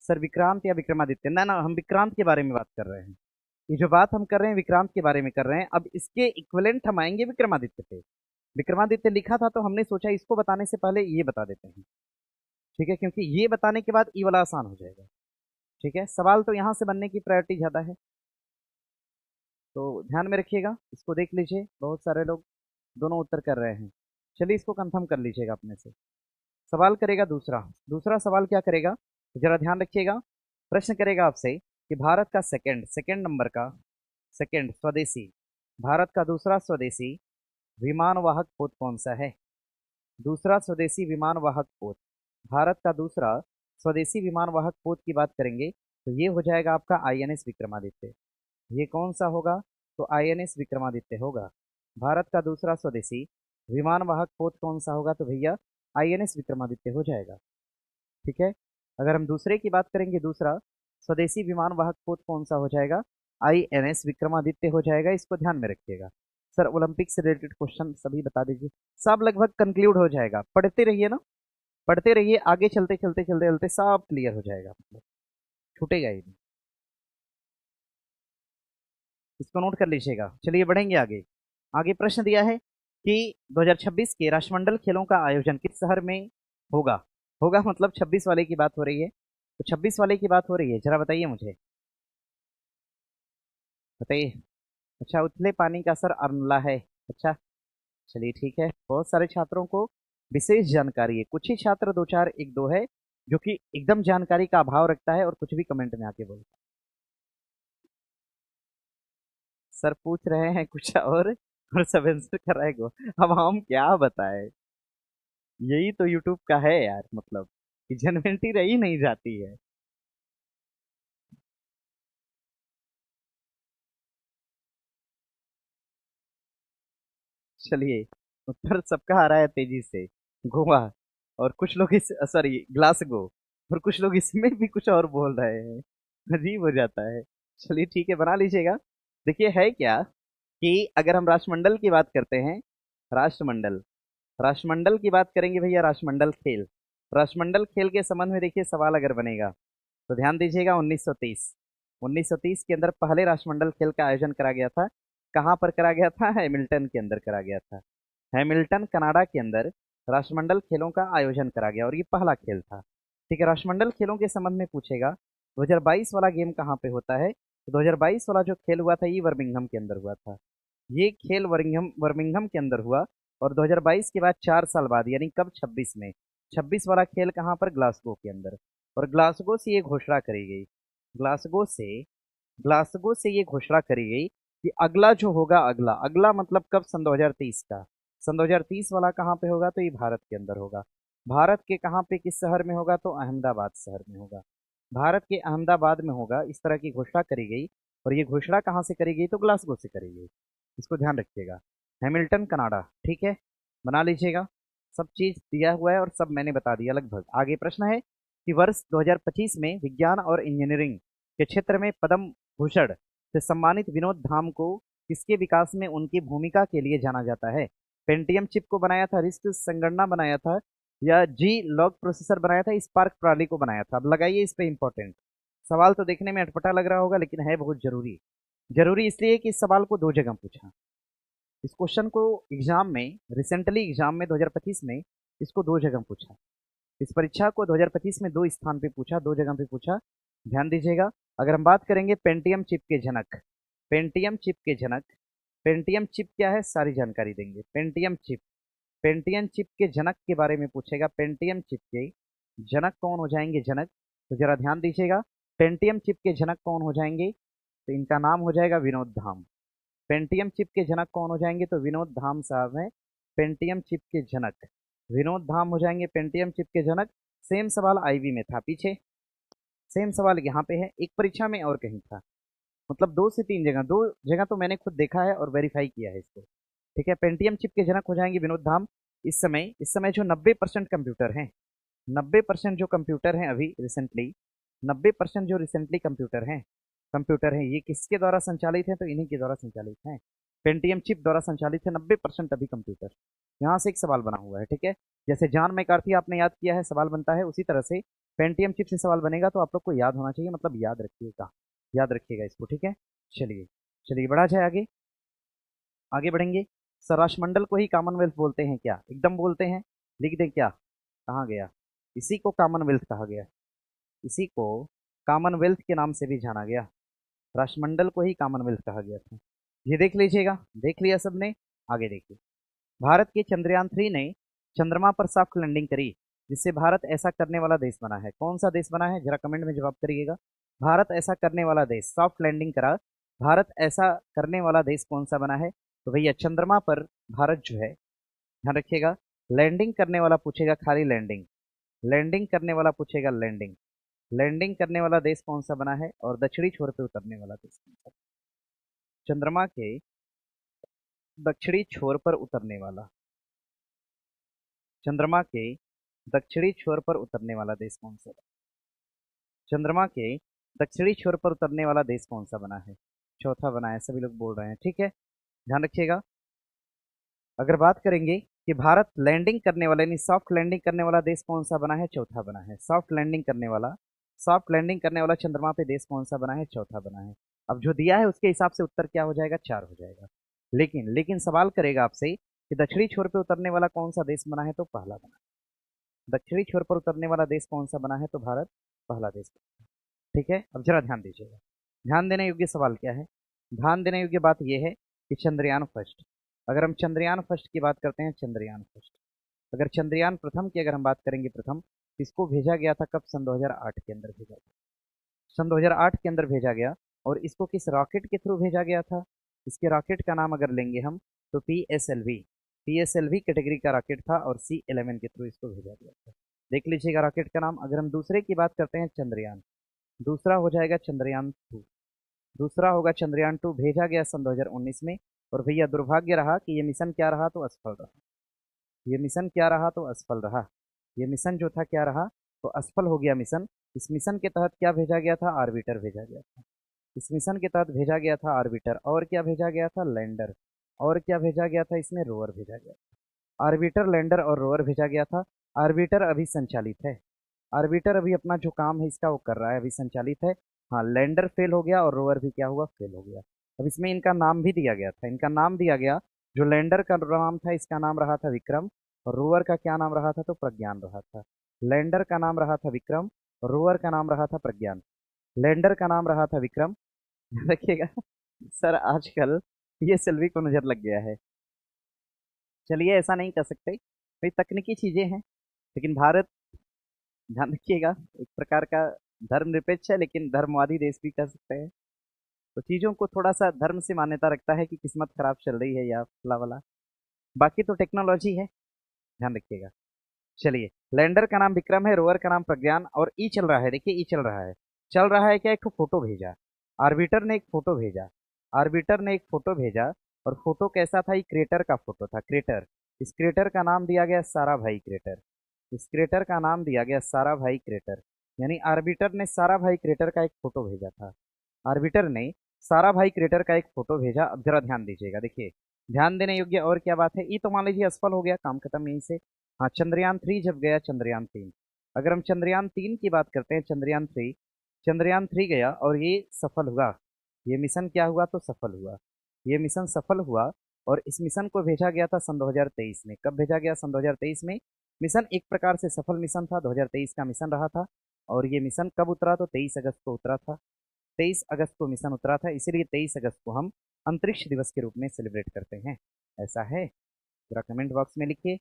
सर विक्रांत या विक्रमादित्य? ना ना, हम विक्रांत के बारे में बात कर रहे हैं। ये जो बात हम कर रहे हैं विक्रांत के बारे में कर रहे हैं। अब इसके इक्विवेलेंट हम आएंगे विक्रमादित्य पे। विक्रमादित्य लिखा था तो हमने सोचा इसको बताने से पहले ये बता देते हैं, ठीक है, क्योंकि ये बताने के बाद ये वाला आसान हो जाएगा। ठीक है, सवाल तो यहाँ से बनने की प्रायोरिटी ज़्यादा है, तो ध्यान में रखिएगा, इसको देख लीजिए। बहुत सारे लोग दोनों उत्तर कर रहे हैं, चलिए इसको कंफर्म कर लीजिएगा अपने से। सवाल करेगा दूसरा, दूसरा सवाल क्या करेगा तो जरा ध्यान रखिएगा। प्रश्न करेगा आपसे कि भारत का सेकंड सेकंड नंबर का सेकंड स्वदेशी, भारत का दूसरा स्वदेशी विमान वाहक पोत कौन सा है? दूसरा स्वदेशी विमान वाहक पोत, भारत का दूसरा स्वदेशी विमान वाहक पोत की बात करेंगे तो ये हो जाएगा आपका आईएनएस विक्रमादित्य। ये कौन सा होगा? तो आईएनएस विक्रमादित्य होगा। भारत का दूसरा स्वदेशी विमान वाहक पोत कौन सा होगा? तो भैया आईएनएस विक्रमादित्य हो जाएगा। ठीक है, अगर हम दूसरे की बात करेंगे, दूसरा स्वदेशी विमान वाहक पोत कौन सा हो जाएगा? आईएनएस विक्रमादित्य हो जाएगा। इसको ध्यान में रखिएगा। सर ओलंपिक से रिलेटेड क्वेश्चन सभी बता दीजिए। सब लगभग कंक्लूड हो जाएगा, पढ़ते रहिए ना, पढ़ते रहिए, आगे चलते चलते चलते चलते सब क्लियर हो जाएगा, छूटेगा ही नहीं। इसको नोट कर लीजिएगा। चलिए बढ़ेंगे आगे। आगे प्रश्न दिया है कि 2026 के राष्ट्रमंडल खेलों का आयोजन किस शहर में होगा? होगा मतलब 26 वाले की बात हो रही है, तो 26 वाले की बात हो रही है, जरा बताइए मुझे, बताइए। अच्छा, उथले पानी का सर अरनला है। अच्छा, चलिए ठीक है। बहुत सारे छात्रों को विशेष जानकारी है, कुछ ही छात्र दो चार एक दो है जो कि एकदम जानकारी का अभाव रखता है और कुछ भी कमेंट में आके बोलता है। सर पूछ रहे हैं कुछ और सब आंसर कर रहे हो, अब हम क्या बताएं? यही तो यूट्यूब का है यार, मतलब कि जेन्युइनिटी रही नहीं जाती है। चलिए, उत्तर सबका आ रहा है तेजी से, गोवा। और कुछ लोग इस, सॉरी, ग्लासगो। और कुछ लोग इसमें भी कुछ और बोल रहे हैं, अजीब हो जाता है। चलिए ठीक है, बना लीजिएगा। देखिए है क्या कि अगर हम राष्ट्रमंडल की बात करते हैं, राष्ट्रमंडल, राष्ट्रमंडल की बात करेंगे भैया, राष्ट्रमंडल खेल, राष्ट्रमंडल खेल के संबंध में देखिए सवाल अगर बनेगा तो ध्यान दीजिएगा। 1930, 1930 के अंदर पहले राष्ट्रमंडल खेल का आयोजन करा गया था। कहाँ पर करा गया था? हैमिल्टन के अंदर करा गया था। हैमिल्टन कनाडा के अंदर राष्ट्रमंडल खेलों का आयोजन करा गया और ये पहला खेल था। ठीक है, राष्ट्रमंडल खेलों के संबंध में पूछेगा 2022 वाला गेम कहाँ पे होता है, तो 2022 वाला जो खेल हुआ था ये बर्मिंघम के अंदर हुआ था। ये खेल बर्मिंघम बर्मिंघम के अंदर हुआ और 2022 के बाद 4 साल बाद यानी कब 26 में 26 वाला खेल कहाँ पर, ग्लासगो के अंदर। और ग्लासगो से ये घोषणा करी गई, ग्लासगो से ग्लासगो से ये घोषणा करी गई कि अगला जो होगा, अगला अगला मतलब कब, सन 2030 का। सन 2030 वाला कहाँ पे होगा, तो ये भारत के अंदर होगा। भारत के कहाँ पे, किस शहर में होगा, तो अहमदाबाद शहर में होगा। भारत के अहमदाबाद में होगा, इस तरह की घोषणा करी गई। और ये घोषणा कहाँ से करी गई, तो ग्लासगो से करी गई। इसको ध्यान रखिएगा, हैमिल्टन कनाडा। ठीक है, बना लीजिएगा। सब चीज दिया हुआ है और सब मैंने बता दिया लगभग। आगे प्रश्न है कि वर्ष 2025 में विज्ञान और इंजीनियरिंग के क्षेत्र में पद्म भूषण से सम्मानित विनोद धाम को किसके विकास में उनकी भूमिका के लिए जाना जाता है। पेंटियम चिप को बनाया था, रिस्क संगणना बनाया था, या जी लॉग प्रोसेसर बनाया था, स्पार्क प्रणाली को बनाया था। अब लगाइए इस पे इंपॉर्टेंट सवाल। तो देखने में अटपटा लग रहा होगा लेकिन है बहुत जरूरी। जरूरी इसलिए कि इस सवाल को 2 जगह पूछा। इस क्वेश्चन को एग्जाम में, रिसेंटली एग्जाम में 2025 में इसको 2 जगह पूछा। इस परीक्षा को 2025 में 2 स्थान पे पूछा, 2 जगह पे पूछा। ध्यान दीजिएगा। अगर हम बात करेंगे पेंटियम चिप के जनक, पेंटियम चिप के जनक, पेंटियम चिप क्या है सारी जानकारी देंगे। पेंटियम चिप, पेंटियम चिप के जनक के बारे में पूछेगा। पेंटियम चिप के जनक कौन हो जाएंगे, जनक, तो जरा ध्यान दीजिएगा। पेंटियम चिप के जनक कौन हो जाएंगे, तो इनका नाम हो जाएगा विनोद धाम। पेंटियम चिप के जनक कौन हो जाएंगे, तो विनोद धाम साहब हैं पेंटियम चिप के जनक। विनोद धाम हो जाएंगे पेंटियम चिप के जनक। सेम सवाल आईवी में था पीछे, सेम सवाल यहाँ पे है, एक परीक्षा में और कहीं था। मतलब 2 से 3 जगह, 2 जगह तो मैंने खुद देखा है और वेरीफाई किया है इसको। ठीक है, पेंटियम चिप के जनक हो जाएंगे विनोद धाम। इस समय जो 90% कंप्यूटर हैं, 90% जो कंप्यूटर हैं अभी रिसेंटली, 90% जो रिसेंटली कंप्यूटर हैं ये किसके द्वारा संचालित हैं, तो इन्हीं के द्वारा संचालित हैं। पेंटियम चिप द्वारा संचालित है 90% अभी कंप्यूटर। यहाँ से एक सवाल बना हुआ है। ठीक है, जैसे जॉन मैकार्थी आपने याद किया है सवाल बनता है, उसी तरह से पेंटियम चिप से सवाल बनेगा। तो आप लोग को याद होना चाहिए, मतलब याद रखिएगा, याद रखिएगा इसको। ठीक है, चलिए चलिए बढ़ा जाए आगे। आगे बढ़ेंगे। स्वराष्ट्रमंडल को ही कॉमनवेल्थ बोलते हैं क्या, एकदम बोलते हैं, लिख दें क्या, कहाँ गया, इसी को कॉमनवेल्थ कहा गया, इसी को कॉमनवेल्थ के नाम से भी जाना गया। राष्ट्रमंडल को ही कॉमनवेल्थ कहा गया था। ये देख लीजिएगा, देख लिया सबने। आगे देखिए, भारत के चंद्रयान 3 ने चंद्रमा पर सॉफ्ट लैंडिंग करी, जिससे भारत ऐसा करने वाला देश बना है। कौन सा देश बना है, जरा कमेंट में जवाब करिएगा। भारत ऐसा करने वाला देश, सॉफ्ट लैंडिंग करा, भारत ऐसा करने वाला देश कौन सा बना है, तो भैया चंद्रमा पर भारत जो है, ध्यान रखिएगा, लैंडिंग करने वाला पूछेगा, खाली लैंडिंग, लैंडिंग करने वाला पूछेगा, लैंडिंग, लैंडिंग करने वाला देश कौन सा बना है, और दक्षिणी छोर पे उतरने वाला देश कौन सा, चंद्रमा के दक्षिणी छोर पर उतरने वाला, चंद्रमा के दक्षिणी छोर पर उतरने वाला देश कौन सा, चंद्रमा के दक्षिणी छोर पर उतरने वाला देश कौन सा बना है, चौथा बना है, सभी लोग बोल रहे हैं। ठीक है, ध्यान रखिएगा। अगर बात करेंगे कि भारत लैंडिंग करने वाला यानी सॉफ्ट लैंडिंग करने वाला देश कौन सा बना है, चौथा बना है। सॉफ्ट लैंडिंग करने वाला, सॉफ्ट लैंडिंग करने वाला चंद्रमा पे देश कौन सा बना है, चौथा बना है। अब जो दिया है उसके हिसाब से उत्तर क्या हो जाएगा, 4 हो जाएगा। लेकिन लेकिन सवाल करेगा आपसे कि दक्षिणी छोर पे उतरने वाला कौन सा देश बना है, तो पहला बना है। दक्षिणी छोर पर उतरने वाला देश कौन सा बना है, तो भारत पहला देश बना है। ठीक है, अब जरा ध्यान दीजिएगा। ध्यान देने योग्य सवाल क्या है, ध्यान देने योग्य बात यह है कि चंद्रयान फर्स्ट, अगर हम चंद्रयान फर्स्ट की बात करते हैं, चंद्रयान फर्स्ट, अगर चंद्रयान प्रथम की अगर हम बात करेंगे, प्रथम इसको भेजा गया था कब, सन 2008 के अंदर भेजा गया, सन 2008 के अंदर भेजा गया। और इसको किस रॉकेट के थ्रू भेजा गया था, इसके रॉकेट का नाम अगर लेंगे हम, तो PSLV कैटेगरी का रॉकेट था और C11 के थ्रू इसको भेजा गया था। देख लीजिएगा रॉकेट का नाम। अगर हम दूसरे की बात करते हैं, चंद्रयान, दूसरा हो जाएगा चंद्रयान 2, दूसरा होगा चंद्रयान 2, भेजा गया सन 2019 में। और भैया दुर्भाग्य रहा कि ये मिशन क्या रहा, तो असफल रहा, ये मिशन क्या रहा, तो असफल रहा, ये मिशन जो था क्या रहा, तो असफल हो गया मिशन। इस मिशन के तहत क्या भेजा गया था, आर्बिटर भेजा गया था। इस मिशन के तहत भेजा गया था आर्बिटर, और क्या भेजा गया था, लैंडर, और क्या भेजा गया था, इसमें रोवर भेजा गया था। आर्बिटर, लैंडर और रोवर भेजा गया था। आर्बिटर अभी संचालित है, आर्बिटर अभी अपना जो काम है इसका वो कर रहा है, अभी संचालित है। हाँ, लैंडर फेल हो गया और रोवर भी क्या हुआ, फेल हो गया। अब इसमें इनका नाम भी दिया गया था, इनका नाम दिया गया जो लैंडर का नाम था इसका नाम रहा था विक्रम, और रोवर का क्या नाम रहा था, तो प्रज्ञान रहा था। लैंडर का नाम रहा था विक्रम, और रोवर का नाम रहा था प्रज्ञान। लैंडर का नाम रहा था विक्रम। देखिएगा सर, आजकल ये सेल्वी को नजर लग गया है। चलिए, ऐसा नहीं कर सकते, भाई तकनीकी चीजें हैं। लेकिन भारत, ध्यान रखिएगा, एक प्रकार का धर्मनिरपेक्ष है, लेकिन धर्मवादी देश भी कह सकते हैं। तो चीजों को थोड़ा सा धर्म से मान्यता रखता है कि किस्मत खराब चल रही है या फला वाला। बाकी तो टेक्नोलॉजी है, ध्यान रखिएगा। चलिए, लैंडर का नाम विक्रम है, रोवर का नाम प्रज्ञान, और ई चल रहा है। देखिए, ई चल रहा है। चल रहा है क्या, एक फोटो भेजा। आर्बिटर ने एक फोटो भेजा। आर्बिटर ने एक फोटो भेजा, और फोटो कैसा था, ये क्रेटर का फोटो था, क्रेटर। इस क्रेटर का नाम दिया गया सारा भाई क्रेटर। इस क्रेटर का नाम दिया गया सारा भाई क्रेटर। यानी आर्बिटर ने सारा भाई क्रेटर का एक फोटो भेजा था। आर्बिटर ने सारा भाई क्रेटर का एक फोटो भेजा। अब जरा ध्यान दीजिएगा, देखिए, ध्यान देने योग्य और क्या बात है। ये तो मान लीजिए असफल हो गया, काम खत्म यहीं से। हाँ, चंद्रयान 3 जब गया, चंद्रयान 3। अगर हम चंद्रयान 3 की बात करते हैं, चंद्रयान 3, चंद्रयान 3 गया और ये सफल हुआ। ये मिशन क्या हुआ, तो सफल हुआ। ये मिशन सफल हुआ, और इस मिशन को भेजा गया था सन 2023 में। कब भेजा गया, सन 2023 में। मिशन एक प्रकार से सफल मिशन था, 2023 का मिशन रहा था। और ये मिशन कब उतरा, तो 23 अगस्त को उतरा था। 23 अगस्त को मिशन उतरा था, इसीलिए 23 अगस्त को हम अंतरिक्ष दिवस के रूप में सेलिब्रेट करते हैं। ऐसा है, जरा कमेंट बॉक्स में लिखिए।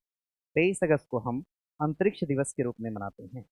23 अगस्त को हम अंतरिक्ष दिवस के रूप में मनाते हैं।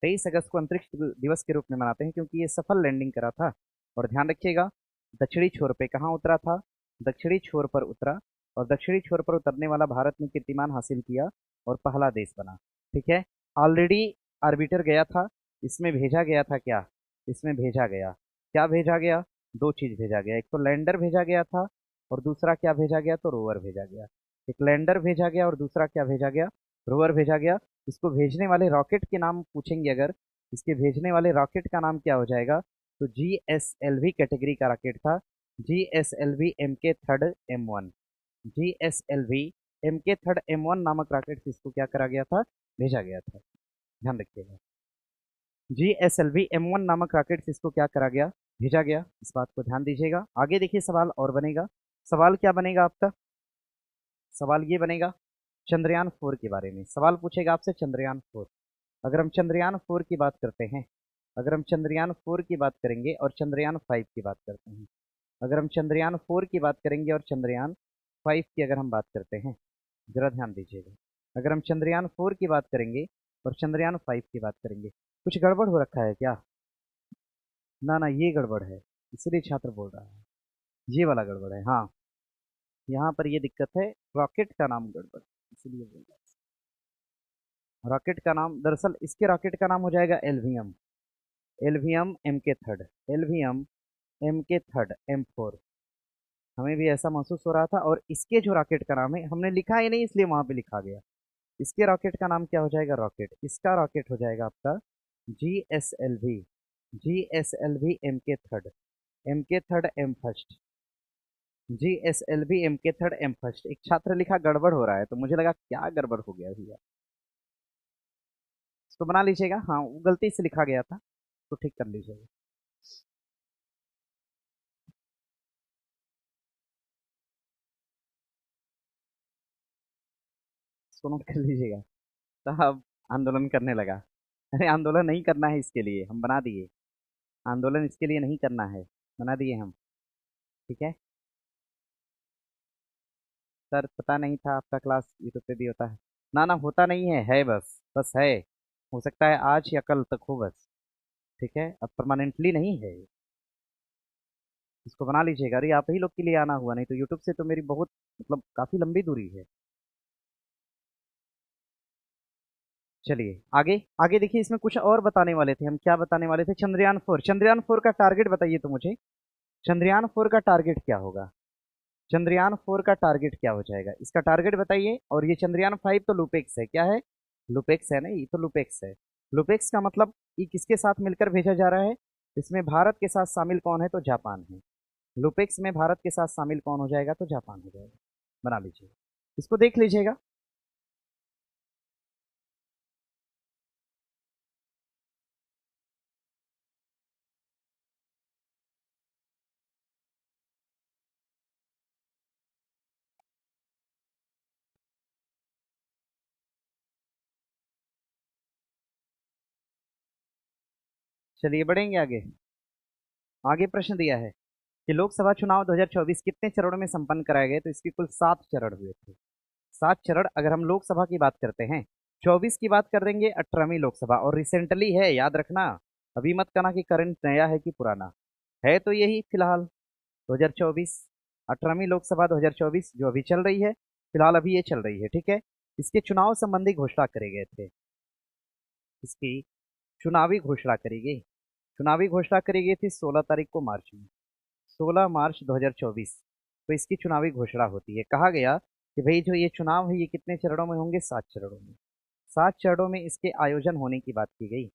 23 अगस्त को अंतरिक्ष दिवस के रूप में मनाते हैं, क्योंकि ये सफल लैंडिंग करा था। और ध्यान रखिएगा, दक्षिणी छोर पे कहाँ उतरा था, दक्षिणी छोर पर उतरा। और दक्षिणी छोर पर उतरने वाला भारत ने कीर्तिमान हासिल किया और पहला देश बना। ठीक है, ऑलरेडी आर्बिटर गया था। इसमें भेजा गया था क्या, इसमें भेजा गया, क्या भेजा गया, दो चीज भेजा गया। एक तो लैंडर भेजा गया था, और दूसरा क्या भेजा गया, तो रोवर भेजा गया। एक लैंडर भेजा गया, और दूसरा क्या भेजा गया, रोवर भेजा गया। इसको भेजने वाले रॉकेट के नाम पूछेंगे अगर, इसके भेजने वाले रॉकेट का नाम क्या हो जाएगा, तो GSLV कैटेगरी का रॉकेट था। GSLV MK3 M1। GSLV MK3 M1 नामक रॉकेट से इसको क्या करा गया था, भेजा गया था। ध्यान रखिएगा, GSLV M1 नामक रॉकेट से इसको क्या करा गया, भेजा गया। इस बात को ध्यान दीजिएगा। आगे देखिए, सवाल और बनेगा। सवाल क्या बनेगा आपका, सवाल ये बनेगा चंद्रयान 4 के बारे में। सवाल पूछेगा आपसे चंद्रयान 4। अगर हम चंद्रयान 4 की बात करते हैं, अगर हम चंद्रयान 4 की बात करेंगे और चंद्रयान 5 की बात करते हैं, अगर हम चंद्रयान 4 की बात करेंगे और चंद्रयान 5 की अगर हम बात करते हैं, जरा ध्यान दीजिएगा। अगर हम चंद्रयान 4 की बात करेंगे और चंद्रयान 5 की बात करेंगे, कुछ गड़बड़ हो रखा है क्या, ना ना, ये गड़बड़ है, इसलिए छात्र बोल रहा है, ये वाला गड़बड़ है। हाँ, यहाँ पर ये दिक्कत है, रॉकेट का नाम गड़बड़, इसलिए बोल रहा है। रॉकेट का नाम, दरअसल इसके रॉकेट का नाम हो जाएगा LVM. LVM MK3, LVM MK3 M4। हमें भी ऐसा महसूस हो रहा था, और इसके जो रॉकेट का नाम है, हमने लिखा ही नहीं इसलिए वहां पे लिखा गया। इसके रॉकेट का नाम क्या हो जाएगा, रॉकेट, इसका रॉकेट हो जाएगा आपका GSLV, GSLV MK3 M1। GSLV MK3 M1। एक छात्र लिखा गड़बड़ हो रहा है, तो मुझे लगा क्या गड़बड़ हो गया भैया। इसको बना लीजिएगा, हाँ वो गलती से लिखा गया था, तो ठीक कर लीजिएगा। इसको नोट कर लीजिएगा। साहब आंदोलन करने लगा। अरे आंदोलन नहीं करना है, इसके लिए हम बना दिए। आंदोलन इसके लिए नहीं करना है, बना दिए हम। ठीक है सर, पता नहीं था आपका क्लास यूट्यूब पे भी होता है। ना ना, होता नहीं है बस बस है। हो सकता है आज या कल तक हो बस। ठीक है, अब परमानेंटली नहीं है। इसको बना लीजिएगा। अरे आप ही लोग के लिए आना हुआ, नहीं तो यूट्यूब से तो मेरी बहुत, मतलब काफी लंबी दूरी है। चलिए आगे, आगे देखिए, इसमें कुछ और बताने वाले थे हम। क्या बताने वाले थे, चंद्रयान 4। चंद्रयान 4 का टारगेट बताइए तो मुझे। चंद्रयान 4 का टारगेट क्या होगा, चंद्रयान 4 का टारगेट क्या हो जाएगा, इसका टारगेट बताइए। और ये चंद्रयान 5 तो लुपेक्स है, क्या है, लुपेक्स है ना, ये तो लुपेक्स है। लुपेक्स का मतलब ये किसके साथ मिलकर भेजा जा रहा है, इसमें भारत के साथ शामिल कौन है, तो जापान है। लुपेक्स में भारत के साथ शामिल कौन हो जाएगा, तो जापान हो जाएगा। बना लीजिए, इसको देख लीजिएगा। चलिए बढ़ेंगे आगे। आगे प्रश्न दिया है कि लोकसभा चुनाव 2024 कितने चरणों में संपन्न कराए गए, तो इसकी कुल 7 चरण हुए थे। 7 चरण। अगर हम लोकसभा की बात करते हैं, 24 की बात कर देंगे 18वीं लोकसभा, और रिसेंटली है, याद रखना, अभी मत कहना कि करंट नया है कि पुराना है, तो यही फिलहाल 2024 18वीं लोकसभा 2024 जो अभी चल रही है, फिलहाल अभी ये चल रही है, ठीक है। इसके चुनाव संबंधी घोषणा करे गए थे, इसकी चुनावी घोषणा करी गई। चुनावी घोषणा करी गई थी 16 तारीख को मार्च में, 16 मार्च 2024 तो इसकी चुनावी घोषणा होती है। कहा गया कि भाई जो ये चुनाव है ये कितने चरणों में होंगे, 7 चरणों में। 7 चरणों में इसके आयोजन होने की बात की गई।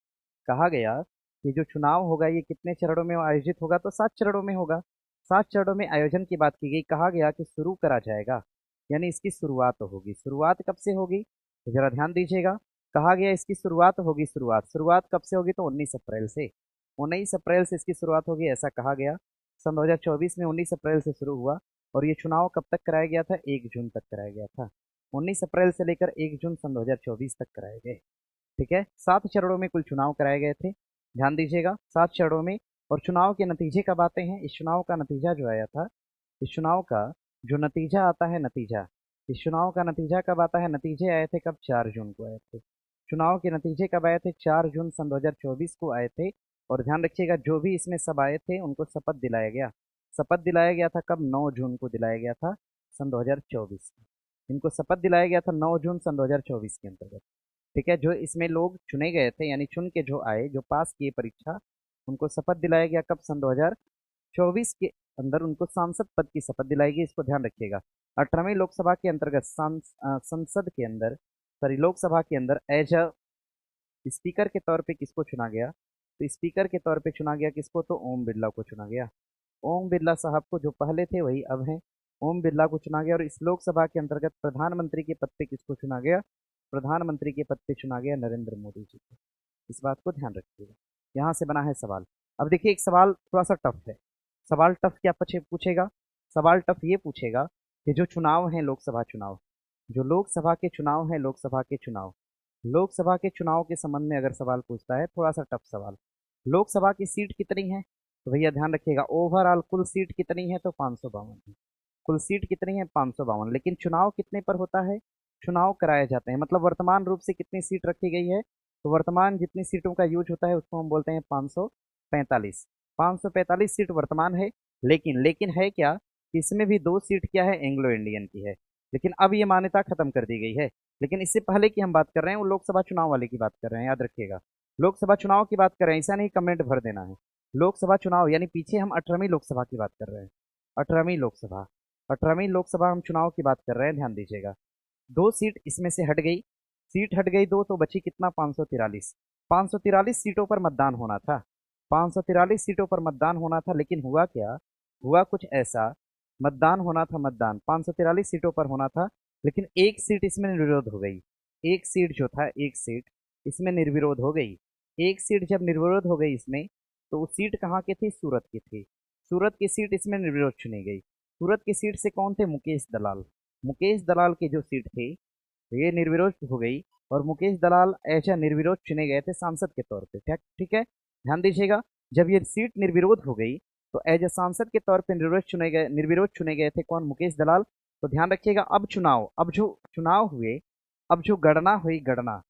कहा गया कि जो चुनाव होगा ये कितने चरणों में आयोजित होगा, तो 7 चरणों में होगा। 7 चरणों में आयोजन की बात की गई। कहा गया कि शुरू करा जाएगा, यानी इसकी शुरुआत होगी। शुरुआत कब से होगी, तो जरा ध्यान दीजिएगा। कहा गया इसकी शुरुआत होगी, शुरुआत कब से होगी, तो 19 अप्रैल से। 19 अप्रैल से इसकी शुरुआत होगी, ऐसा कहा गया। सन 2024 में 19 अप्रैल से शुरू हुआ, और ये चुनाव कब तक कराया गया था, 1 जून तक कराया गया था। 19 अप्रैल से लेकर 1 जून सन 2024 तक कराए गए, ठीक है। 7 चरणों में कुल चुनाव कराए गए थे, ध्यान दीजिएगा, 7 चरणों में। और चुनाव के नतीजे कब आते हैं, इस चुनाव का नतीजा जो आया था, इस चुनाव का जो नतीजा आता है, नतीजा, इस चुनाव का नतीजा कब आता है, नतीजे आए थे कब, 4 जून को आए थे। चुनाव के नतीजे कब आए थे, 4 जून सन 2024 को आए थे। और ध्यान रखिएगा, जो भी इसमें सब आए थे उनको शपथ दिलाया गया। शपथ दिलाया गया था कब, 9 जून को दिलाया गया था सन 2024 में। इनको शपथ दिलाया गया था 9 जून सन 2024 के अंतर्गत, ठीक है। जो इसमें लोग चुने गए थे, यानी चुन के जो आए, जो पास किए परीक्षा, उनको शपथ दिलाया गया कब, सन 2024 के अंदर उनको सांसद पद की शपथ दिलाई गई। इसको ध्यान रखिएगा। 18वीं लोकसभा के अंतर्गत संसद के अंदर, सॉरी लोकसभा के अंदर एज अ स्पीकर के तौर पे किसको चुना गया, तो स्पीकर के तौर पे चुना गया किसको, तो ओम बिरला को चुना गया। ओम बिरला साहब को, जो पहले थे वही अब हैं, ओम बिरला को चुना गया। और इस लोकसभा के अंतर्गत प्रधानमंत्री के पद पे किसको चुना गया, प्रधानमंत्री के पद पे चुना गया नरेंद्र मोदी जी को। इस बात को ध्यान रखिएगा। यहाँ से बना है सवाल। अब देखिए, एक सवाल थोड़ा सा टफ है। सवाल टफ क्या पूछेगा, सवाल टफ ये पूछेगा कि जो चुनाव है लोकसभा चुनाव, जो लोकसभा के चुनाव है, लोकसभा के चुनाव, लोकसभा के चुनाव के संबंध में अगर सवाल पूछता है, थोड़ा सा टफ सवाल। लोकसभा की सीट कितनी है, तो भैया ध्यान रखिएगा, ओवरऑल कुल सीट कितनी है, तो 552 है। कुल सीट कितनी है, 552। लेकिन चुनाव कितने पर होता है, चुनाव कराए जाते हैं, मतलब वर्तमान रूप से कितनी सीट रखी गई है, तो वर्तमान जितनी सीटों का यूज होता है उसको हम बोलते हैं 545। 545 सीट वर्तमान है। लेकिन है क्या, इसमें भी 2 सीट क्या है, एंग्लो इंडियन की है। लेकिन अब ये मान्यता खत्म कर दी गई है। लेकिन इससे पहले की हम बात कर रहे हैं, वो लोकसभा चुनाव वाले की बात कर रहे हैं, याद रखिएगा। लोकसभा चुनाव की बात कर रहे हैं, ऐसा नहीं कमेंट भर देना है। लोकसभा चुनाव यानी पीछे हम 18वीं लोकसभा की बात कर रहे हैं। 18वीं लोकसभा, 18वीं लोकसभा हम चुनाव की बात कर रहे हैं, ध्यान दीजिएगा। 2 सीट इसमें से हट गई, सीट हट गई 2, तो बची कितना, 543। 543 सीटों पर मतदान होना था, 543 सीटों पर मतदान होना था। लेकिन हुआ क्या, हुआ कुछ ऐसा, मतदान होना था, मतदान 543 सीटों पर होना था, लेकिन एक सीट इसमें निर्विरोध हो गई। एक सीट जो था, एक सीट इसमें निर्विरोध हो गई। एक सीट जब निर्विरोध हो गई इसमें, तो वो सीट कहाँ की थी, सूरत की थी। सूरत की सीट इसमें निर्विरोध चुनी गई। सूरत की सीट से कौन थे, मुकेश दलाल। मुकेश दलाल की जो सीट थी ये निर्विरोध हो गई, और मुकेश दलाल ऐसा निर्विरोध चुने गए थे सांसद के तौर पे, ठीक है। ध्यान दीजिएगा, जब ये सीट निर्विरोध हो गई, तो एज ए सांसद के तौर पे निर्विरोध चुने गए थे कौन, मुकेश दलाल। तो ध्यान रखिएगा, अब जो चुनाव हुए, अब जो गणना हुई, गणना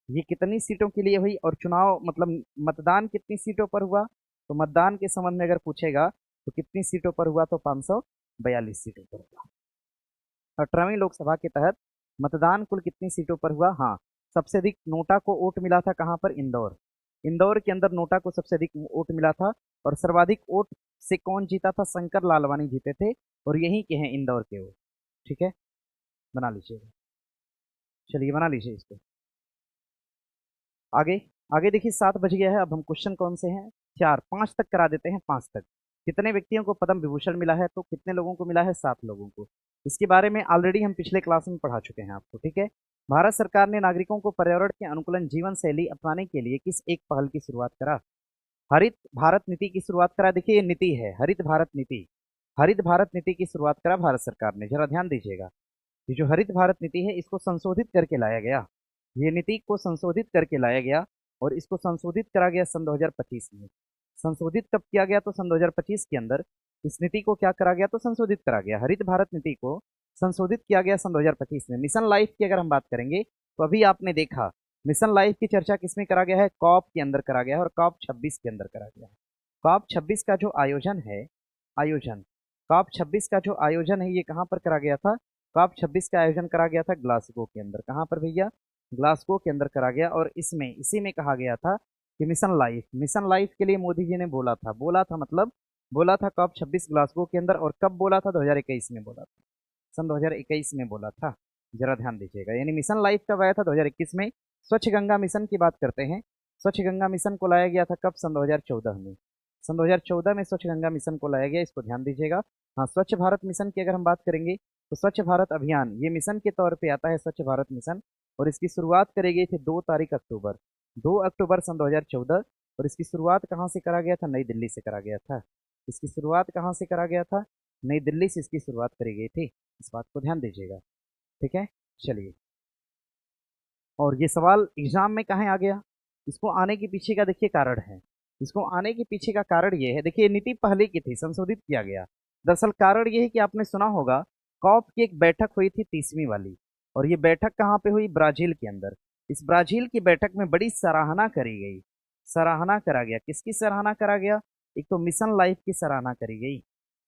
ये कितनी सीटों के लिए हुई, और चुनाव मतलब मतदान कितनी सीटों पर हुआ, तो मतदान के संबंध में अगर पूछेगा तो कितनी सीटों पर हुआ, तो 542 सीटों पर हुआ। 18वीं लोकसभा के तहत मतदान कुल कितनी सीटों पर हुआ, हाँ, सबसे अधिक नोटा को वोट मिला था कहाँ पर, इंदौर। इंदौर के अंदर नोटा को सबसे अधिक वोट मिला था। और सर्वाधिक वोट से कौन जीता था, शंकर लालवानी जीते थे, और यहीं के हैं इंदौर के वो, ठीक है। बना लीजिएगा, चलिए बना लीजिए इसको। आगे आगे देखिए, 7 बज गया है। अब हम क्वेश्चन कौन से हैं, 4, 5 तक करा देते हैं, 5 तक। कितने व्यक्तियों को पद्म विभूषण मिला है, तो कितने लोगों को मिला है, 7 लोगों को। इसके बारे में ऑलरेडी हम पिछले क्लास में पढ़ा चुके हैं आपको, ठीक है। भारत सरकार ने नागरिकों को पर्यावरण के अनुकूल जीवन शैली अपनाने के लिए किस एक पहल की शुरुआत करा, हरित भारत नीति की शुरुआत करा। देखिए, ये नीति है हरित भारत नीति, हरित भारत नीति की शुरुआत करा भारत सरकार ने। जरा ध्यान दीजिएगा, ये जो हरित भारत नीति है, इसको संशोधित करके लाया गया, ये नीति को संशोधित करके लाया गया। और इसको संशोधित करा गया सन 2025 में। संशोधित कब किया गया? तो सन 2025 के अंदर इस नीति को क्या करा गया? तो संशोधित करा गया। हरित भारत नीति को संशोधित किया गया सन 2025 में। मिशन लाइफ की अगर हम बात करेंगे तो अभी आपने देखा मिशन लाइफ की चर्चा किसमें करा गया है? कॉप के अंदर करा गया है और कॉप 26 के अंदर करा गया है। कॉप 26 का जो आयोजन है, कॉप 26 का जो आयोजन है ये कहाँ पर करा गया था? कॉप 26 का आयोजन करा गया था ग्लासगो के अंदर। कहाँ पर भैया? ग्लासगो के अंदर करा गया। और इसी में कहा गया था कि मिशन लाइफ के लिए मोदी जी ने बोला था कॉप 26 ग्लासगो के अंदर। और कब बोला था? 2021 में बोला था, सन 2021 में बोला था। जरा ध्यान दीजिएगा, यानी मिशन लाइफ कब आया था? 2021 में। स्वच्छ गंगा मिशन की बात करते हैं। स्वच्छ गंगा मिशन को लाया गया था कब? सन 2014 में। सन 2014 में स्वच्छ गंगा मिशन को लाया गया, इसको ध्यान दीजिएगा। हाँ, स्वच्छ भारत मिशन की अगर हम बात करेंगे तो स्वच्छ भारत अभियान ये मिशन के तौर पे आता है, स्वच्छ भारत मिशन। और इसकी शुरुआत करी गई थी 2 अक्टूबर सन 2014। और इसकी शुरुआत कहाँ से करा गया था? नई दिल्ली से करा गया था। इसकी शुरुआत कहाँ से करा गया था? नई दिल्ली से इसकी शुरुआत करी गई थी। इस बात को ध्यान दीजिएगा, ठीक है। चलिए, और ये सवाल एग्जाम में कहाँ आ गया? इसको आने के पीछे का देखिए कारण है। इसको आने के पीछे का कारण ये है, देखिए नीति पहले की थी, संशोधित किया गया। दरअसल कारण ये है कि आपने सुना होगा कॉप की एक बैठक हुई थी 30वीं वाली। और ये बैठक कहाँ पे हुई? ब्राजील के अंदर। इस ब्राजील की बैठक में बड़ी सराहना करी गई। सराहना करा गया, किसकी सराहना करा गया? एक तो मिशन लाइफ की सराहना करी गई,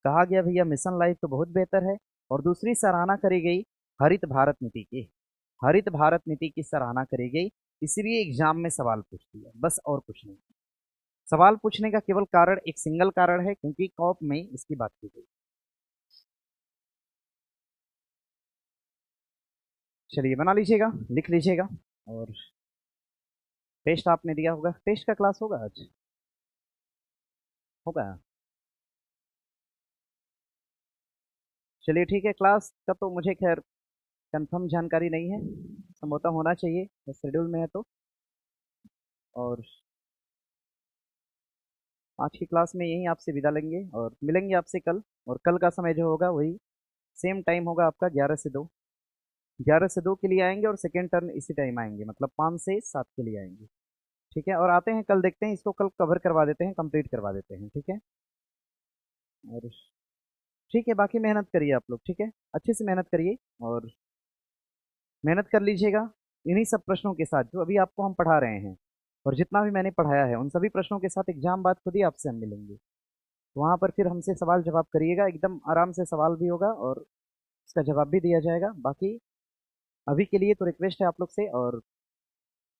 कहा गया भैया मिशन लाइफ तो बहुत बेहतर है। और दूसरी सराहना करी गई हरित भारत नीति की। हरित भारत नीति की सराहना करी गई, इसलिए एग्जाम में सवाल पूछ दिया, बस और कुछ नहीं। सवाल पूछने का केवल कारण एक सिंगल कारण है, क्योंकि कॉप में इसकी बात की गई। चलिए बना लीजिएगा, लिख लीजिएगा। और टेस्ट आपने दिया होगा, टेस्ट का क्लास होगा आज? होगा। चलिए ठीक है, क्लास का तो मुझे खैर कंफर्म जानकारी नहीं है, संभवतः होना चाहिए, शेड्यूल में है तो। और आज की क्लास में यही आपसे विदा लेंगे और मिलेंगे आपसे कल। और कल का समय जो होगा वही सेम टाइम होगा आपका, 11 से 2। 11 से 2 के लिए आएंगे और सेकेंड टर्न इसी टाइम आएंगे, मतलब 5 से 7 के लिए आएंगे, ठीक है। और आते हैं कल, देखते हैं इसको कल कवर करवा देते हैं, कंप्लीट करवा देते हैं, ठीक है। और ठीक है, बाकी मेहनत करिए आप लोग, ठीक है, अच्छे से मेहनत करिए। और मेहनत कर लीजिएगा इन्हीं सब प्रश्नों के साथ जो अभी आपको हम पढ़ा रहे हैं। और जितना भी मैंने पढ़ाया है उन सभी प्रश्नों के साथ एग्जाम बाद खुद ही आपसे हम मिलेंगे। तो वहाँ पर फिर हमसे सवाल जवाब करिएगा, एकदम आराम से सवाल भी होगा और उसका जवाब भी दिया जाएगा। बाकी अभी के लिए तो रिक्वेस्ट है आप लोग से, और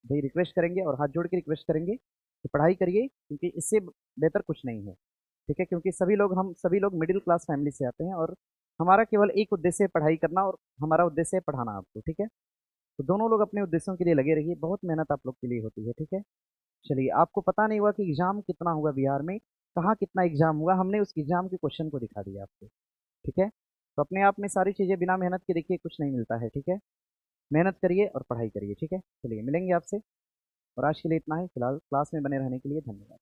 भाई रिक्वेस्ट करेंगे और हाथ जोड़ के रिक्वेस्ट करेंगे कि पढ़ाई करिए, क्योंकि इससे बेहतर कुछ नहीं है, ठीक है। क्योंकि हम सभी लोग मिडिल क्लास फैमिली से आते हैं और हमारा केवल एक उद्देश्य है पढ़ाई करना, और हमारा उद्देश्य है पढ़ाना आपको, ठीक है। तो दोनों लोग अपने उद्देश्यों के लिए लगे रहिए, बहुत मेहनत आप लोग के लिए होती है, ठीक है। चलिए, आपको पता नहीं हुआ कि एग्जाम कितना हुआ बिहार में, कहाँ कितना एग्जाम हुआ, हमने उस एग्जाम के क्वेश्चन को दिखा दिया आपको, ठीक है। तो अपने आप में सारी चीज़ें बिना मेहनत के देखिए कुछ नहीं मिलता है, ठीक है। मेहनत करिए और पढ़ाई करिए, ठीक है। चलिए मिलेंगे आपसे, और आज के लिए इतना ही। फिलहाल क्लास में बने रहने के लिए धन्यवाद।